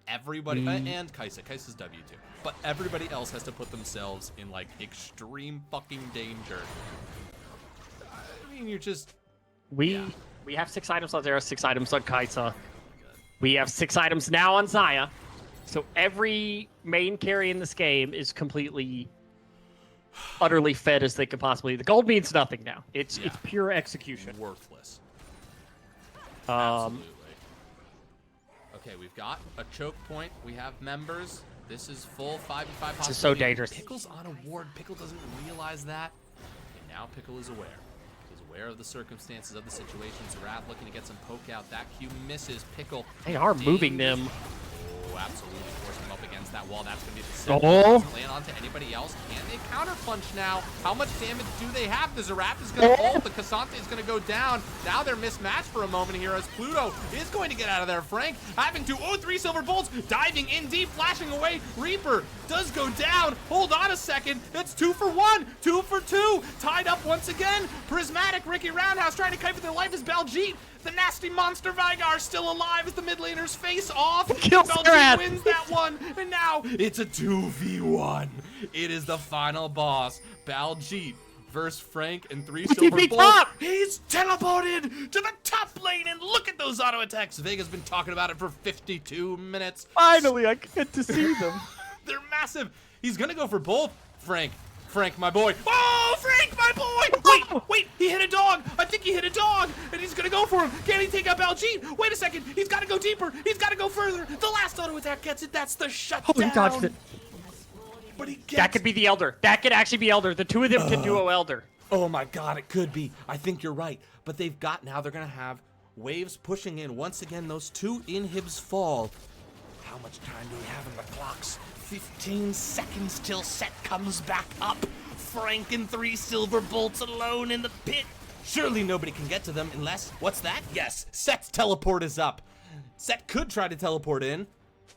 Everybody and Kaisa. Kaisa's W too. But everybody else has to put themselves in like extreme fucking danger. I mean, you're just We have 6 items on Zera, 6 items on Kaisa. We have 6 items now on Xayah. So every main carry in this game is completely, utterly fed as they could possibly. The gold means nothing now. It's pure execution. worthless. Um, Absolutely. Okay, we've got a choke point. We have members. This is full 5v5. This is so dangerous. Pickle's on a ward. Pickle doesn't realize that. And now Pickle is aware. He's aware of the circumstances of the situation. Zerath looking to get some poke out. That Q misses. Pickle. they are moving them. Oh, absolutely. Forcing him up against that wall. That's going to be the set. Oh. Doesn't land onto anybody else. Can they counter punch now? How much damage do they have? The Zerath is going to ult. The Cassante is going to go down. Now they're mismatched for a moment here as Pluto is going to get out of there. Frank having to, 3 silver bolts, diving in deep, flashing away. Reaper does go down. Hold on a second. It's 2 for 1, 2 for 2. Tied up once again. Prismatic, Ricky Roundhouse trying to kite for their life as Belgique. The nasty monster Vygar still alive as the mid laners face off. Belgique wins that one, and now it's a 2v1. It is the final boss. Belgique versus Frank and 3 silver bolts. He's teleported to the top lane, and look at those auto attacks. Vega's been talking about it for 52 minutes. Finally, I get to see them. They're massive. He's gonna go for both. Frank, my boy. Oh, Frank, my boy! Wait, he hit a dog. I think he hit a dog, and he's gonna go for him. Can he take out Belgique? Wait a second. He's gotta go deeper. He's gotta go further. The last auto attack gets it. That's the shutdown. Oh, he dodged it. But he gets... That could be the Elder. That could actually be Elder. The two of them can duo Elder. Oh my god, it could be. I think you're right. But they've got now, they're gonna have waves pushing in. Once again, those 2 inhibs fall. How much time do we have in the clocks? 15 seconds till Set comes back up. Frank and 3 silver bolts alone in the pit. Surely nobody can get to them unless, what's that? Yes, Set's teleport is up. Set could try to teleport in,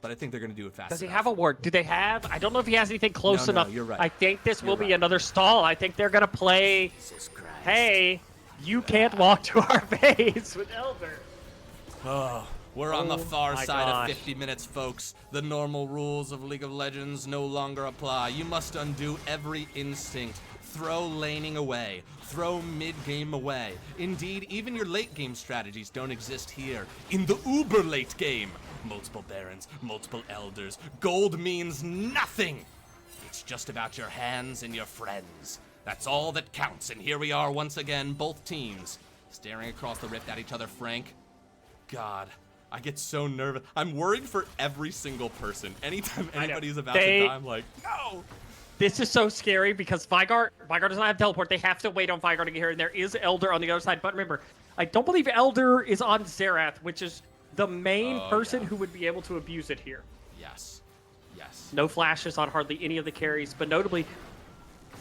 but I think they're gonna do it fast. Does he enough. have a ward? Do they have? I don't know if he has anything close No, enough. you're right. I think this will be right. another stall. I think they're gonna play. Jesus Christ. Hey, you can't walk to our base with Elder. Oh, we're on the far my side gosh. of 50 minutes, folks. The normal rules of League of Legends no longer apply. You must undo every instinct. Throw laning away. Throw mid-game away. Indeed, even your late-game strategies don't exist here. In the uber late game, multiple Barons, multiple Elders. Gold means nothing. It's just about your hands and your friends. That's all that counts. And here we are once again, both teams, staring across the rift at each other. Frank, God, I get so nervous. I'm worried for every single person. Anytime anybody's about to die, I'm like, no. This is so scary because Vygar does not have teleport. They have to wait on Vygar to get here, and there is Elder on the other side. But remember, I don't believe Elder is on Zerath, which is the main person who would be able to abuse it here. Yes. Yes. No flashes on hardly any of the carries, but notably,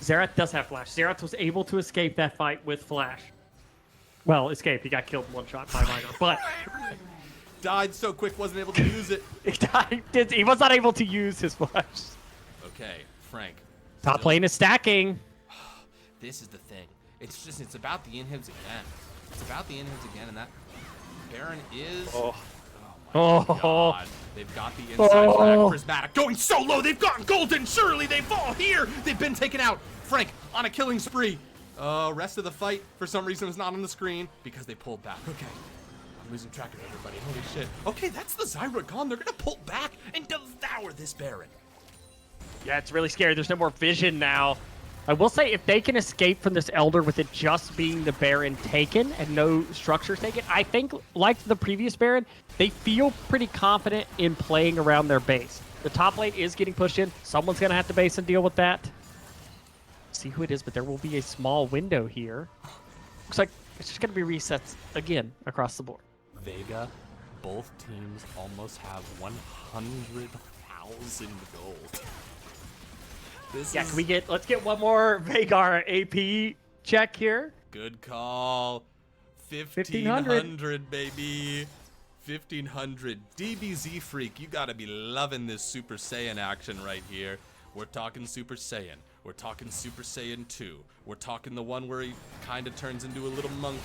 Xerath does have flash. Xerath was able to escape that fight with flash. Well, escape. He got killed in one shot by Minor, but died so quick, wasn't able to use it. He was not able to use his flash. Okay, Frank. Top lane is stacking. This is the thing. It's about the inhibs again. It's about the inhibs again, and that Baron is. Oh my God. They've got the inside track. Prismatic going so low. They've gotten golden. Surely they fall here. They've been taken out. Frank on a killing spree. Rest of the fight for some reason was not on the screen because they pulled back. Okay. I'm losing track of everybody. Holy shit. Okay, that's the Zyra gone. They're gonna pull back and devour this Baron. Yeah, it's really scary. There's no more vision now. I will say, if they can escape from this Elder with it just being the Baron taken and no structures taken, I think, like the previous Baron, they feel pretty confident in playing around their base. The top lane is getting pushed in. Someone's going to have to base and deal with that. See who it is, but there will be a small window here. Looks like it's just going to be resets again across the board. Vega, both teams almost have 100,000 gold. Let's get one more Vagar AP check here. Good call. 1,500, baby. 1,500. DBZ Freak, you gotta be loving this Super Saiyan action right here. We're talking Super Saiyan. We're talking Super Saiyan 2. We're talking the one where he kind of turns into a little monkey.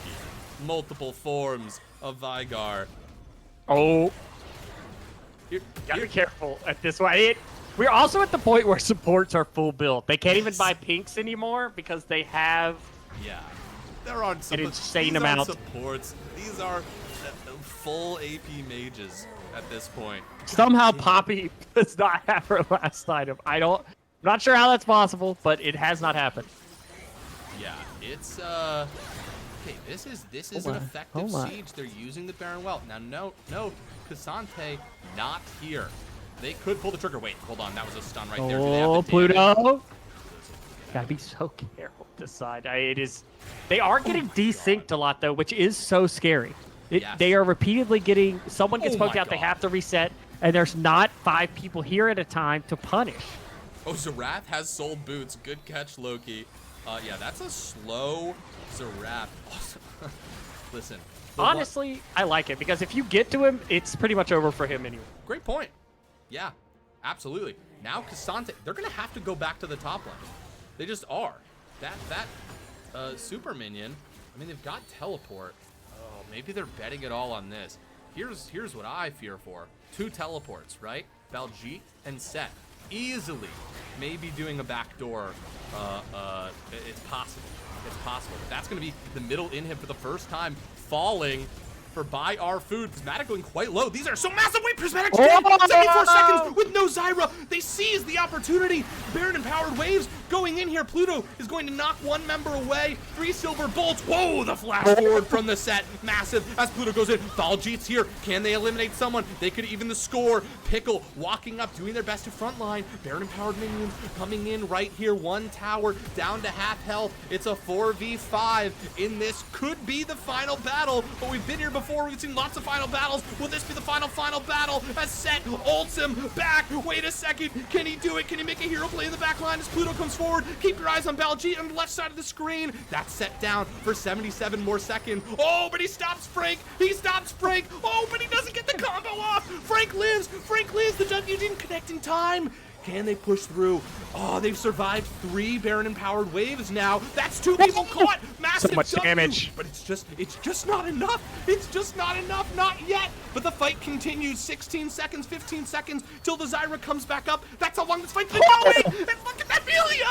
Multiple forms of Vygar. Oh. You gotta be careful at this one. We're also at the point where supports are full build. They can't even buy pinks anymore because they have they're on an insane amount of supports. These are full AP mages at this point. Somehow Poppy does not have her last item. I'm not sure how that's possible, but it has not happened. Yeah, it's okay, this is an effective siege. They're using the Baron well. Now note, Cassante not here. They could pull the trigger. Wait, hold on. That was a stun right there. Oh, Pluto! Gotta be so careful this side. They are getting desynced a lot though, which is so scary. They are repeatedly getting. Someone gets poked out. They have to reset, and there's not 5 people here at a time to punish. Oh, Xerath has soul boots. Good catch, Loki. Yeah, that's a slow Xerath. Listen. Honestly, I like it because if you get to him, it's pretty much over for him anyway. Great point. Yeah, absolutely. Now Cassante, they're gonna have to go back to the top lane. They just are. That super minion. I mean, they've got teleport. Oh, maybe they're betting it all on this. Here's what I fear for. 2 teleports, right? Baljeet and Set. Easily, maybe doing a backdoor. It's possible. It's possible. But that's gonna be the middle inhib for the first time, falling for buy our food. Prismatic going quite low. These are so massive. Wait, Prismatic 74 seconds with no Zyra. They seize the opportunity. Baron empowered waves going in here. Pluto is going to knock one member away. 3 silver bolts. Whoa, the flash forward from the set. Massive as Pluto goes in. Baljeet's here. Can they eliminate someone? They could even the score. Pickle walking up, doing their best to frontline. Baron empowered minions coming in right here. 1 tower down to half health. It's a 4v5 in this. Could be the final battle, but we've been here before. We've seen lots of final battles. Will this be the final battle? As Set ults him back. Wait a second. Can he do it? Can he make a hero play in the back line as Pluto comes forward? Keep your eyes on Baljeet on the left side of the screen. That's Set down for 77 more seconds. Oh, but he stops Frank. Oh, but he doesn't get the combo off. Frank lives. The W didn't connect in time. Can they push through? Oh, they've survived 3 Baron empowered waves now. That's 2 people caught. Massive so much damage. But it's just not enough. It's just not enough. Not yet. But the fight continues. 16 seconds, 15 seconds till the Zyra comes back up. That's how long this fight's been going. And look at that Emilio.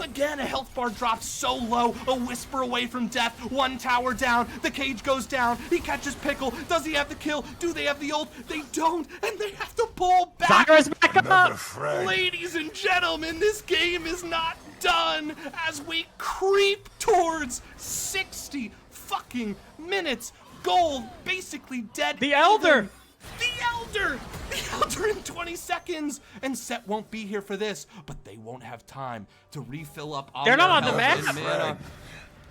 Again, a health bar drops so low. A whisper away from death. 1 tower down. The cage goes down. He catches Pickle. Does he have the kill? Do they have the ult? They don't. And they have to pull back. Zyra's back up. Ladies and gentlemen, this game is not done as we creep towards 60 fucking minutes. Gold basically dead. The Elder in 20 seconds. And Set won't be here for this, but they won't have time to refill up on They're not on the health map. and mana.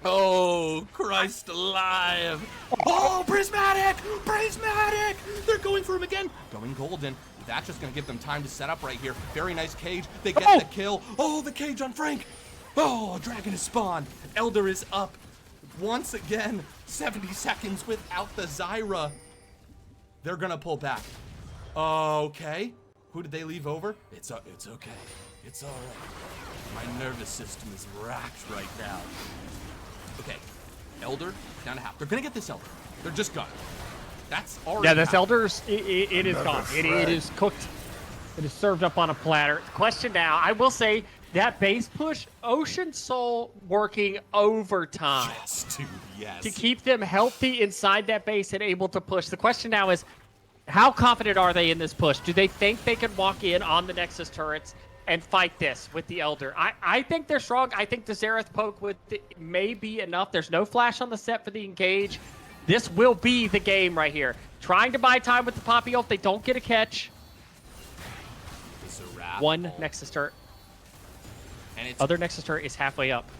Oh, Christ alive. Oh, Prismatic! Prismatic! They're going for him again. Going golden. That's just going to give them time to set up right here. Very nice cage. They get the kill. Oh, the cage on Frank. Oh, dragon is spawned. Elder is up. Once again, 70 seconds without the Zyra. They're going to pull back. Okay. Who did they leave over? It's okay. It's all right. My nervous system is racked right now. Okay, Elder down to half. They're gonna get this Elder. They're just gone. That's already. Yeah, this happened. Elder's it is gone. It is cooked. It is served up on a platter. Question now, I will say that base push, Ocean Soul working overtime. Yes, dude. Yes. To keep them healthy inside that base and able to push. The question now is, how confident are they in this push? Do they think they can walk in on the Nexus turrets and fight this with the Elder? I think they're strong. I think the Xerath poke may be enough. There's no flash on the set for the engage. This will be the game right here. Trying to buy time with the Poppy ult. They don't get a catch. It's a wrap. One Nexus turret. And it's, Other Nexus turret is halfway up.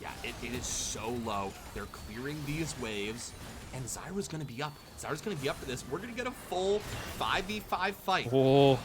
yeah, it is so low. They're clearing these waves. And Zyra's going to be up. Zyra's going to be up for this. We're going to get a full 5v5 fight. Oh.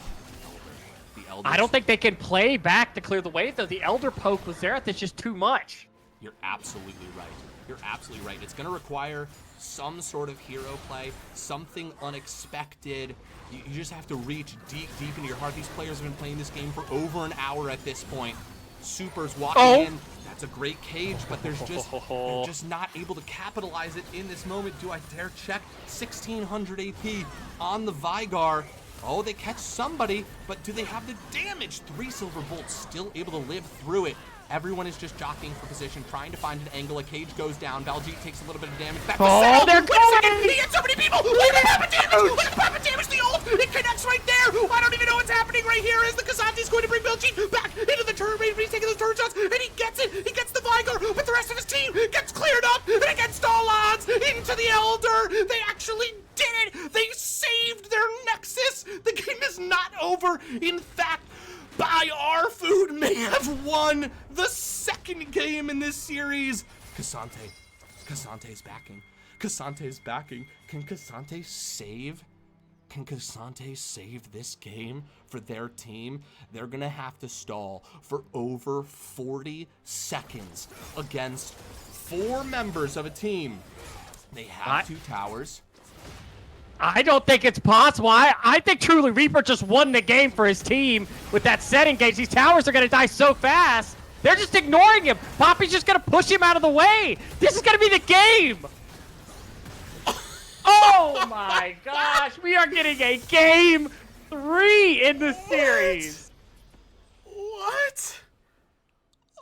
The Elder. I don't think they can play back to clear the wave, though. The Elder poke with Xerath is just too much. You're absolutely right. You're absolutely right. It's going to require some sort of hero play, something unexpected. You just have to reach deep into your heart. These players have been playing this game for over an hour at this point. Super's walking in. That's a great cage, but they're just not able to capitalize it in this moment. Do I dare check? 1600 AP on the Vygar. Oh, they catch somebody, but do they have the damage? 3 silver bolts still able to live through it. Everyone is just jockeying for position, trying to find an angle. A cage goes down. Baljeet takes a little bit of damage. Back to Sal. They're Wait a second! He hit so many people! Look at the papa damage! Look at the papa damage! The ult! It connects right there! I don't even know what's happening right here as the Kazanti's going to bring Baljeet back into the turret. He's taking those turret shots, and he gets it! He gets the Vigar, but the rest of his team gets cleared up, and it gets all odds into the Elder! They actually did it! They saved their Nexus! The game is not over! In fact, Buy Our Food may have won the second game in this series. Kasante's backing. Kasante's backing. Can Kasante save? Can Kasante save this game for their team? They're gonna have to stall for over 40 seconds against 4 members of a team. They have 2 towers. I don't think it's possible. I think truly Reaper just won the game for his team with that set engage. These towers are going to die so fast. They're just ignoring him. Poppy's just going to push him out of the way. This is going to be the game. Oh my gosh. We are getting a game 3 in the series. What?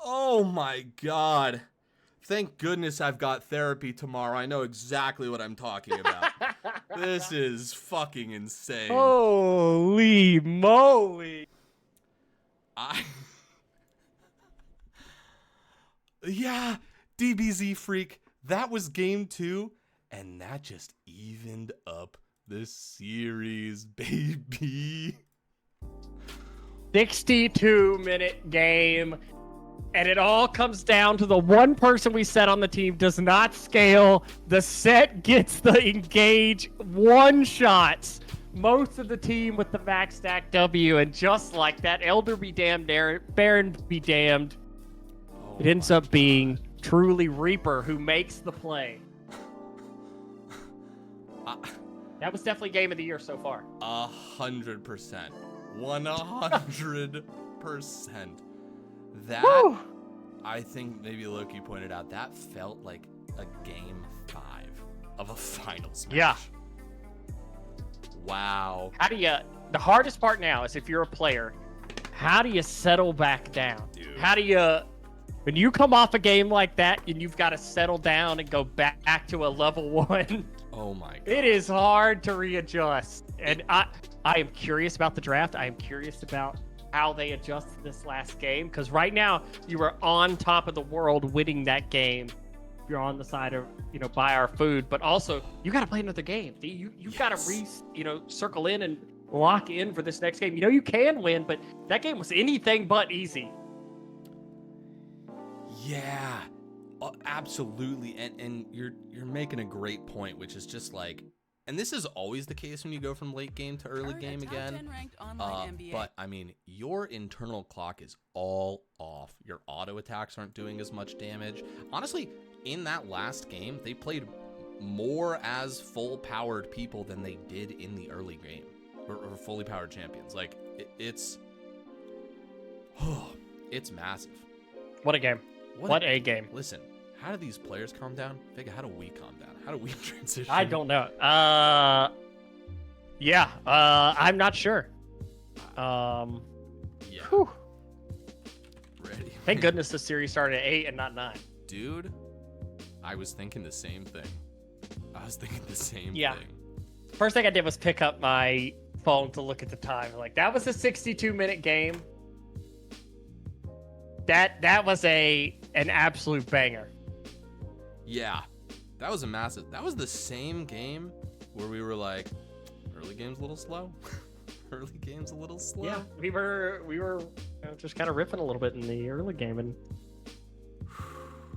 Oh my God. Thank goodness I've got therapy tomorrow. I know exactly what I'm talking about. This is fucking insane. Holy moly. Yeah, DBZ Freak, that was game 2, and that just evened up the series, baby. 62-minute game. And it all comes down to the one person we set on the team does not scale. The set gets the engage one-shots. Most of the team with the max stack W. And just like that, Elder be damned, Baron be damned. It ends up being truly Reaper who makes the play. That was definitely game of the year so far. 100%. 100%. That, Woo! I think maybe Loki pointed out, that felt like a game 5 of a finals match. Yeah. Wow. How do you... The hardest part now is if you're a player, how do you settle back down? Dude. How do you... When you come off a game like that and you've got to settle down and go back to a level 1, Oh my God. it is hard to readjust. And I am curious about the draft. I am curious about how they adjust this last game, because right now you are on top of the world winning that game. You're on the side of, Buy Our Food, but also you got to play another game. You've got to circle in and lock in for this next game. You can win, but that game was anything but easy. Yeah. Absolutely, and you're making a great point, which is just like, and this is always the case when you go from late game to early game again. But I mean, your internal clock is all off. Your auto attacks aren't doing as much damage. Honestly, in that last game, they played more as full-powered people than they did in the early game, or fully powered champions. Like it's massive. What a game! What a game! Listen, how do these players calm down? Vega, how do we calm down? How do we transition? I don't know. I'm not sure. Yeah. Whew. Ready? Thank goodness the series started at 8 and not 9. Dude, I was thinking the same thing. Yeah. First thing I did was pick up my phone to look at the time. Like, that was a 62-minute game. That was an absolute banger. Yeah. That was the same game where we were like, early game's a little slow. Early game's a little slow. Yeah, we were just kind of ripping a little bit in the early game, and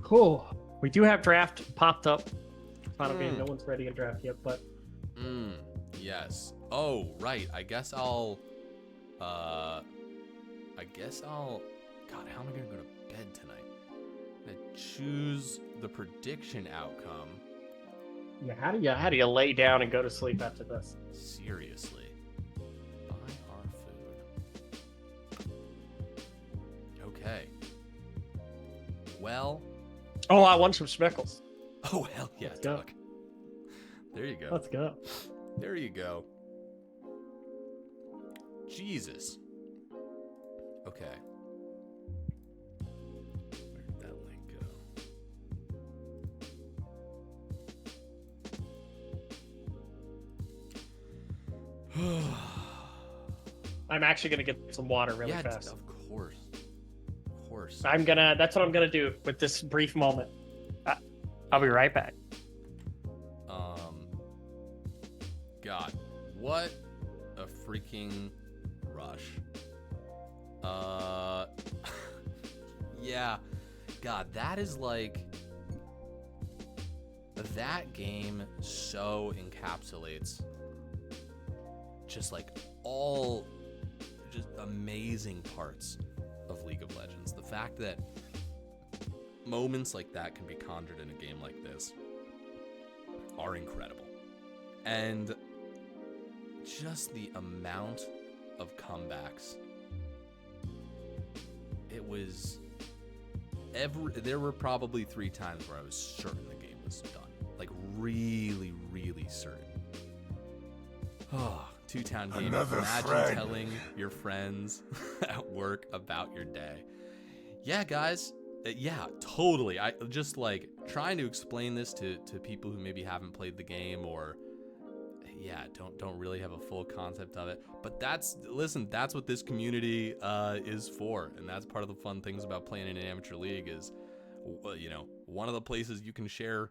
cool. We do have draft popped up. Final game. No one's ready in draft yet, but yes. Oh, right. I guess I'll. God, how am I gonna go to bed tonight? I'm gonna choose the prediction outcome. Yeah, how do you lay down and go to sleep after this? Seriously. Buy our food. Okay. Well. Oh, I won some Schmeckles. Oh, hell yeah, Let's go. Doug. There you go. Let's go. There you go. Jesus. Okay. Where did that link go? I'm actually gonna get some water really fast. Of course. Of course. That's what I'm gonna do with this brief moment. I'll be right back. God, what a freaking rush. Yeah, God, that is like, that game so encapsulates just like all just amazing parts of League of Legends. The fact that moments like that can be conjured in a game like this are incredible. And just the amount of comebacks. It was there were probably 3 times where I was certain the game was done. Like really, really certain. Oh, 2-town game. Another Imagine frag. telling your friends at work about your day. Yeah, guys. Yeah, totally. I just like trying to explain this to people who maybe haven't played the game or don't really have a full concept of it. But that's what this community is for, and that's part of the fun things about playing in an amateur league is, one of the places you can share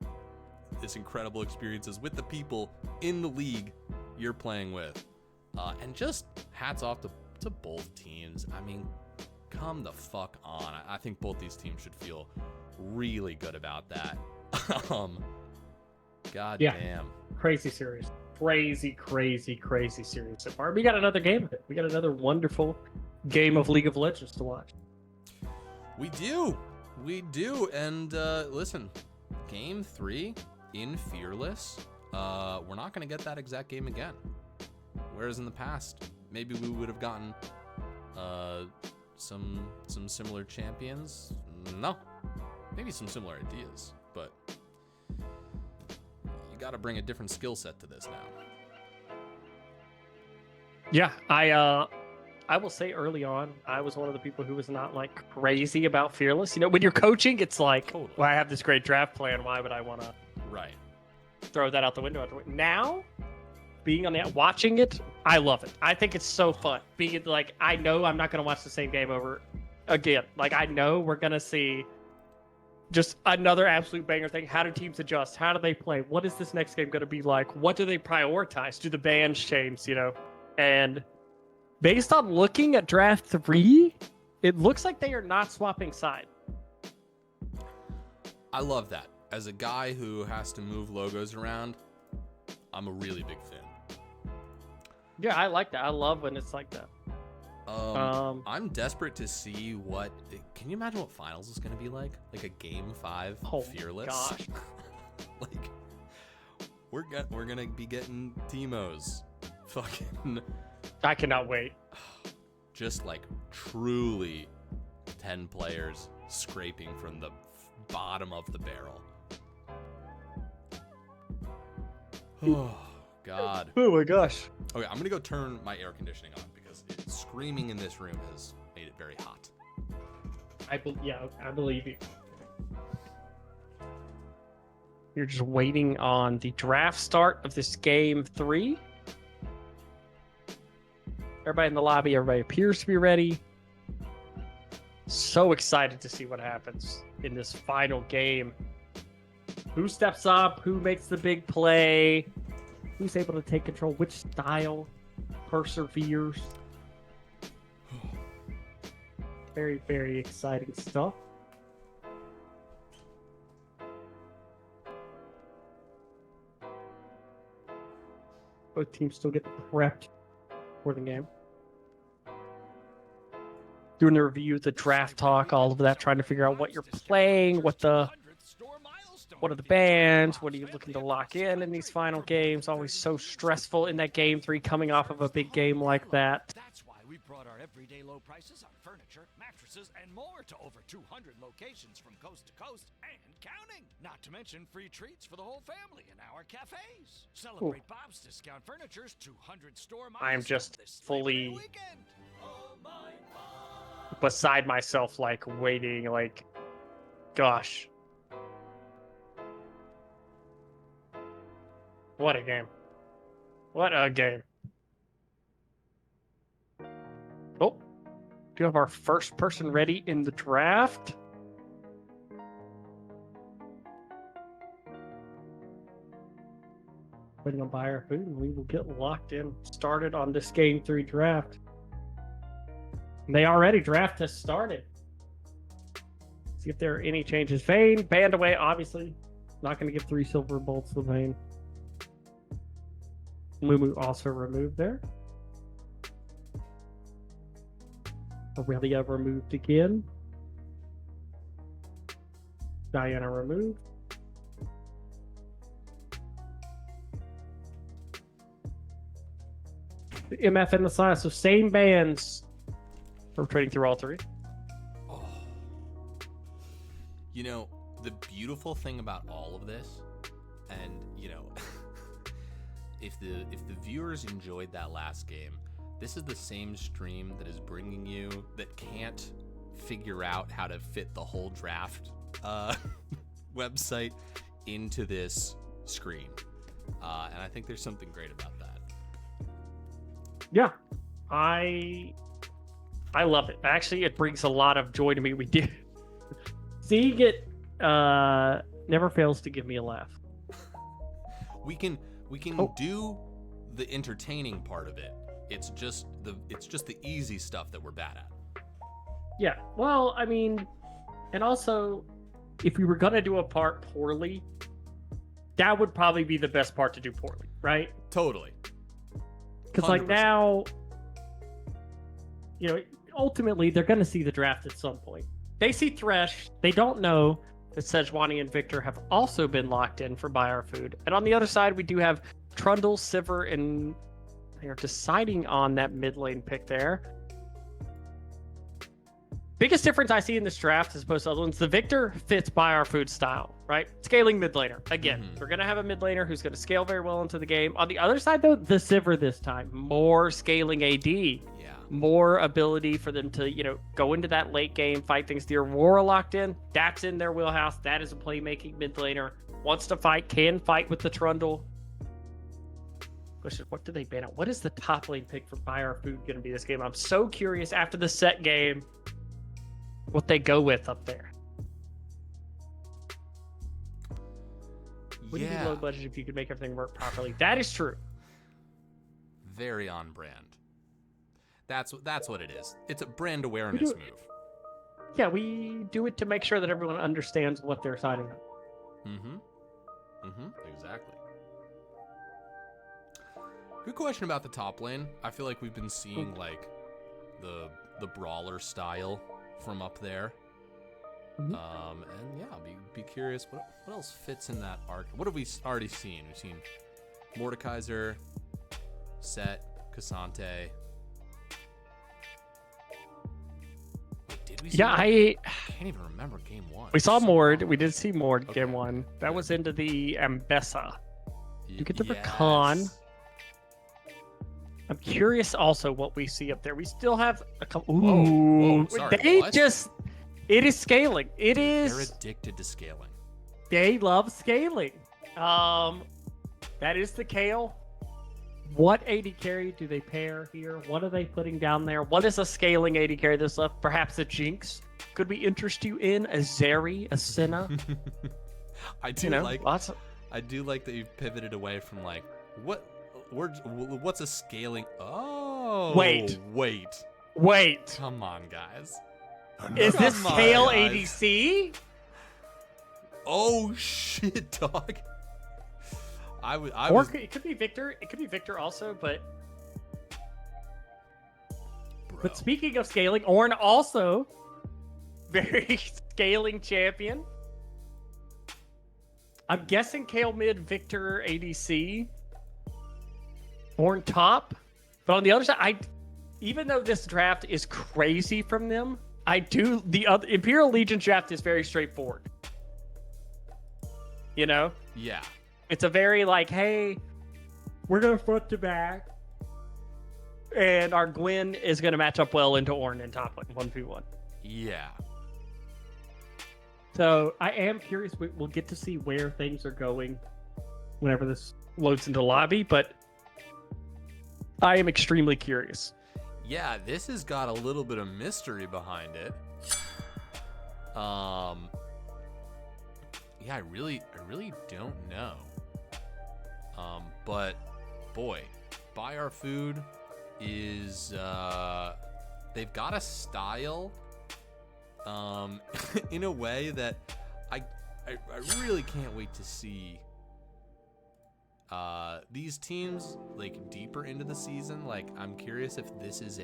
this incredible experiences with the people in the league you're playing with. And just hats off to both teams. I mean, come the fuck on. I think both these teams should feel really good about that. God damn. Crazy series. Crazy series so far. We got another game of it. We got another wonderful game of League of Legends to watch. We do. And listen, game 3 in Fearless, we're not going to get that exact game again. Whereas in the past, maybe we would have gotten some similar champions. No, maybe some similar ideas, but you got to bring a different skill set to this now. Yeah, I will say early on, I was one of the people who was not like crazy about Fearless. When you're coaching, it's like, Totally. well, I have this great draft plan. Why would I want to throw that out the window? Now, being on the watching it, I love it. I think it's so fun. Being like, I know I'm not going to watch the same game over again. Like, I know we're going to see just another absolute banger thing. How do teams adjust? How do they play? What is this next game going to be like? What do they prioritize? Do the bans change, And based on looking at draft 3, it looks like they are not swapping side. I love that. As a guy who has to move logos around, I'm a really big fan. Yeah, I like that. I love when it's like that. I'm desperate to see what. Can you imagine what finals is going to be like? Like a Game 5 Fearless. Gosh. Like we're gonna be getting Teemos. Fucking. I cannot wait. Just like truly 10 players scraping from the bottom of the barrel. Oh, God. Oh, my gosh. Okay, I'm going to go turn my air conditioning on because screaming in this room has made it very hot. I believe you. You're just waiting on the draft start of this game 3. Everybody in the lobby, everybody appears to be ready. So excited to see what happens in this final game. Who steps up? Who makes the big play? Who's able to take control? Which style perseveres? Very, very exciting stuff. Both teams still get prepped for the game. Doing the review, the draft talk, all of that, trying to figure out what you're playing, what are the bands, what are you looking to lock in these final games. Always so stressful in that game 3 coming off of a big game like that. That's why we brought our everyday low prices on furniture, mattresses, and more to over 200 locations from coast to coast and counting. Not to mention free treats for the whole family in our cafes. Celebrate Bob's Discount Furniture's 200 store miles. I am just this fully Labor Day weekend. Oh my God. beside myself, like waiting, like, gosh. What a game. What a game. Oh, do you have our first person ready in the draft? Waiting on buyer food, and we will get locked in, started on this game 3 draft. And they already draft has started. See if there are any changes. Vayne, banned away, obviously. Not going to give 3 silver bolts to Vayne. Mumu also removed there. Aurelia removed again. Diana removed. The MF and the Science, so same bands. We're trading through all 3. Oh. You know, the beautiful thing about all of this, and you know, if the viewers enjoyed that last game, this is the same stream that is bringing you that can't figure out how to fit the whole draft website into this screen, and I think there's something great about that. Yeah, I love it. Actually, it brings a lot of joy to me. We do. Seeing it never fails to give me a laugh. We can do the entertaining part of it. It's just the easy stuff that we're bad at. Yeah. Well, I mean, and also, if we were gonna do a part poorly, that would probably be the best part to do poorly, right? Totally. Because like now, you know, ultimately they're gonna see the draft at some point. They see Thresh. They don't know that Sejuani and Victor have also been locked in for Buy Our Food. And on the other side, we do have Trundle, Sivir, and they are deciding on that mid lane pick there. Biggest difference I see in this draft as opposed to other ones, the Victor fits Buy Our Food style, right? Scaling mid laner. Again, we're going to have a mid laner who's going to scale very well into the game. On the other side, though, the Sivir this time, more scaling AD. Yeah. More ability for them to, you know, go into that late game, fight things. The Aurora locked in, that's in their wheelhouse. That is a playmaking mid laner. Wants to fight, can fight with the Trundle. Question, what do they ban out? What is the top lane pick for Buy Our Food going to be this game? I'm so curious after the set game what they go with up there. Wouldn't be low budget if you could make everything work properly. That is true. Very on brand. That's what it is. It's a brand awareness move. yeah, we do it to make sure that everyone understands what they're signing up. Exactly. Good question about the top lane. I feel like we've been seeing like the brawler style from up there. And yeah, be curious what else fits in that arc. What have we already seen? We've seen Mordekaiser, Set, Cassante. Wait, did we see Yeah, Mord? I can't even remember game 1. we saw So Mord. long. We did see Mord Okay. game 1. That was into the Ambessa. You get the Yes. Rakan. I'm curious also what we see up there. We still have a couple. Whoa, sorry, they what? it is scaling. It Dude, is. They're addicted to scaling. They love scaling. That is the Kale. What AD carry do they pair here? What are they putting down there? What is a scaling AD carry this left? Perhaps a Jinx? Could we interest you in a Zeri, a Senna? I do lots of... I do like that you've pivoted away from like what's a scaling? Oh, Wait. Come on, guys. Is this Come on, Kale guys. ADC? Oh shit, dog. It could be Victor. It could be Victor also, but Bro. But speaking of scaling, Ornn also very scaling champion. I'm guessing Kale mid, Victor ADC, Ornn top. But on the other side, even though this draft is crazy from them, the other Imperial Legion draft is very straightforward. You know? Yeah. It's a very like, hey, we're gonna front to back, and our Gwen is gonna match up well into Ornn in top lane 1v1. Yeah. So I am curious. We'll get to see where things are going whenever this loads into lobby, but I am extremely curious. Yeah, this has got a little bit of mystery behind it. Yeah, I really don't know. But boy, Buy Our Food is they've got a style in a way that I really can't wait to see these teams like deeper into the season. Like, I'm curious if this is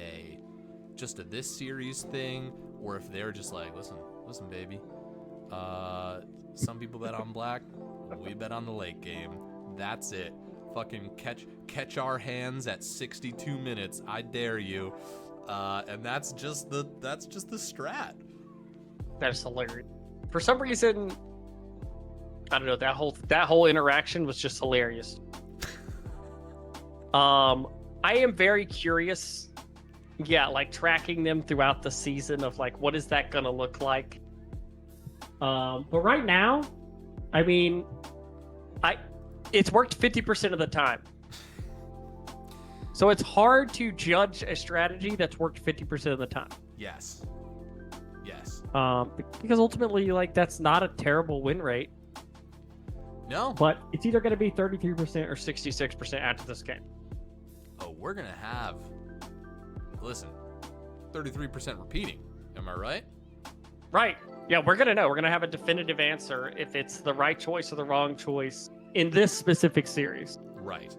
just a this series thing, or if they're just like, listen, baby. Some people bet on black, we bet on the late game. That's it. Fucking catch our hands at 62 minutes. I dare you. And that's just the strat. That's hilarious. For some reason, I don't know, that whole interaction was just hilarious. I am very curious. Yeah, like tracking them throughout the season of like, what is that gonna look like? But right now, I mean, it's worked 50% of the time. So it's hard to judge a strategy that's worked 50% of the time. Yes. Because ultimately, like, that's not a terrible win rate. No. But it's either going to be 33% or 66% after this game. Oh, we're gonna have. Listen, 33% repeating. Am I right? Right. Yeah, we're going to know. We're going to have a definitive answer if it's the right choice or the wrong choice in this specific series. Right.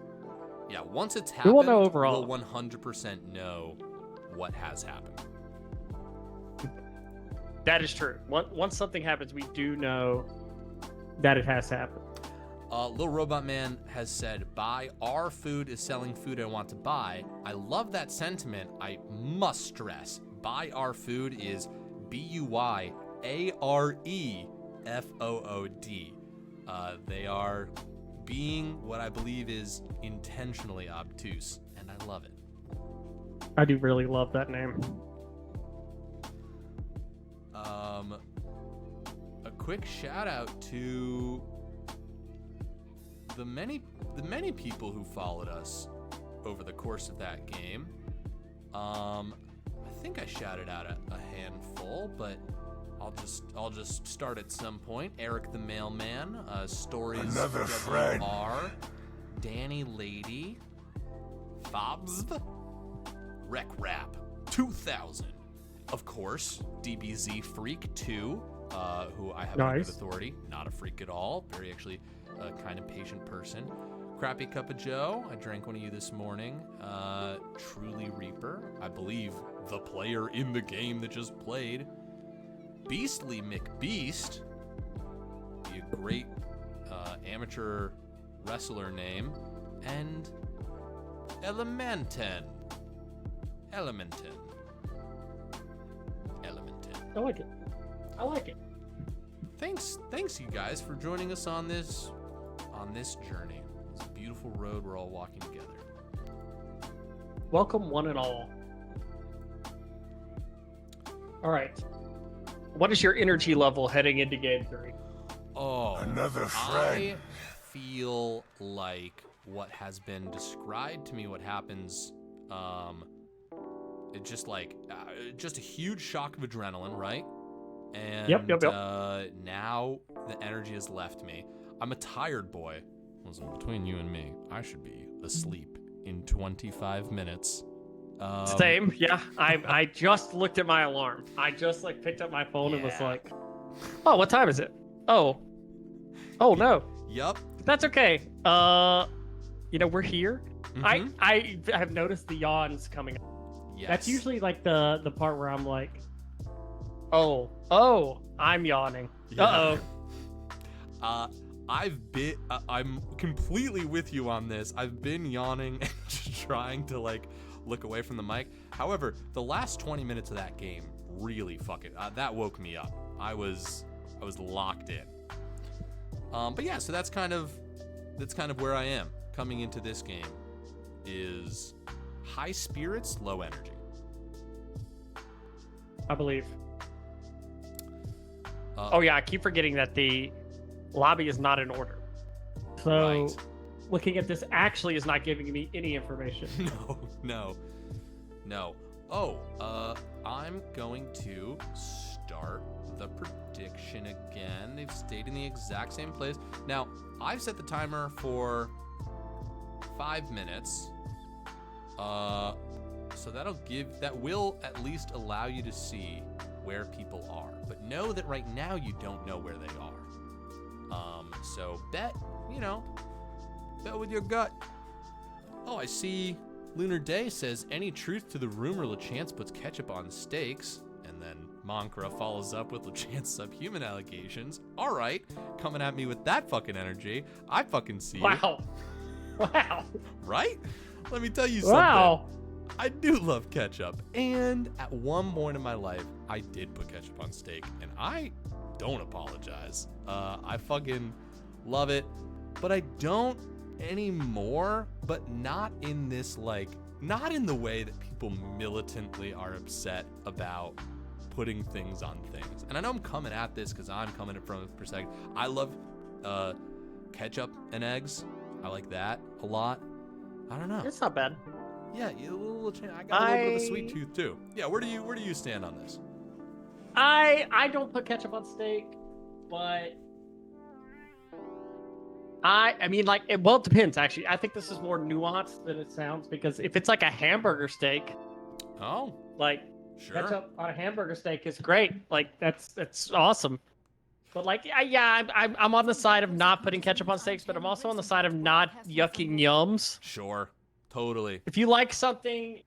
Yeah, once it's happened, We will know overall. we'll 100% know what has happened. That is true. Once something happens, we do know that it has happened. Little Robot Man has said, buy our food is selling food I want to buy. I love that sentiment. I must stress, buy our food is BUYAREFOOD. They are being what I believe is intentionally obtuse, and I love it. I do really love that name. A quick shout out to the many people who followed us over the course of that game. I think I shouted out a handful, but I'll just start at some point. Eric the Mailman, Stories Another friend. WR, Danny Lady, Fobs, Rec Rap 2000, of course, DBZ Freak 2, who I have Nice. good authority. Not a freak at all. Very actually kind of patient person. Crappy Cup of Joe, I drank one of you this morning. Truly Reaper, I believe the player in the game that just played. Beastly McBeast, a great amateur wrestler name. And Elementin. I like it. I like it. Thanks you guys for joining us on this journey. It's a beautiful road we're all walking together. Welcome, one and all. All right. What is your energy level heading into game 3? Oh, Another I friend. feel like what has been described to me, what happens, it's just like, just a huge shock of adrenaline, right? And Yep. now the energy has left me. I'm a tired boy. Listen, between you and me, I should be asleep in 25 minutes. Same. Yeah. I just looked at my alarm. I just picked up my phone and was Yeah. like, oh, what time is it? Oh no. Yup. That's okay. We're here. Mhm. I have noticed the yawns coming up. Yes. That's usually the part where I'm like, oh, I'm yawning. Yeah. I'm completely with you on this. I've been yawning and just trying to look away from the mic. However, the last 20 minutes of that game really that woke me up. I was locked in. But yeah, so that's kind of where I am coming into this game, is high spirits, low energy. I believe. Oh yeah, I keep forgetting that the lobby is not in order. So Right. looking at this actually is not giving me any information. No. Oh, I'm going to start the prediction again. They've stayed in the exact same place. Now, I've set the timer for 5 minutes. So that will at least allow you to see where people are. But know that right now you don't know where they are. So bet with your gut. Oh, I see Lunar Day says, any truth to the rumor LeChance puts ketchup on steaks? And then Monkra follows up with LeChance subhuman allegations. All right, coming at me with that fucking energy. I fucking see you. Wow. Right? Let me tell you something. Wow. I do love ketchup. And at one point in my life, I did put ketchup on steak. And I don't apologize. I fucking love it. But I don't anymore. But not in this, not in the way that people militantly are upset about putting things on things. And I know I'm coming at this because I'm coming from a perspective. I love ketchup and eggs. I like that a lot. I don't know. It's not bad. Yeah, I got a little bit of a sweet tooth too. Yeah, where do you stand on this? I don't put ketchup on steak, but I mean, it depends actually. I think this is more nuanced than it sounds, because if it's like a hamburger steak, Oh, sure. ketchup on a hamburger steak is great. That's awesome. But I'm on the side of not putting ketchup on steaks, but I'm also on the side of not yucking yums. Sure. Totally. If you like something,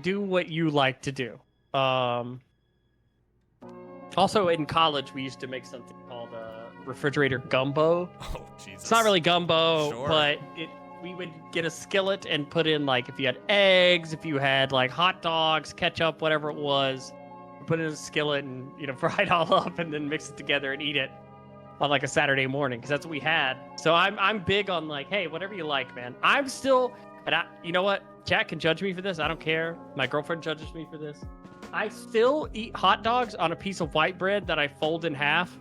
do what you like to do. Also in college, we used to make something called refrigerator gumbo. Oh, Jesus. It's not really gumbo, Sure. but we would get a skillet and put in if you had eggs, if you had hot dogs, ketchup, whatever it was, put it in a skillet and fry it all up and then mix it together and eat it on a Saturday morning, because that's what we had. So I'm big on hey, whatever you like, man. I'm still, and you know what? Chat can judge me for this. I don't care. My girlfriend judges me for this. I still eat hot dogs on a piece of white bread that I fold in half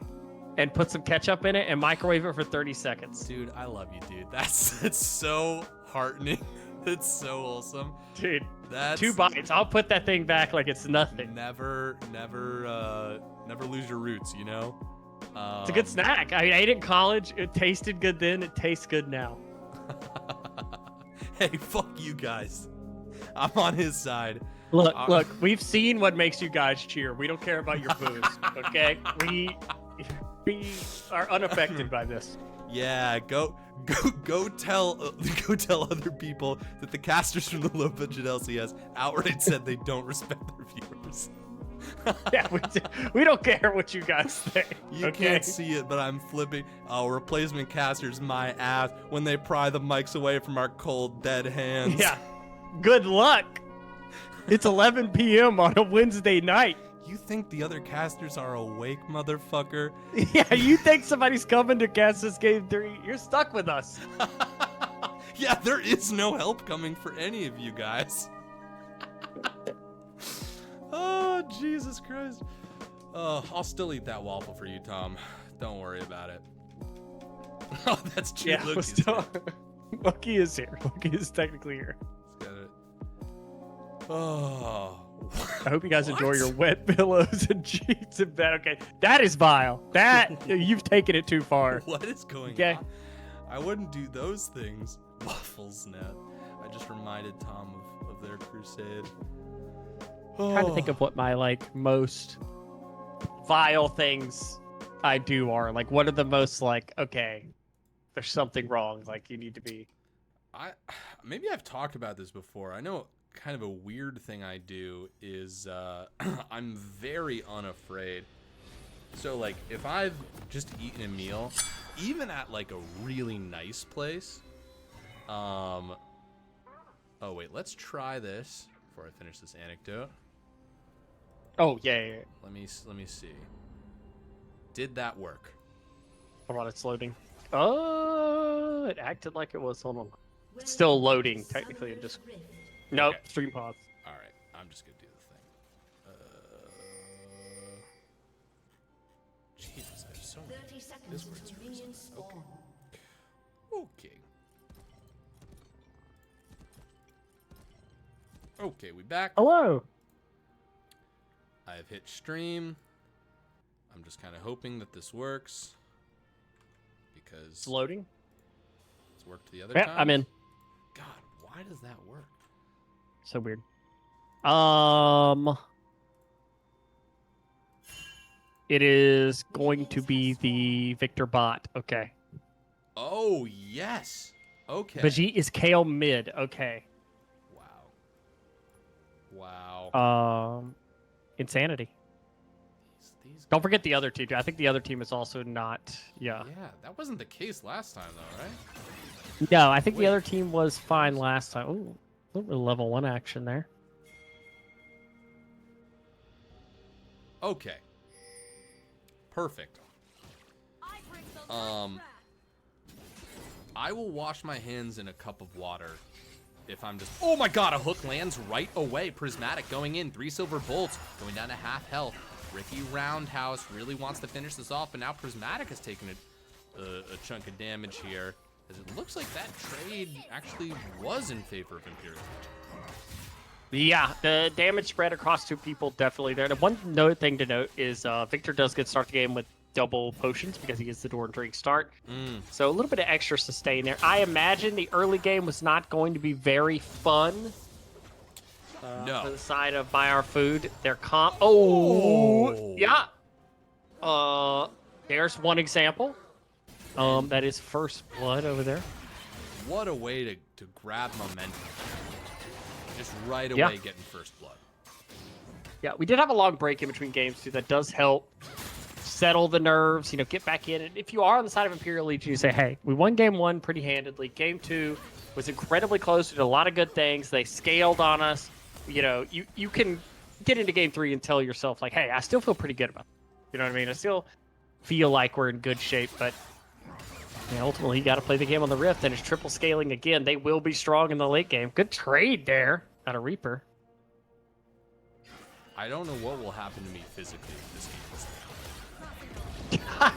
and put some ketchup in it and microwave it for 30 seconds. Dude, I love you, dude. It's so heartening. It's so wholesome. Dude, That's 2 bites. I'll put that thing back like it's nothing. Never lose your roots, It's a good snack. I ate it in college. It tasted good then. It tastes good now. Hey, fuck you guys. I'm on his side. Look, we've seen what makes you guys cheer. We don't care about your boos, okay? We are unaffected by this. Yeah, go tell other people that the casters from the low budget LCS outright said they don't respect their viewers. Yeah, we don't care what you guys think. You okay? can't see it, but I'm flipping. Oh, replacement casters, my ass, when they pry the mics away from our cold, dead hands. Yeah. Good luck. It's 11 p.m. on a Wednesday night. You think the other casters are awake, motherfucker? Yeah, you think somebody's coming to cast this game 3? You're stuck with us. Yeah, there is no help coming for any of you guys. Oh, Jesus Christ. I'll still eat that waffle for you, Tom. Don't worry about it. Oh, that's true. Yeah, Lucky is here. Lucky is technically here. Let's get it. Oh. I hope you guys enjoy your wet pillows and sheets in bed. Okay, that is vile. That you've taken it too far. What is going Okay. on? I wouldn't do those things. Waffles net. I just reminded Tom of their crusade. Trying to think of what my most vile things I do are. Like, what are the most okay, there's something wrong. Like, you need to be. Maybe I've talked about this before. I know kind of a weird thing I do is I'm very unafraid. So if I've just eaten a meal, even at a really nice place. Oh wait, let's try this before I finish this anecdote. Oh yeah. Let me see. Did that work? Hold on, it's loading. Oh, it acted like it was. Hold on. It's still loading technically. And just nope. Okay. Stream pause. All right, I'm just gonna do the thing. Jesus, I have so many. 30 seconds This works until for minions some. spawn. Okay. Okay, we back. Hello. I have hit stream. I'm just kind of hoping that this works because It's loading. it's worked the other Yeah, time. I'm in. God, why does that work? So weird. It is going to be the Victor bot. Okay. Oh yes. Okay. Veggie is Kale mid. Okay. Wow. Insanity. These Don't forget the other team. I think the other team is also not. Yeah. Yeah, that wasn't the case last time though, right? No, I think Wait. the other team was fine last time. Ooh, a little bit of level 1 action there. Okay. Perfect. I will wash my hands in a cup of water if I'm just... Oh my god, a hook lands right away. Prismatic going in. 3 silver bolts. Going down to half health. Ricky Roundhouse really wants to finish this off, but now Prismatic has taken a chunk of damage here. As it looks like that trade actually was in favor of Imperial. Yeah, the damage spread across 2 people definitely there. The one thing to note is Victor does get start the game with double potions because he gets the door and drink start. So a little bit of extra sustain there. I imagine the early game was not going to be very fun. No. For the side of Buy Our Food, their comp. Oh, yeah. There's one example. That is First Blood over there. What a way to grab momentum. Just right away Yeah. getting First Blood. Yeah, we did have a long break in between games too. That does help settle the nerves. Get back in. And if you are on the side of Imperial Legion, you say, "Hey, we won game 1 pretty handedly. Game 2 was incredibly close. We did a lot of good things. They scaled on us. You can get into game 3 and tell yourself like, hey, I still feel pretty good about it. You know what I mean? I still feel like we're in good shape, but ultimately you got to play the game on the Rift, and it's triple scaling again. They will be strong in the late game. Good trade there out of Reaper. I don't know what will happen to me physically if this game goes down.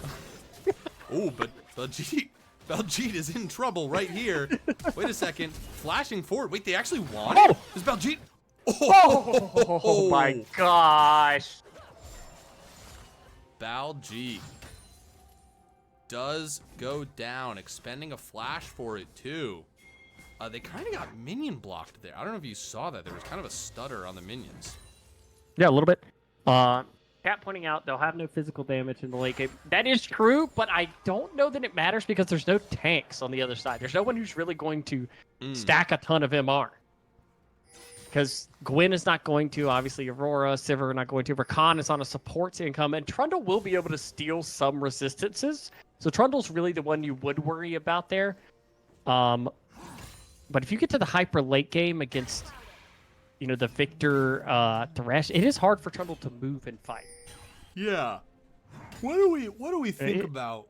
Oh, but Baljeet is in trouble right here. Wait a second. Flashing forward. Wait, they actually won? Oh! Is Baljeet... Oh my gosh. Baljeet does go down, expending a flash for it too. They kind of got minion blocked there. I don't know if you saw that. There was kind of a stutter on the minions. Yeah, a little bit. Cat pointing out they'll have no physical damage in the late game. That is true, but I don't know that it matters because there's no tanks on the other side. There's no one who's really going to stack a ton of MR. Because Gwen is not going to, obviously Aurora, Sivir are not going to, Rakan is on a support income, and Trundle will be able to steal some resistances. So Trundle's really the one you would worry about there. But if you get to the hyper late game against, you know, the Victor Thresh, it is hard for Trundle to move and fight. Yeah. What do we think about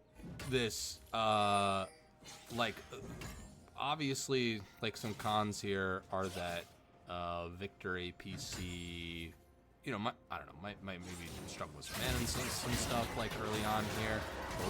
this? Obviously, like some cons here are that Victor APC, you know, I don't know, might maybe struggle with mana and some stuff like early on here.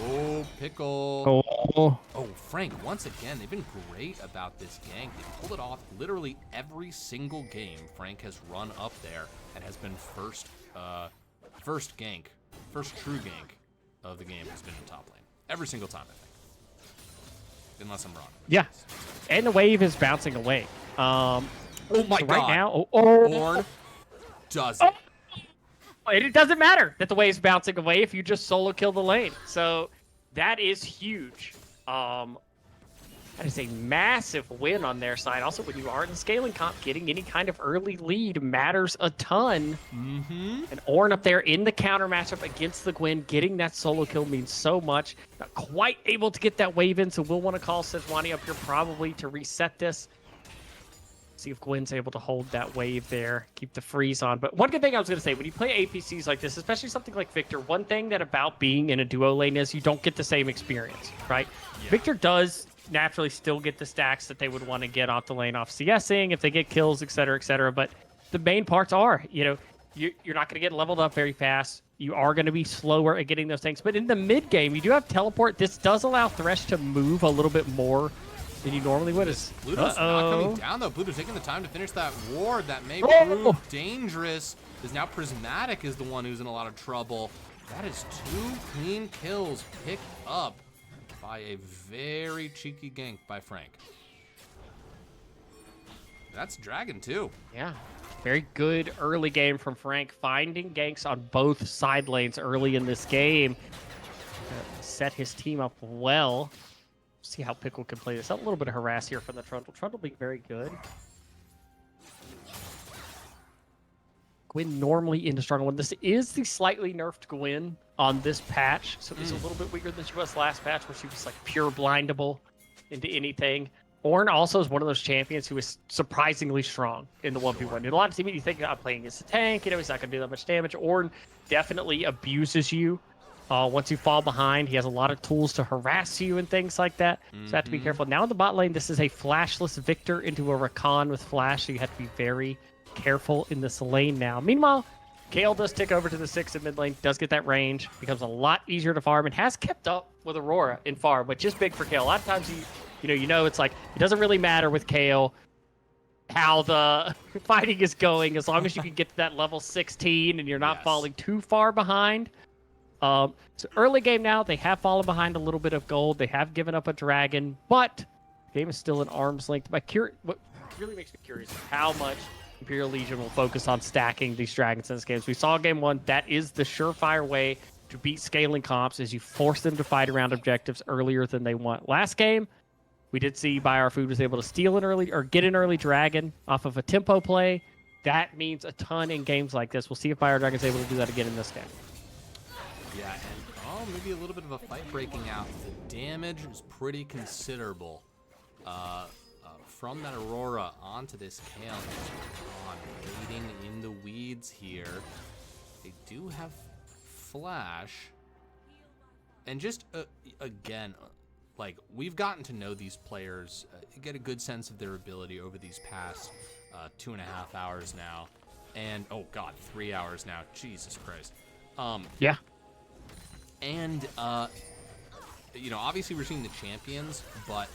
Oh, Pickle. Oh, Frank, once again, they've been great about this gank. They pulled it off literally every single game. Frank has run up there and has been first gank, first true gank of the game has been in top lane. Every single time, I think. Unless I'm wrong. Yeah. And the wave is bouncing away. Oh my god. Right now, Ornn does it. It doesn't matter that the wave's bouncing away if you just solo kill the lane. So that is huge. That is a massive win on their side. Also, when you are in the scaling comp, getting any kind of early lead matters a ton. And Ornn up there in the counter matchup against the Gwen, getting that solo kill means so much. Not quite able to get that wave in, so we'll want to call Sejuani up here probably to reset this. See if Gwen's able to hold that wave there, keep the freeze on. But one good thing I was going to say, when you play APCs like this, especially something like Victor, one thing that about being in a duo lane is you don't get the same experience, right? Yeah. Victor does naturally still get the stacks that they would want to get off the lane off CSing, if they get kills, et cetera, but the main parts are, you know, you're not going to get leveled up very fast. You are going to be slower at getting those things. But in the mid game, you do have teleport. This does allow Thresh to move a little bit more than you normally would. Pluto's not coming down, though. Pluto's taking the time to finish that ward. That may prove dangerous, because now Prismatic is the one who's in a lot of trouble. That is 2 clean kills picked up by a very cheeky gank by Frank. That's Dragon, too. Yeah. Very good early game from Frank, finding ganks on both side lanes early in this game. Set his team up well. See how Pickle can play this. A little bit of harass here from the Trundle. Trundle being very good. Gwen normally into strong one. This is the slightly nerfed Gwen on this patch, so it's a little bit weaker than she was last patch, where she was like pure blindable into anything. Ornn also is one of those champions who is surprisingly strong in the 1v1. In a lot of teams, you think, I'm playing against a tank, you know, he's not going to do that much damage. Ornn definitely abuses you. Once you fall behind, he has a lot of tools to harass you and things like that. So you have to be careful. Now in the bot lane, this is a flashless Victor into a Rakan with flash, so you have to be very careful in this lane now. Meanwhile, Kayle does tick over to the 6 in mid lane, does get that range, becomes a lot easier to farm, and has kept up with Aurora in farm, which is big for Kayle. A lot of times, you know, it's like, it doesn't really matter with Kayle how the fighting is going, as long as you can get to that level 16 and you're not falling too far behind. So early game now, they have fallen behind a little bit of gold. They have given up a dragon, but the game is still an arm's length. What really makes me curious is how much Imperial Legion will focus on stacking these dragons in this game. So we saw game 1, that is the surefire way to beat scaling comps, is you force them to fight around objectives earlier than they want. Last game, we did see Buy Our Food was able to steal an early, or get an early dragon off of a tempo play. That means a ton in games like this. We'll see if Buy Our Dragon is able to do that again in this game. Yeah, and maybe a little bit of a fight breaking out. The damage is pretty considerable from that Aurora onto this Kayle. Waiting in the weeds here. They do have flash, and just again, like, we've gotten to know these players, get a good sense of their ability over these past 2.5 hours now, and oh god, 3 hours now. Jesus Christ. Yeah. And, you know, obviously we're seeing the champions, but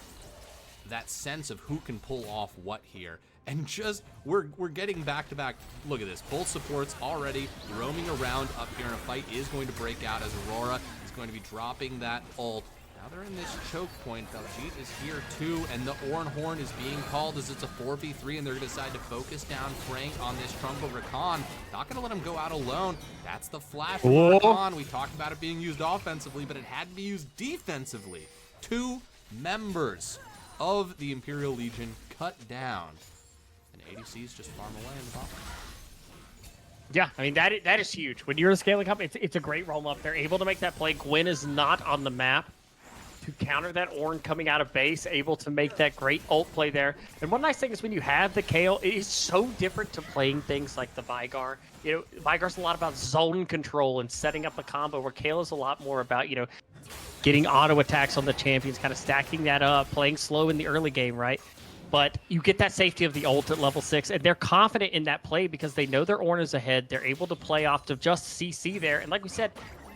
that sense of who can pull off what here. And just, we're getting back-to-back. Look at this. Both supports already roaming around up here, and a fight is going to break out as Aurora is going to be dropping that ult. Now Now they're in this choke point. Baljeet is here too, and the Orn Horn is being called as it's a 4v3, and they're gonna decide to focus down Frank on this Trundle Rakan. Not gonna let him go out alone. That's the flash from Rakan. We talked about it being used offensively, but it had to be used defensively. 2 members of the Imperial Legion cut down, and ADCs just farm away in the bottom. Yeah, I mean, that is huge. When you're scaling up, it's a great roll-up. They're able to make that play. Gwen is not on the map to counter that Ornn coming out of base, able to make that great ult play there. And one nice thing is when you have the Kayle, it is so different to playing things like the Veigar. You know, Veigar's a lot about zone control and setting up a combo, where Kayle is a lot more about, you know, getting auto attacks on the champions, kind of stacking that up, playing slow in the early game, right? But you get that safety of the ult at level 6, and they're confident in that play because they know their Ornn is ahead. They're able to play off of just CC there. And like we said,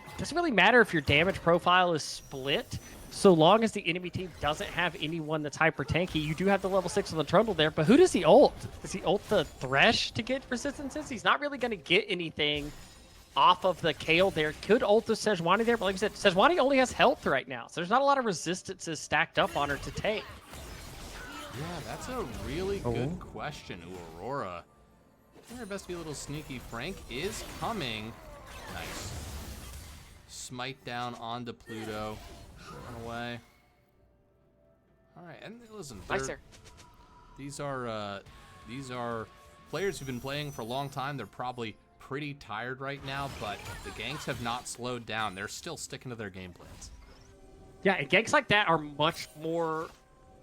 it doesn't really matter if your damage profile is split, so long as the enemy team doesn't have anyone that's hyper tanky. You do have the level 6 on the Trundle there, but who does he ult? Does he ult the Thresh to get resistances? He's not really going to get anything off of the Kayle there. Could ult the Sejuani there, but like I said, Sejuani only has health right now, so there's not a lot of resistances stacked up on her to take. Yeah, that's a really good question, Aurora. Doing her best to be a little sneaky. Frank is coming. Nice. Smite down onto Pluto. Run away. All right, and listen, Nice there. these are players who've been playing for a long time. They're probably pretty tired right now, but the ganks have not slowed down. They're still sticking to their game plans. Yeah, and ganks like that are much more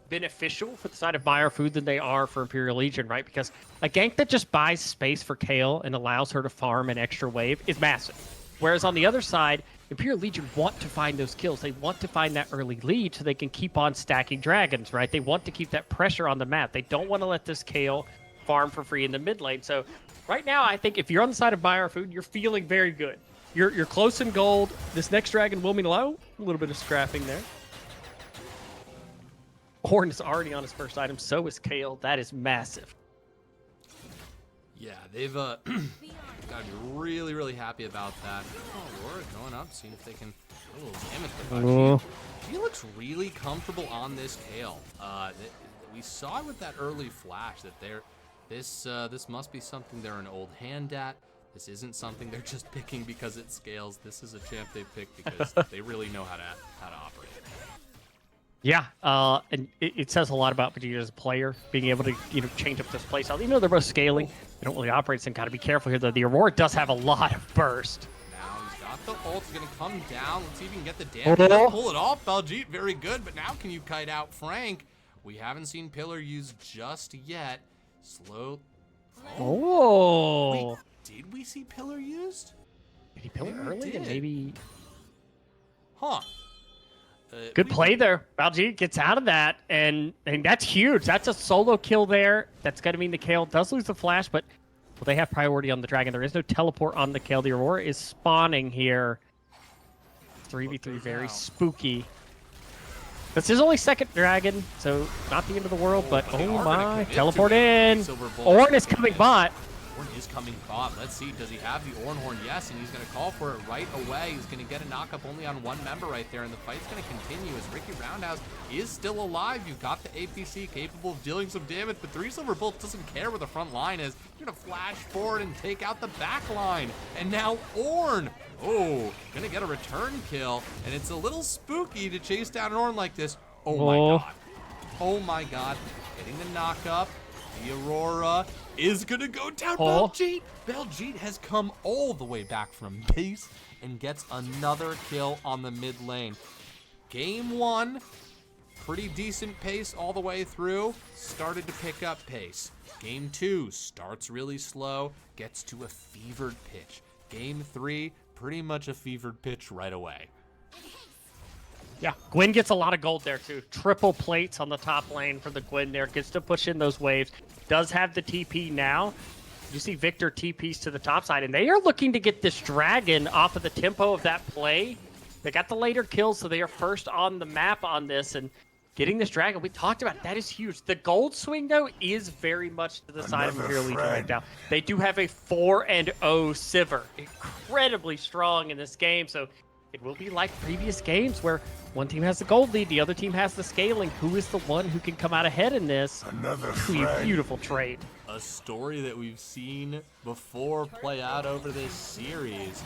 beneficial for the side of Buyer Food than they are for Imperial Legion, right? Because a gank that just buys space for Kayle and allows her to farm an extra wave is massive. Whereas on the other side, Imperial Legion want to find those kills. They want to find that early lead so they can keep on stacking dragons, right? They want to keep that pressure on the map. They don't want to let this Kayle farm for free in the mid lane. So right now, I think if you're on the side of Buyer Food, you're feeling very good. You're close in gold. This next dragon will mean low. A little bit of scrapping there. Ornn is already on his first item, so is Kayle. That is massive. Yeah, they've got to be really, really happy about that. Oh, Aurora going up, seeing if they can do a little damage. But she looks really comfortable on this Kayle. We saw with that early flash that this must be something they're an old hand at. This isn't something they're just picking because it scales. This is a champ they picked because they really know how to operate. Yeah, and it says a lot about Vegeta as a player, being able to, you know, change up this playstyle. Even though they're both scaling, they don't really operate, so got to be careful here, though. The Aurora does have a lot of burst. Now he's got the ult, he's going to come down. Let's see if he can get the damage. Pull it off, Baljeet, very good, but now can you kite out Frank? We haven't seen Pillar used just yet. Slow. Oh. Wait, did we see Pillar used? Did he Pillar Maybe early? And maybe... Huh. Good play there. Baljeet gets out of that, and that's huge. That's a solo kill there. That's going to mean the Kayle does lose the flash, but well, they have priority on the dragon. There is no teleport on the Kayle. The Aurora is spawning here. 3v3, very spooky. This is only second dragon, so not the end of the world, but oh my, teleport in. Ornn is coming bot. Ornn is coming bot. Let's see, does he have the Ornn Horn? Yes, and he's going to call for it right away. He's going to get a knock-up only on one member right there, and the fight's going to continue as Ricky Roundhouse is still alive. You've got the APC capable of dealing some damage, but 3 Silver Bullets doesn't care where the front line is. You're going to flash forward and take out the back line. And now Ornn, oh, going to get a return kill, and it's a little spooky to chase down an Ornn like this. Oh my god. Oh my god. Getting the knock-up. The Aurora is gonna go down. Baljeet has come all the way back from base and gets another kill on the mid lane. Game 1, pretty decent pace all the way through. Started to pick up pace. Game 2 starts really slow, gets to a fevered pitch. Game 3, pretty much a fevered pitch right away. Yeah, Gwen gets a lot of gold there too. Triple plates on the top lane for the Gwen there. Gets to push in those waves. Does have the TP now. You see Victor TPs to the top side, and they are looking to get this dragon off of the tempo of that play. They got the later kills, so they are first on the map on this, and getting this dragon, we talked about it, that is huge. The gold swing, though, is very much to the side of Imperial Legion right now. They do have a 4-0 Sivir. Incredibly strong in this game, so it will be like previous games where one team has the gold lead, the other team has the scaling. Who is the one who can come out ahead in this? Another It'll be a frag. beautiful trade. A story that we've seen before play out over this series.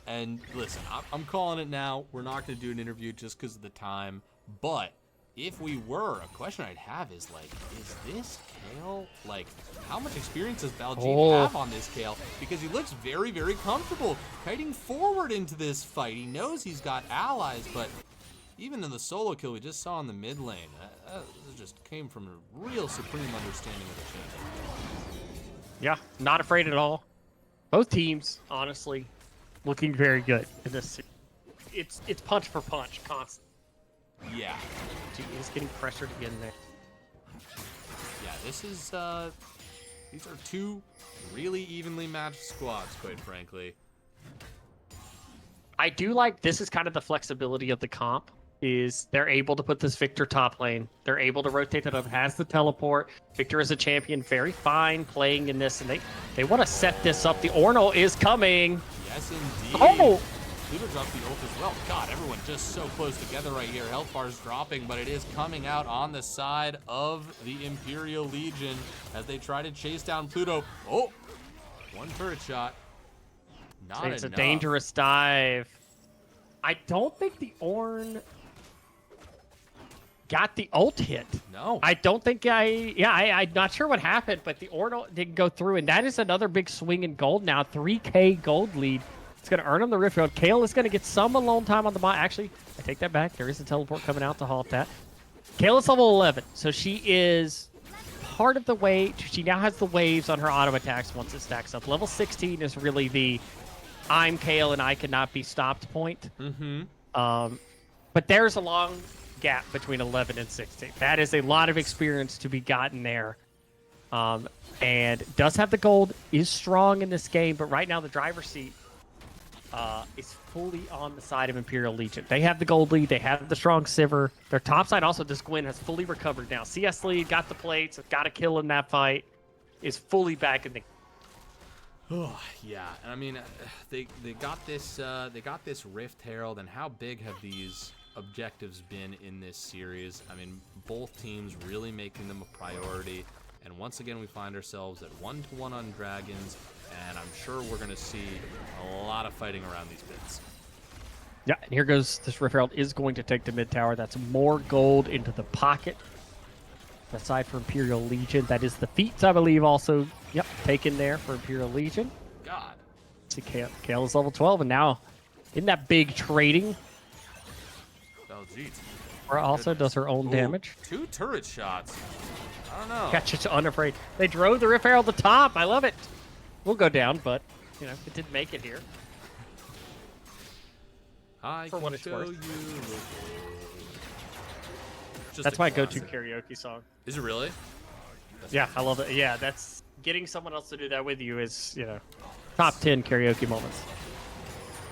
And listen, I'm calling it now. We're not going to do an interview just because of the time. But if we were, a question I'd have is, like, is this Kale, like, how much experience does Baljeet have on this Kale? Because he looks very, very comfortable kiting forward into this fight. He knows he's got allies, but even in the solo kill we just saw in the mid lane, that just came from a real supreme understanding of the champion. Yeah, not afraid at all. Both teams, honestly, looking very good in this. It's punch for punch, constant. Yeah. He is getting pressured again there. Yeah, this is, these are two really evenly matched squads, quite frankly. I do like, this is kind of the flexibility of the comp, is they're able to put this Victor top lane. They're able to rotate it up, has the teleport. Victor is a champion, very fine playing in this, and they want to set this up. The Ornal is coming. Yes, indeed. Oh! Pluto dropped the ult as well. God, everyone just so close together right here. Health bar's dropping, but it is coming out on the side of the Imperial Legion as they try to chase down Pluto. Oh, one turret shot. Not It's enough. a dangerous dive. I don't think the Ornn got the ult hit. No. I don't think I'm not sure what happened, but the Ornn didn't go through, and that is another big swing in gold now. 3K gold lead. It's going to earn him the Rift Field. Kale is going to get some alone time on the bot. Actually, I take that back. There is a teleport coming out to halt that. Kale is level 11, so she is part of the way. She now has the waves on her auto attacks once it stacks up. Level 16 is really the I'm Kale and I cannot be stopped point. Mm-hmm. But there's a long gap between 11 and 16. That is a lot of experience to be gotten there. And does have the gold, is strong in this game, but right now the driver's seat is fully on the side of Imperial Legion. They have the gold lead, they have the strong Sivir. Their top side also, this Gwen has fully recovered now. CS lead, got the plates, got a kill in that fight, is fully back in the... Oh, yeah. And I mean, they got this Rift Herald, and how big have these objectives been in this series? I mean, both teams really making them a priority. And once again, we find ourselves at 1-1 on Dragons, and I'm sure we're going to see a lot of fighting around these bits. Yeah, and here goes this Rift Herald is going to take the mid tower. That's more gold into the pocket. Aside for Imperial Legion, that is the feats, I believe, also, yep, taken there for Imperial Legion. God. See, Kale is level 12, and now in that big trading, Baljeet. or also does her own damage. 2 turret shots. I don't know. Catch it unafraid. They drove the Rift Herald to the top. I love it. We'll go down, but, you know, it didn't make it here. I For can what it's show worth. you. Just That's a my go-to classic. karaoke song. Is it really? Yeah, I love it. Yeah, that's getting someone else to do that with you is, you know, top 10 karaoke moments.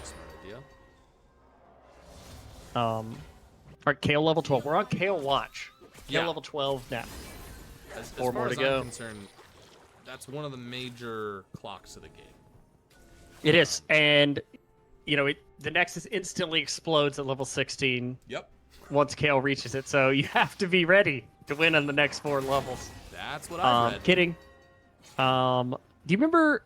Smart idea. All right, Kale level 12. We're on Kale watch. Kale Yeah. level 12 now. As Four far more as to go. I'm concerned, that's one of the major clocks of the game. It is, and you know, the Nexus instantly explodes at level 16 Yep. once Kale reaches it. So you have to be ready to win on the next 4 levels. That's what I read. Kidding. Do you remember?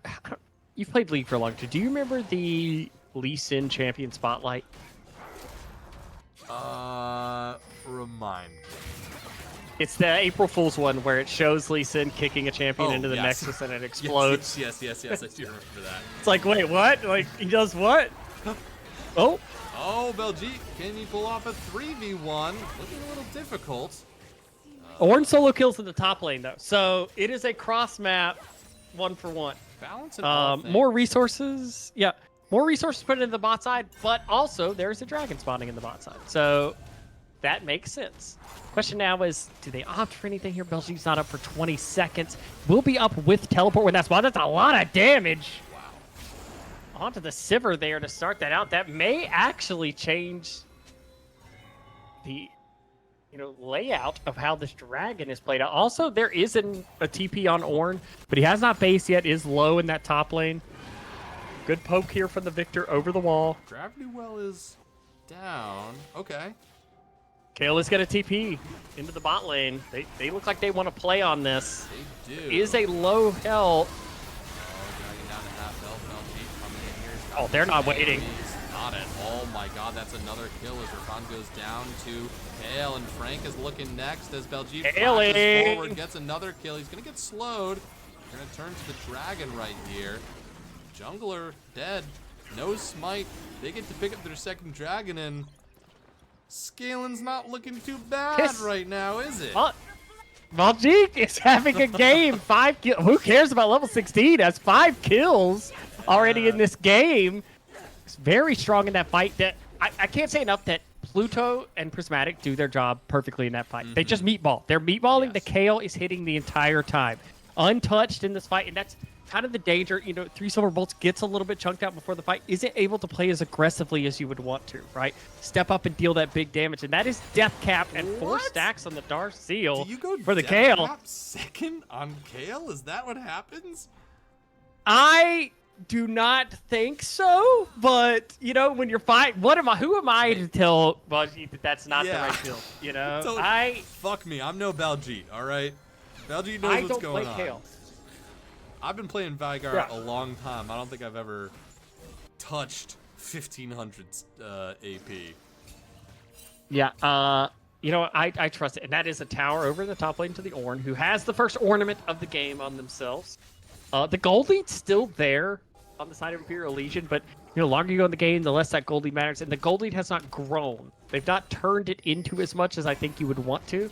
You've played League for a long time. Do you remember the Lee Sin Champion Spotlight? Remind me. It's the April Fool's one where it shows Lee Sin kicking a champion into the yes. Nexus and it explodes. Yes, I do remember that. It's like, wait, what? Like, he does what? Oh, Oh, Baljeet, can you pull off a 3v1? Looking a little difficult. Ornn solo kills in the top lane, though. So it is a cross map 1-for-1. Balance and all More resources. Yeah, more resources put into the bot side, but also there's a dragon spawning in the bot side. So that makes sense. Question now is, do they opt for anything here? Belgium's not up for 20 seconds. We'll be up with teleport when that's spawned. That's a lot of damage. Wow. Onto the Sivir there to start that out. That may actually change the layout of how this dragon is played out. Also, there is a TP on Ornn, but he has not based yet, is low in that top lane. Good poke here from the Victor over the wall. Gravity Well is down. Okay. Kale is going to TP into the bot lane. They look like they want to play on this. They do. Is a low health. Oh, dragging down to half health. Beljeet coming in here. Oh, they're not waiting. He's got it. Oh my god, that's another kill as Rakan goes down to Kale, and Frank is looking next as Beljeet flashes forward, gets another kill. He's going to get slowed. Going to turn to the dragon right here. Jungler dead. No smite. They get to pick up their second dragon, and Scalen's not looking too bad right now, is it? Beljeet is having a game. 5 kills. Who cares about level 16? Has 5 kills already in this game. He's very strong in that fight. That I can't say enough that Pluto and Prismatic do their job perfectly in that fight. They just meatball. They're meatballing. The Kale is hitting the entire time. Untouched in this fight, and that's kind of the danger. You know, 3 Silver Bolts gets a little bit chunked out before the fight, isn't able to play as aggressively as you would want to, right? Step up and deal that big damage, and that is death cap and 4 stacks on the Dark Seal Do you go for the death Kale. cap second on Kale? Is that what happens? I do not think so, but you know, when you're fighting, who am I to tell Beljeet that that's not the right field? You know, fuck me. I'm no Beljeet, all right? Beljeet knows what's going on. Kale. I've been playing Veigar a long time. I don't think I've ever touched 1500 AP. Yeah, you know, I trust it. And that is a tower over the top lane to the Ornn, who has the first ornament of the game on themselves. The gold lead's still there on the side of Imperial Legion, but you know, the longer you go in the game, the less that gold lead matters. And the gold lead has not grown. They've not turned it into as much as I think you would want to.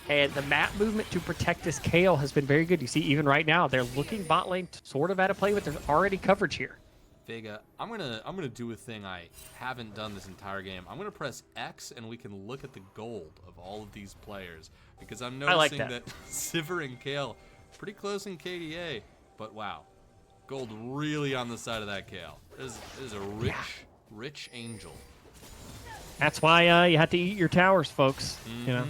And the map movement to protect this Kale has been very good. You see, even right now, they're looking bot lane sort of out of play, but there's already coverage here. Vega, I'm gonna do a thing I haven't done this entire game. I'm gonna press X, and we can look at the gold of all of these players, because I'm noticing that Sivir and Kale pretty close in KDA, but wow, gold really on the side of that Kale. This is a rich angel. That's why you have to eat your towers, folks. You know.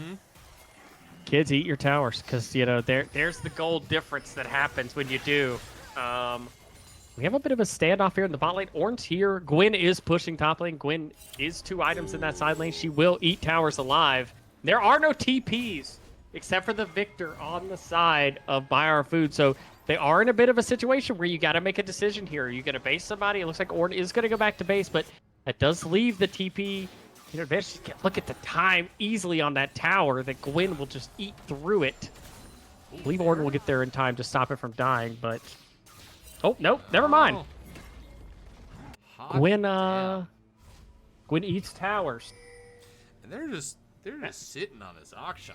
Kids, eat your towers, because you know there's the gold difference that happens when you do. We have a bit of a standoff here in the bot lane. Ornn's here. Gwen is pushing top lane. Gwen is 2 items in that side lane. She will eat towers alive. There are no TPs except for the Victor on the side of Buy Our Food. So they are in a bit of a situation where you got to make a decision here. Are you going to base somebody? It looks like Ornn is going to go back to base, but that does leave the TP. You know, look at the time easily on that tower that Gwen will just eat through it. I believe Ornn will get there in time to stop it from dying, but... Oh, nope, never mind. Gwen eats towers. And they're just sitting on this auction.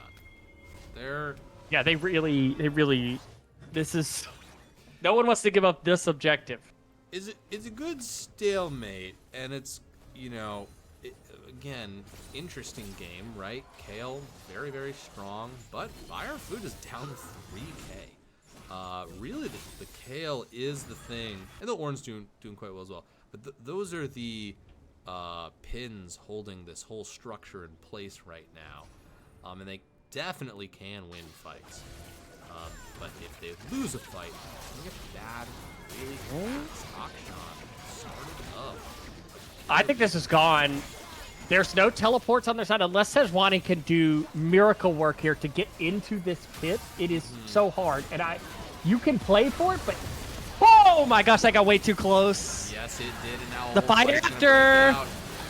Yeah, they really... This is... No one wants to give up this objective. It's a good stalemate, and it's, you know... Again, interesting game, right? Kale, very, very strong, but Buy Our Food is down 3k. Really, the Kale is the thing, and the Ornn's doing quite well as well. But those are the pins holding this whole structure in place right now, and they definitely can win fights. But if they lose a fight, it's gonna get bad really fast. Akshan started up. I think this is gone. There's no teleports on their side unless Sejuani can do miracle work here to get into this pit. It is so hard, and you can play for it, but oh my gosh, that got way too close. Yes, it did, and now the fight after.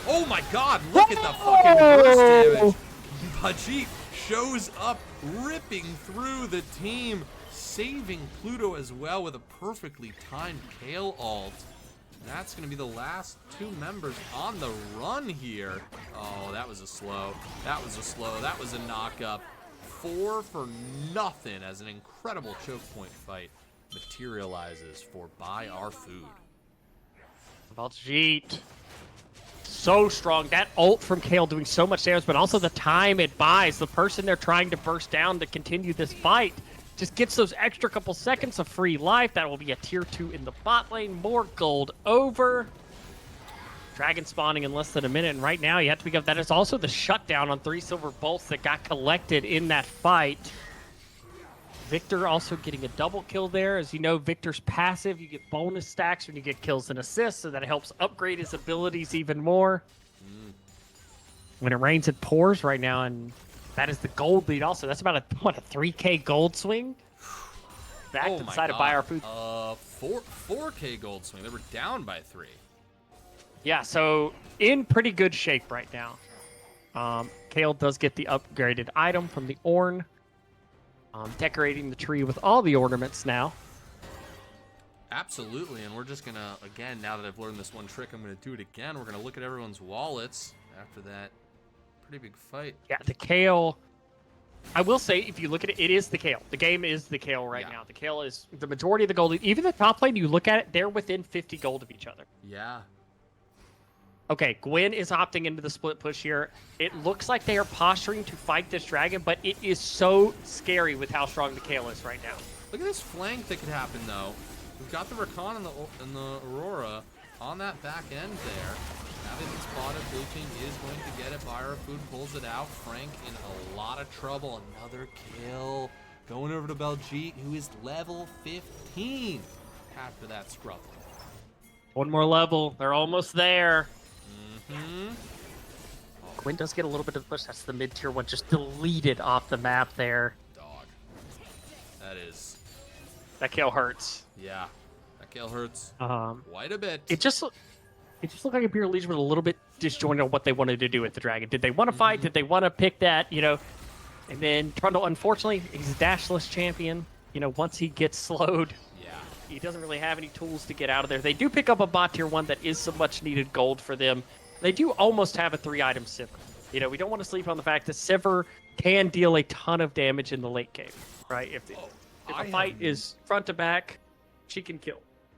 Oh my God! Look at the fucking burst damage. Beljeet shows up, ripping through the team, saving Pluto as well with a perfectly timed Kale ult. That's going to be the last 2 members on the run here. Oh, that was a slow. That was a slow. That was a knock-up. 4 for nothing as an incredible choke point fight materializes for Buy Our Food. Beljeet. So strong. That ult from Kale doing so much damage, but also the time it buys. The person they're trying to burst down to continue this fight just gets those extra couple seconds of free life. That will be a tier 2 in the bot lane. More gold over. Dragon spawning in less than a minute. And right now, you have to pick up that is also the shutdown on 3 Silver Bolts that got collected in that fight. Victor also getting a double kill there. As you know, Victor's passive. You get bonus stacks when you get kills and assists, so that helps upgrade his abilities even more. when it rains, it pours right now, and that is the gold lead also. That's about a 3K gold swing? Back to the side of Buy Our Food. 4K gold swing. They were down by 3. Yeah, so in pretty good shape right now. Kale does get the upgraded item from the Ornn. Decorating the tree with all the ornaments now. Absolutely, and we're just going to, again, now that I've learned this one trick, I'm going to do it again. We're going to look at everyone's wallets after that pretty big fight. Yeah, the Kale... I will say, if you look at it, it is the Kale. The game is the Kale right now. The Kale is the majority of the gold. Even the top lane, you look at it, they're within 50 gold of each other. Yeah. Okay, Gwen is opting into the split push here. It looks like they are posturing to fight this dragon, but it is so scary with how strong the Kale is right now. Look at this flank that could happen, though. We've got the Rakan and the Aurora on that back end there. Having been spotted, blue team is going to get it. Buy Our Food pulls it out. Frank in a lot of trouble. Another kill. Going over to Baljeet, who is level 15 after that scrub. One more level. They're almost there. Mm-hmm. Gwen does get a little bit of the push. That's the mid-tier one. Just deleted off the map there. Dog. That is... That kill hurts. Yeah. That kill hurts quite a bit. It just looked like Imperial Legion was a little bit disjointed on what they wanted to do with the dragon. Did they want to fight? Did they want to pick that, you know? And then Trundle, unfortunately, he's a dashless champion. You know, once he gets slowed, he doesn't really have any tools to get out of there. They do pick up a bot tier 1 that is some much needed gold for them. They do almost have a 3-item Sivir. You know, we don't want to sleep on the fact that Sivir can deal a ton of damage in the late game, right? If a fight is front to back, she can kill.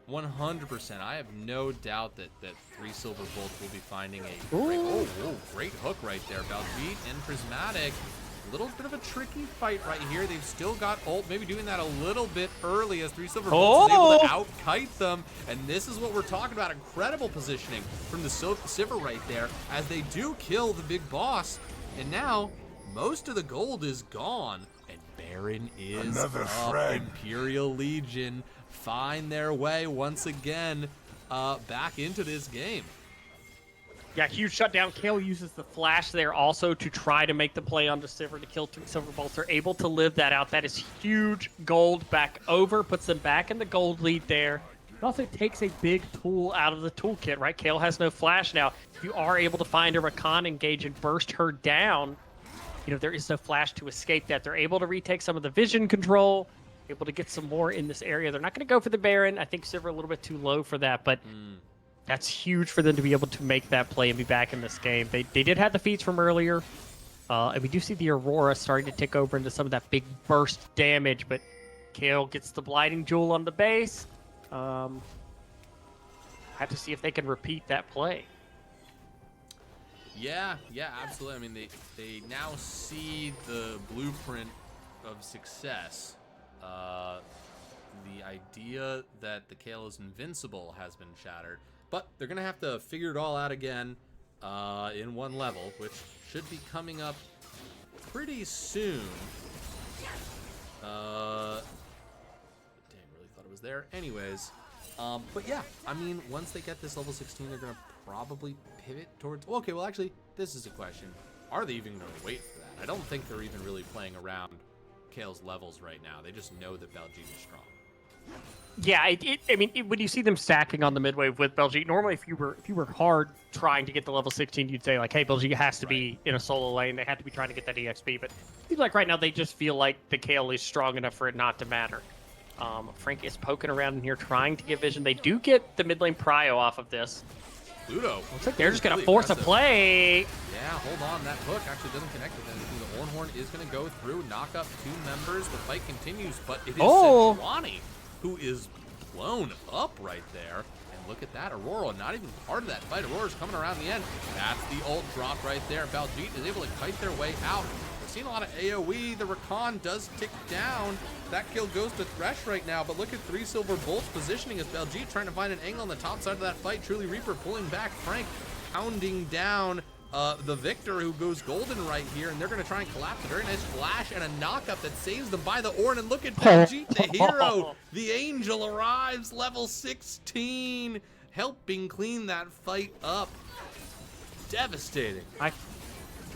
100%. I have no doubt that 3 silver bolts will be finding a great hook right there. Baljeet and Prismatic. A little bit of a tricky fight right here. They've still got ult, maybe doing that a little bit early as 3 silver bolts is able to out-kite them. And this is what we're talking about. Incredible positioning from the Sivir right there as they do kill the big boss. And now most of the gold is gone. And Baron is Another up. frag. Imperial Legion find their way once again back into this game. Yeah, huge shutdown. Kale uses the flash there also to try to make the play onto Sivir to kill 3 silver bolts. They're able to live that out. That is huge gold back over, puts them back in the gold lead there. It also takes a big tool out of the toolkit, right? Kale has no flash now. If you are able to find a Rakan engage and burst her down, you know, there is no flash to escape that. They're able to retake some of the vision control, able to get some more in this area. They're not going to go for the Baron. I think Sivir a little bit too low for that, but that's huge for them to be able to make that play and be back in this game. They did have the feats from earlier, and we do see the Aurora starting to tick over into some of that big burst damage, but Kale gets the Blighting Jewel on the base. Have to see if they can repeat that play. Yeah, absolutely. I mean, they now see the blueprint of success. The idea that the Kale is invincible has been shattered, but they're gonna have to figure it all out again in one level, which should be coming up pretty soon. Damn, really thought it was there. Anyways, but yeah, I mean, once they get this level 16, they're gonna probably pivot towards. Okay, well, actually, this is a question: are they even gonna wait for that? I don't think they're even really playing around Kale's levels right now. They just know that Baljeet is strong. Yeah, I mean, when you see them stacking on the mid wave with Baljeet, normally if you were hard trying to get the level 16, you'd say like, hey, Baljeet has to be in a solo lane. They have to be trying to get that EXP. But it seems like right now they just feel like the Kale is strong enough for it not to matter. Frank is poking around in here trying to get vision. They do get the mid lane prio off of this. Ludo. Looks like they're just going to force a play. Yeah, hold on. That hook actually doesn't connect with anything. The Ornhorn is going to go through, knock up 2 members. The fight continues, but it is Sejuani who is blown up right there. And look at that. Aurora, not even part of that fight. Aurora's coming around the end. That's the ult drop right there. Baljeet is able to kite their way out. We're seeing a lot of AoE. The Rakan does tick down. That kill goes to Thresh right now, but look at 3 silver bolts positioning as Baljeet trying to find an angle on the top side of that fight. Truly Reaper pulling back. Frank pounding down the Victor, who goes golden right here, and they're going to try and collapse. A very nice flash and a knockup that saves them by the Ornn, and look at Baljeet, the hero. The Angel arrives, level 16, helping clean that fight up. Devastating.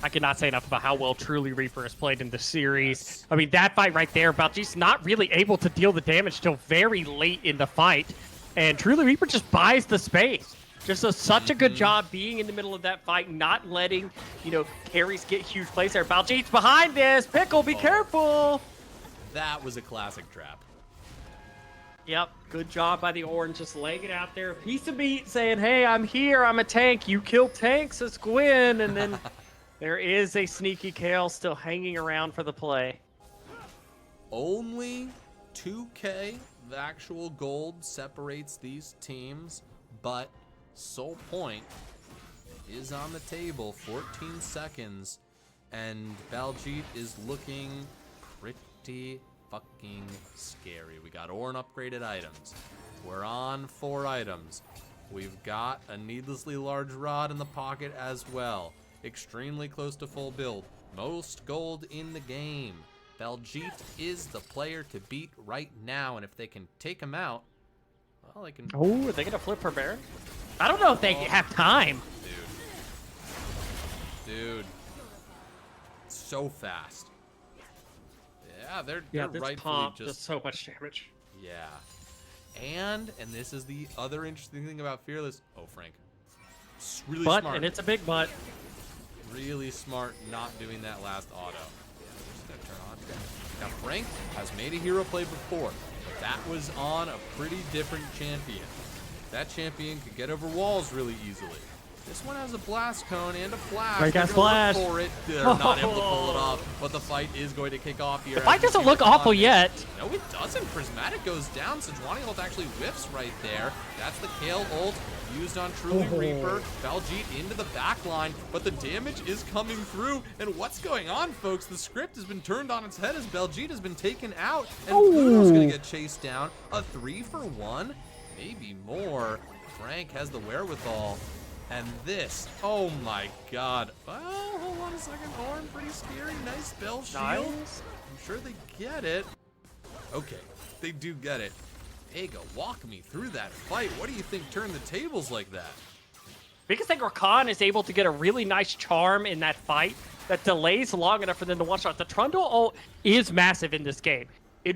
I cannot say enough about how well Truly Reaper has played in the series. I mean, that fight right there, Baljeet's not really able to deal the damage till very late in the fight. And Truly Reaper just buys the space. Just does such a good job being in the middle of that fight, not letting, carries get huge plays there. Baljeet's behind this. Pickle, be careful. That was a classic trap. Yep, good job by the Orange, just laying it out there. Piece of meat saying, hey, I'm here, I'm a tank. You kill tanks, it's Gwyn. And then there is a sneaky Kale still hanging around for the play. Only 2K, the actual gold, separates these teams, but Soul Point is on the table, 14 seconds, and Baljeet is looking pretty fucking scary. We got Ornn upgraded items. We're on 4 items. We've got a needlessly large rod in the pocket as well. Extremely close to full build. Most gold in the game. Baljeet is the player to beat right now, and if they can take him out, well, they can... Oh, are they going to flip her Baron? I don't know if they have time. Dude. So fast. Yeah, they're this rightfully pump just... does so much damage. Yeah. And this is the other interesting thing about Fearless. Oh, Frank. It's really smart. And it's a big butt. Really smart not doing that last auto. Just gonna turn on. Now, Frank has made a hero play before, but that was on a pretty different champion. That champion could get over walls really easily. This one has a blast cone and a flash. Frank has flash. For it. They're not able to pull it off, but the fight is going to kick off here. The fight doesn't look awful yet. No, it doesn't. Prismatic goes down. Sejuani ult actually whiffs right there. That's the Kale ult used on Truly Reaper. Baljeet into the back line, but the damage is coming through. And what's going on, folks? The script has been turned on its head as Baljeet has been taken out, and Pluto's going to get chased down. A 3-for-1, maybe more. Frank has the wherewithal. And this, oh my god. Well, hold on a second. Ornn, pretty scary. Nice spell shield. Nice. I'm sure they get it. Okay, they do get it. Vega, walk me through that fight. What do you think turned the tables like that? Because I think Rakan is able to get a really nice charm in that fight that delays long enough for them to one-shot. The Trundle ult is massive in this game.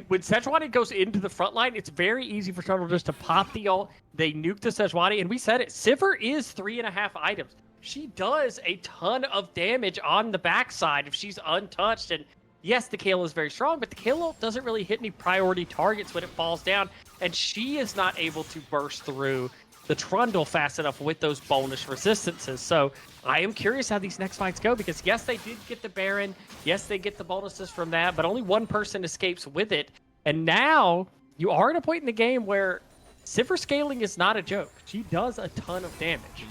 When Sejuani goes into the front line, it's very easy for Trundle just to pop the ult. They nuke the Sejuani, and we said it. Sivir is 3.5 items. She does a ton of damage on the backside if she's untouched. And yes, the Kale is very strong, but the Kale ult doesn't really hit any priority targets when it falls down. And she is not able to burst through the Trundle fast enough with those bonus resistances. So I am curious how these next fights go, because yes, they did get the Baron. Yes, they get the bonuses from that, but only one person escapes with it. And now you are at a point in the game where Sivir scaling is not a joke. She does a ton of damage.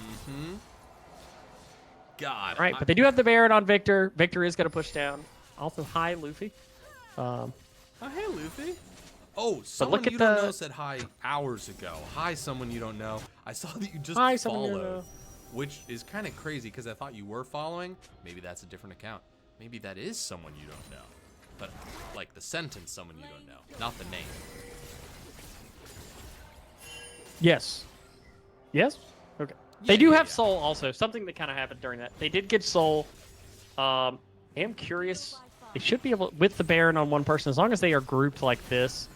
God. Right, but they do have the Baron on Victor. Victor is going to push down. Also, hi, Luffy. Oh, hey, Luffy. Oh, someone look at you don't know said hi hours ago. Hi, someone you don't know. I saw that you just followed, which is kind of crazy because I thought you were following. Maybe that's a different account. Maybe that is someone you don't know. But like the sentence, someone you don't know, not the name. Yes. Yes? Okay. They do have Soul also. Something that kind of happened during that. They did get Soul. I am curious. They should be able, with the Baron on one person, as long as they are grouped like this.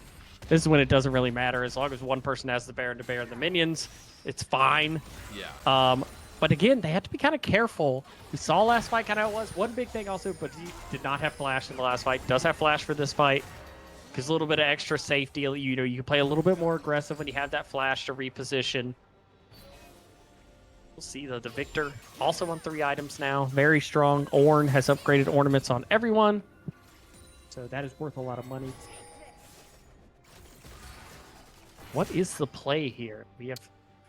This is when it doesn't really matter. As long as one person has the Baron to Baron the minions, it's fine. Yeah. But again, they have to be kind of careful. We saw last fight kind of how it was. One big thing also, but he did not have Flash in the last fight. Does have Flash for this fight. Because a little bit of extra safety. You know, you can play a little bit more aggressive when you have that Flash to reposition. We'll see, though. The Victor also on 3 items now. Very strong. Ornn has upgraded ornaments on everyone. So that is worth a lot of money. What is the play here? We have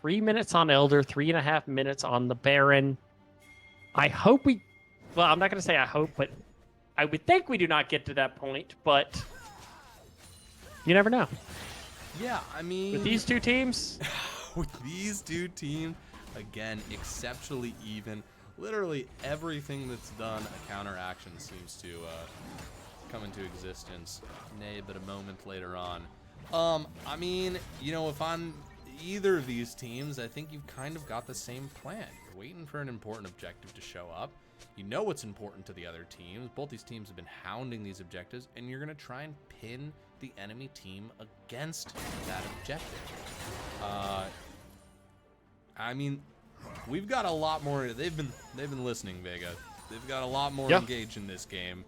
3 minutes on Elder, 3.5 minutes on the Baron. I hope we... Well, I'm not going to say I hope, but I would think we do not get to that point, but you never know. Yeah, I mean... With these two teams... with these two teams, again, exceptionally even. Literally everything that's done, a counteraction seems to come into existence. Nay, but a moment later on. I mean, you know, if I'm either of these teams, I think you've kind of got the same plan. You're waiting for an important objective to show up. You know what's important to the other teams. Both these teams have been hounding these objectives, and you're going to try and pin the enemy team against that objective. I mean, we've got a lot more. They've been listening, Vega. They've got a lot more engaged in this game,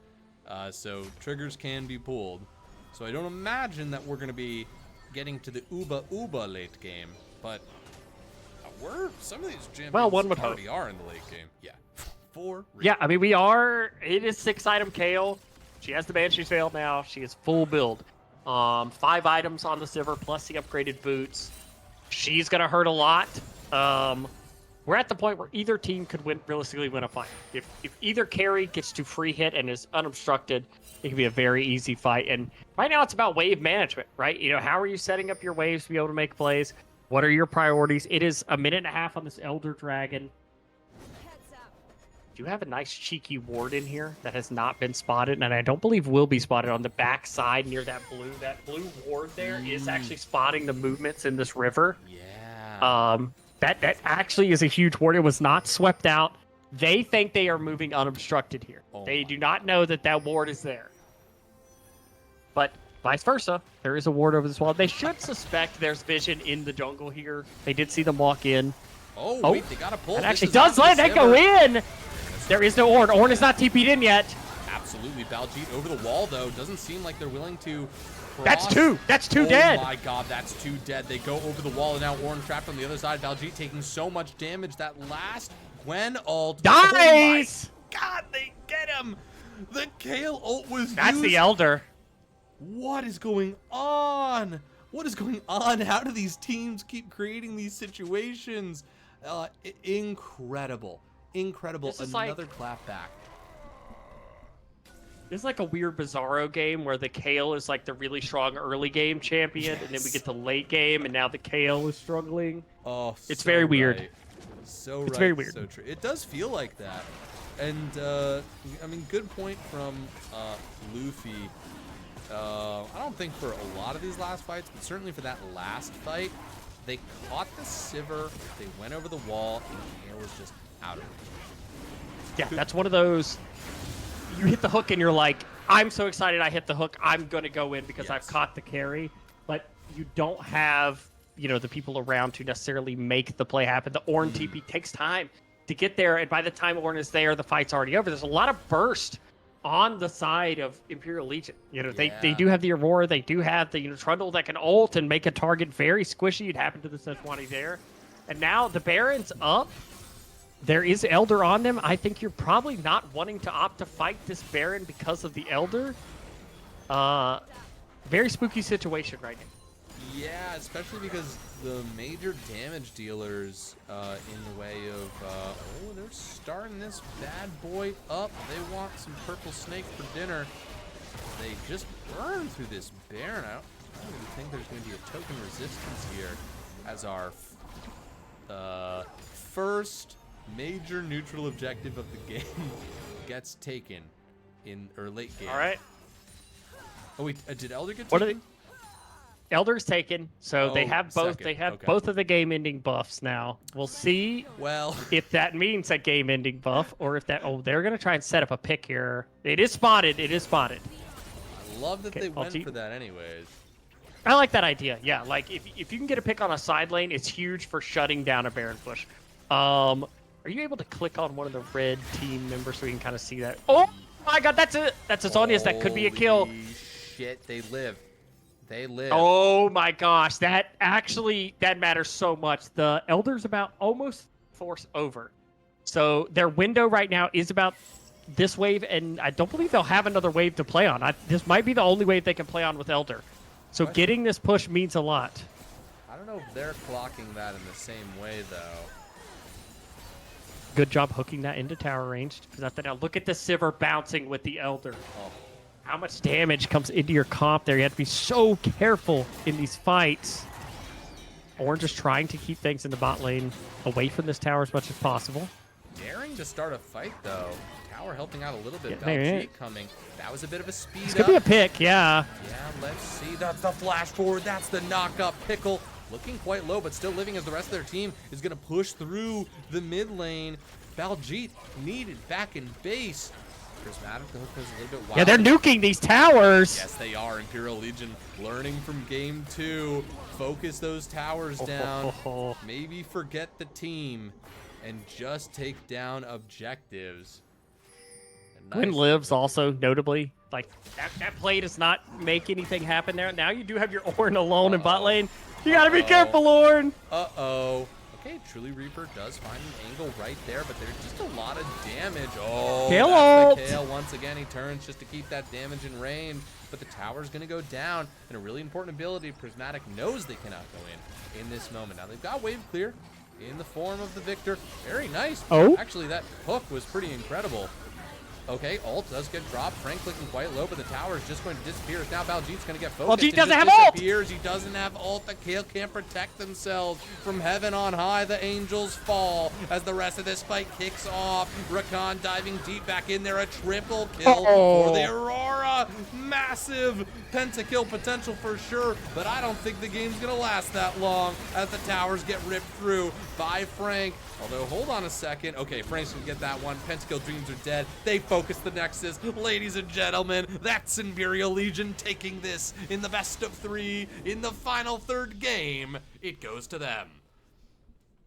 so triggers can be pulled. So I don't imagine that we're going to be getting to the uba late game, but some of these champions one would already are in the late game. Yeah. 4. Yeah, I mean, we are. It is 6-item Kale. She has the Banshee's Veil now. She is full build. 5 items on the Sivir plus the upgraded boots. She's gonna hurt a lot. We're at the point where either team could realistically win a fight. If either carry gets to free hit and is unobstructed, it can be a very easy fight. And right now it's about wave management, right? You know, how are you setting up your waves to be able to make plays? What are your priorities? It is a minute and a half on this Elder Dragon. Do you have a nice cheeky ward in here that has not been spotted, and I don't believe will be spotted on the back side near that blue. That blue ward there is actually spotting the movements in this river. Yeah. That actually is a huge ward. It was not swept out. They think they are moving unobstructed here. They do not know that that ward is there. But vice versa, there is a ward over this wall. They should suspect there's vision in the jungle here. They did see them walk in. Oh, wait, they got to pull. That actually does let that go in. There is no Ornn. Ornn is not TP'd in yet. Absolutely. Baljeet over the wall, though. Doesn't seem like they're willing to cross. That's two. That's two dead. Oh, my God. That's 2 dead. They go over the wall, and now Ornn trapped on the other side. Baljeet taking so much damage. That last Gwen ult. Nice. Oh, my God. They get him. The Kale ult was That's used. the Elder. What is going on? What is going on? How do these teams keep creating these situations? Incredible. Incredible. Another clapback. This is like a weird Bizarro game where the Kale is like the really strong early game champion, and then we get to late game, and now the Kale is struggling. Oh, it's so very weird. Right. So it's right, very weird. So true. It does feel like that. And, I mean, good point from Luffy. I don't think for a lot of these last fights, but certainly for that last fight, they caught the Sivir, they went over the wall, and Kale was just out of it. Yeah, that's one of those, you hit the hook and you're like, I'm so excited I hit the hook, I'm going to go in because I've caught the carry. But you don't have, you know, the people around to necessarily make the play happen. The Ornn TP takes time to get there, and by the time Ornn is there, the fight's already over. There's a lot of burst on the side of Imperial Legion. You know, they do have the Aurora, they do have the, you know, Trundle that can ult and make a target very squishy. It happened to the Sejuani there. And now the Baron's up. There is Elder on them. I think you're probably not wanting to opt to fight this Baron because of the Elder. Very spooky situation right now. Yeah, especially because the major damage dealers in the way of, oh, they're starting this bad boy up. They want some purple snake for dinner. They just burn through this Baron. I don't even think there's going to be a token resistance here as our first major neutral objective of the game gets taken in late game. All right. Oh wait, did Elder get What taken? are they? Elder's taken, so they have both. second. They have Okay. both of the game-ending buffs now. We'll see Well, if that means a game-ending buff, or if that. Oh, they're gonna try and set up a pick here. It is spotted. It is spotted. I love that they went Baljeet. for that anyways. I like that idea. Yeah, like if you can get a pick on a side lane, it's huge for shutting down a Baron push. Are you able to click on one of the red team members so we can kind of see that? Oh my God, that's it. That's Azonius. That could be a kill. Holy shit, they live. They live. Oh my gosh, that matters so much. The Elder's about almost force over. So their window right now is about this wave, and I don't believe they'll have another wave to play on. This might be the only wave they can play on with Elder. So getting this push means a lot. I don't know if they're clocking that in the same way, though. Good job hooking that into tower range. Now look at the Sivir bouncing with the Elder. Oh. How much damage comes into your comp there? You have to be so careful in these fights. Ornn just trying to keep things in the bot lane away from this tower as much as possible. Daring to start a fight, though. Tower helping out a little bit. Yeah, maybe. Baljeet coming. That was a bit of a speed This up. could be a pick, yeah. Yeah, let's see. That's the flash forward. That's the knock-up. Pickle looking quite low, but still living as the rest of their team is going to push through the mid lane. Baljeet needed back in base. Prismatic, the hook was a little bit wild. Yeah, they're nuking these towers. Yes, they are. Imperial Legion learning from game 2. Focus those towers down. Maybe forget the team and just take down objectives. Gwyn lives also, notably. Like, that play does not make anything happen there. Now you do have your Ornn alone in bot lane. You gotta be careful, Ornn. Uh-oh. Okay, Truly Reaper does find an angle right there, but there's just a lot of damage. Oh, Kale that's ult. the Kale. Once again, he turns just to keep that damage in range, but the tower's going to go down, and a really important ability Prismatic knows they cannot go in this moment. Now, they've got wave clear in the form of the Victor. Very nice. Oh. Actually, that hook was pretty incredible. Okay, ult does get dropped. Frank clicking quite low, but the tower is just going to disappear. Now Baljeet's going to get focused. Baljeet doesn't just have ult! disappears. He doesn't have ult. The Kale can't protect themselves. From heaven on high, the angels fall as the rest of this fight kicks off. Rakan diving deep back in there. A triple kill for the Aurora. Massive pentakill potential for sure, but I don't think the game's going to last that long as the towers get ripped through by Frank. Although, hold on a second. Okay, Frank's gonna get that one. Pentakill dreams are dead. They focus the Nexus. Ladies and gentlemen, that's Imperial Legion taking this in the best of 3. In the final 3rd game, it goes to them.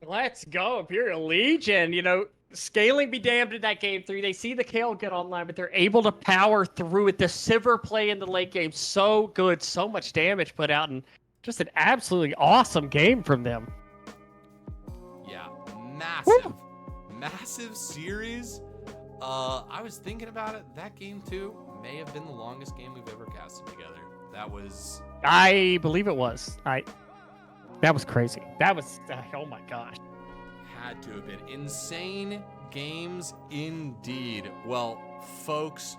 Let's go, Imperial Legion. You know, scaling be damned in that game 3. They see the Kale get online, but they're able to power through it. The Sivir play in the late game, so good. So much damage put out, and just an absolutely awesome game from them. Yeah, massive series. I was thinking about it. That game too may have been the longest game we've ever casted together. That was. I believe it was. That was crazy. That was. Oh my gosh. Had to have been insane games indeed. Well, folks,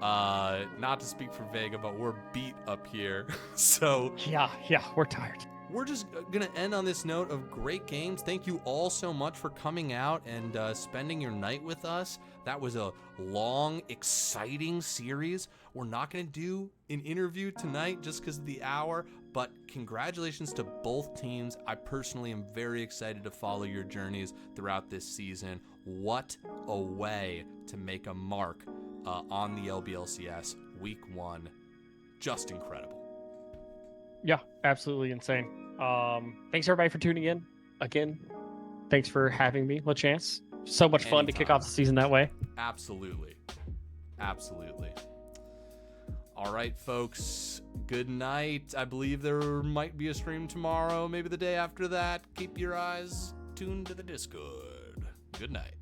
not to speak for Vega, but we're beat up here. So Yeah, we're tired. we're just gonna end on this note of great games. Thank you all so much for coming out and spending your night with us. That was a long, exciting series. We're not gonna do an interview tonight just because of the hour, but congratulations to both teams. I personally am very excited to follow your journeys throughout this season. What a way to make a mark on the LBLCS Week 1. Just incredible. Yeah, absolutely insane. Thanks everybody for tuning in. Again, thanks for having me, LaChance. So much fun to kick off the season that way. Absolutely. All right, folks. Good night. I believe there might be a stream tomorrow, maybe the day after that. Keep your eyes tuned to the Discord. Good night.